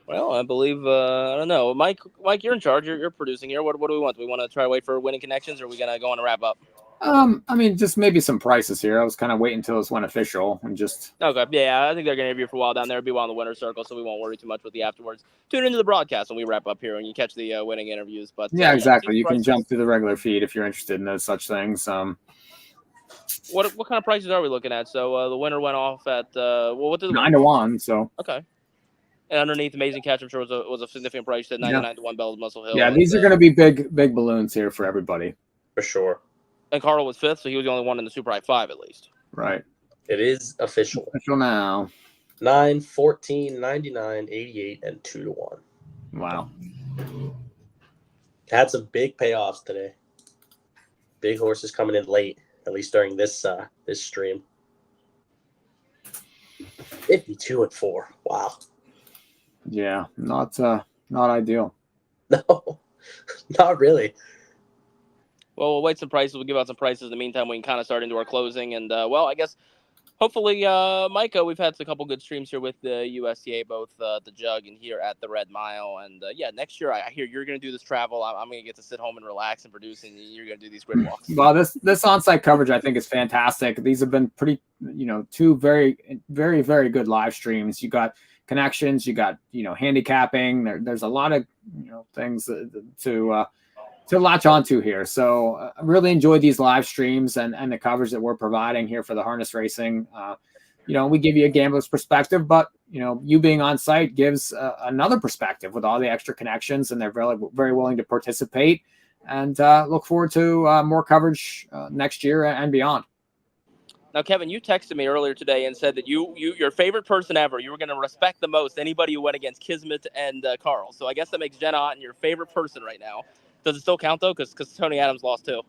Well, I believe I don't know, Mike, you're in charge. You're producing here. What do we want? Do we want to try to wait for winning connections, or are we gonna go on and wrap up? I mean, just maybe some prices here. I was kind of waiting until this went official and just. Okay, yeah, I think they're gonna interview for a while down there. It'll be a while in the winner's circle, so we won't worry too much with the afterwards. Tune into the broadcast when we wrap up here and you catch the winning interviews. But yeah, exactly. You can jump to the regular feed if you're interested in those such things. What kind of prices are we looking at? So the winner went off at what did 9-1. So okay. And underneath, Amazing Catch, I'm sure was a significant price at 99-1 Bell's Muscle Hill. Yeah, these are going to be big balloons here for everybody. For sure. And Carl was 5th, so he was the only one in the Super High 5 at least. Right. It is official. Official now. 9, 14, 99, 88, and 2-1. Wow. Had some big payoffs today. Big horses coming in late, at least during this stream. 52 and 4. Wow. Yeah, not ideal. No, not really. Well, we'll wait some prices. We'll give out some prices. In the meantime, we can kind of start into our closing. And, well, I guess hopefully, Micah, we've had a couple good streams here with the USTA, both the Jug and here at the Red Mile. And, yeah, next year I hear you're going to do this travel. I'm going to get to sit home and relax and produce, and you're going to do these grid walks. Well, this on-site coverage, I think, is fantastic. These have been pretty, two very, very, very good live streams. You got connections, you got, handicapping. There's a lot of, things to latch onto here. So I really enjoy these live streams and the coverage that we're providing here for the harness racing. We give you a gambler's perspective, but you being on site gives another perspective with all the extra connections, and they're very, very willing to participate, and look forward to more coverage next year and beyond. Now, Kevin, you texted me earlier today and said that your favorite person ever, you were going to respect the most anybody who went against Kismet and Carl. So I guess that makes Jenna Otten your favorite person right now. Does it still count, though? Because Tony Adams lost, too.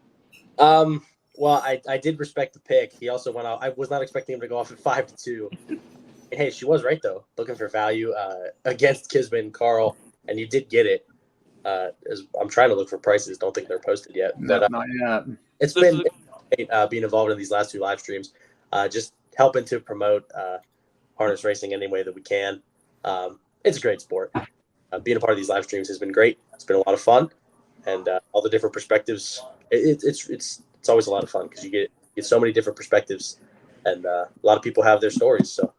Well, I did respect the pick. He also went out. I was not expecting him to go off at 5-2. And, hey, she was right, though. Looking for value against Kismet and Carl, and you did get it. I'm trying to look for prices. Don't think they're posted yet. But not yet. It's been being involved in these last 2 live streams, just helping to promote harness racing any way that we can. It's a great sport. Being a part of these live streams has been great. It's been a lot of fun, and all the different perspectives. It's always a lot of fun because you get so many different perspectives, and a lot of people have their stories. So.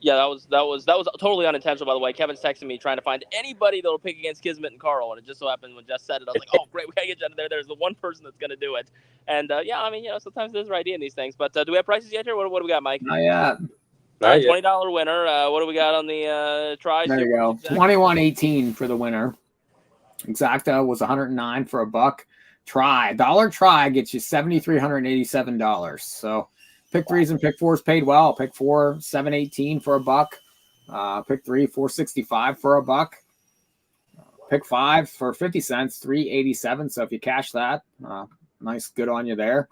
Yeah, that was totally unintentional, by the way. Kevin's texting me trying to find anybody that'll pick against Kismet and Carl, and it just so happened when Jess said it, I was like, oh, great, we got to get Jenna there. There's the one person that's going to do it. And, yeah, I mean, sometimes there's right in these things. But do we have prices yet here? What do we got, Mike? Not yet. All right, $20 winner. What do we got on the tries? There you go. 21.18 for the winner. Exacta was 109 for $1. Dollar try gets you $7,387. So pick threes and pick fours paid well. Pick 4, $7.18 for $1. Pick 3, $4.65 for $1. pick 5 for 50 cents, 387. So if you cash that, nice, good on you there.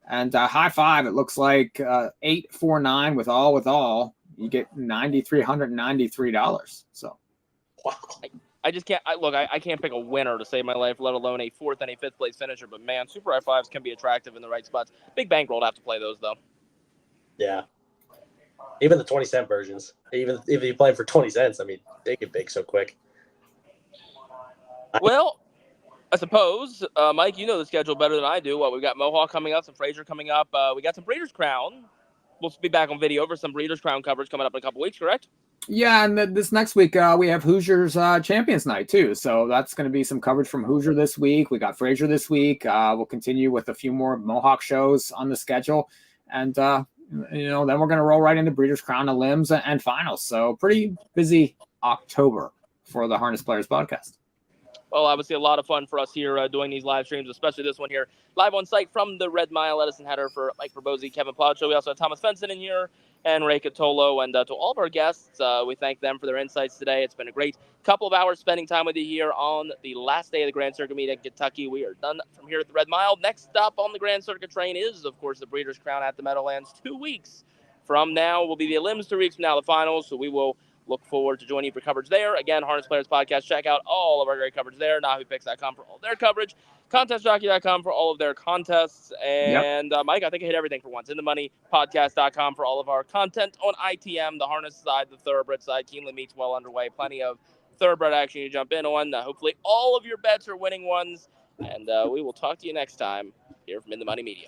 And high 5, it looks like 849 with all. You get $9,393. So, wow. I just can't. I can't pick a winner to save my life, let alone a 4th and a 5th place finisher. But man, super high 5s can be attractive in the right spots. Big bankroll to have to play those though. Yeah. Even the 20-cent versions, even if you play for 20 cents, I mean, they get big so quick. Well, I suppose, Mike, you know the schedule better than I do. We've got Mohawk coming up, some Fraser coming up. We got some Breeders' Crown. We'll be back on video for some Breeders' Crown coverage coming up in a couple weeks, correct? yeah, and this next week we have Hoosiers Champions Night too. So that's going to be some coverage from Hoosier this week. We got Fraser this week. We'll continue with a few more Mohawk shows on the schedule. And, then we're going to roll right into Breeders' Crown, the limbs, and finals. So pretty busy October for the Harness Players podcast. Well, obviously a lot of fun for us here doing these live streams, especially this one here, live on site from the Red Mile. Edison Hatter for Mike Verbosi, Kevin Plaucho. We also have Thomas Fenson in here and Ray Catolo. And to all of our guests, we thank them for their insights today. It's been a great couple of hours spending time with you here on the last day of the Grand Circuit meet in Kentucky. We are done from here at the Red Mile. Next stop on the Grand Circuit train is, of course, the Breeders' Crown at the Meadowlands. 2 weeks from now will be the limbs, 3 weeks from now the finals. So we will look forward to joining you for coverage there. Again, Harness Players Podcast. Check out all of our great coverage there. NahuPicks.com for all their coverage. ContestJockey.com for all of their contests. And Mike, I think I hit everything for once. InTheMoneyPodcast.com for all of our content on ITM, the harness side, the thoroughbred side. Keeneland meets well underway. Plenty of thoroughbred action to jump in on. Hopefully all of your bets are winning ones. And we will talk to you next time here from In the Money Media.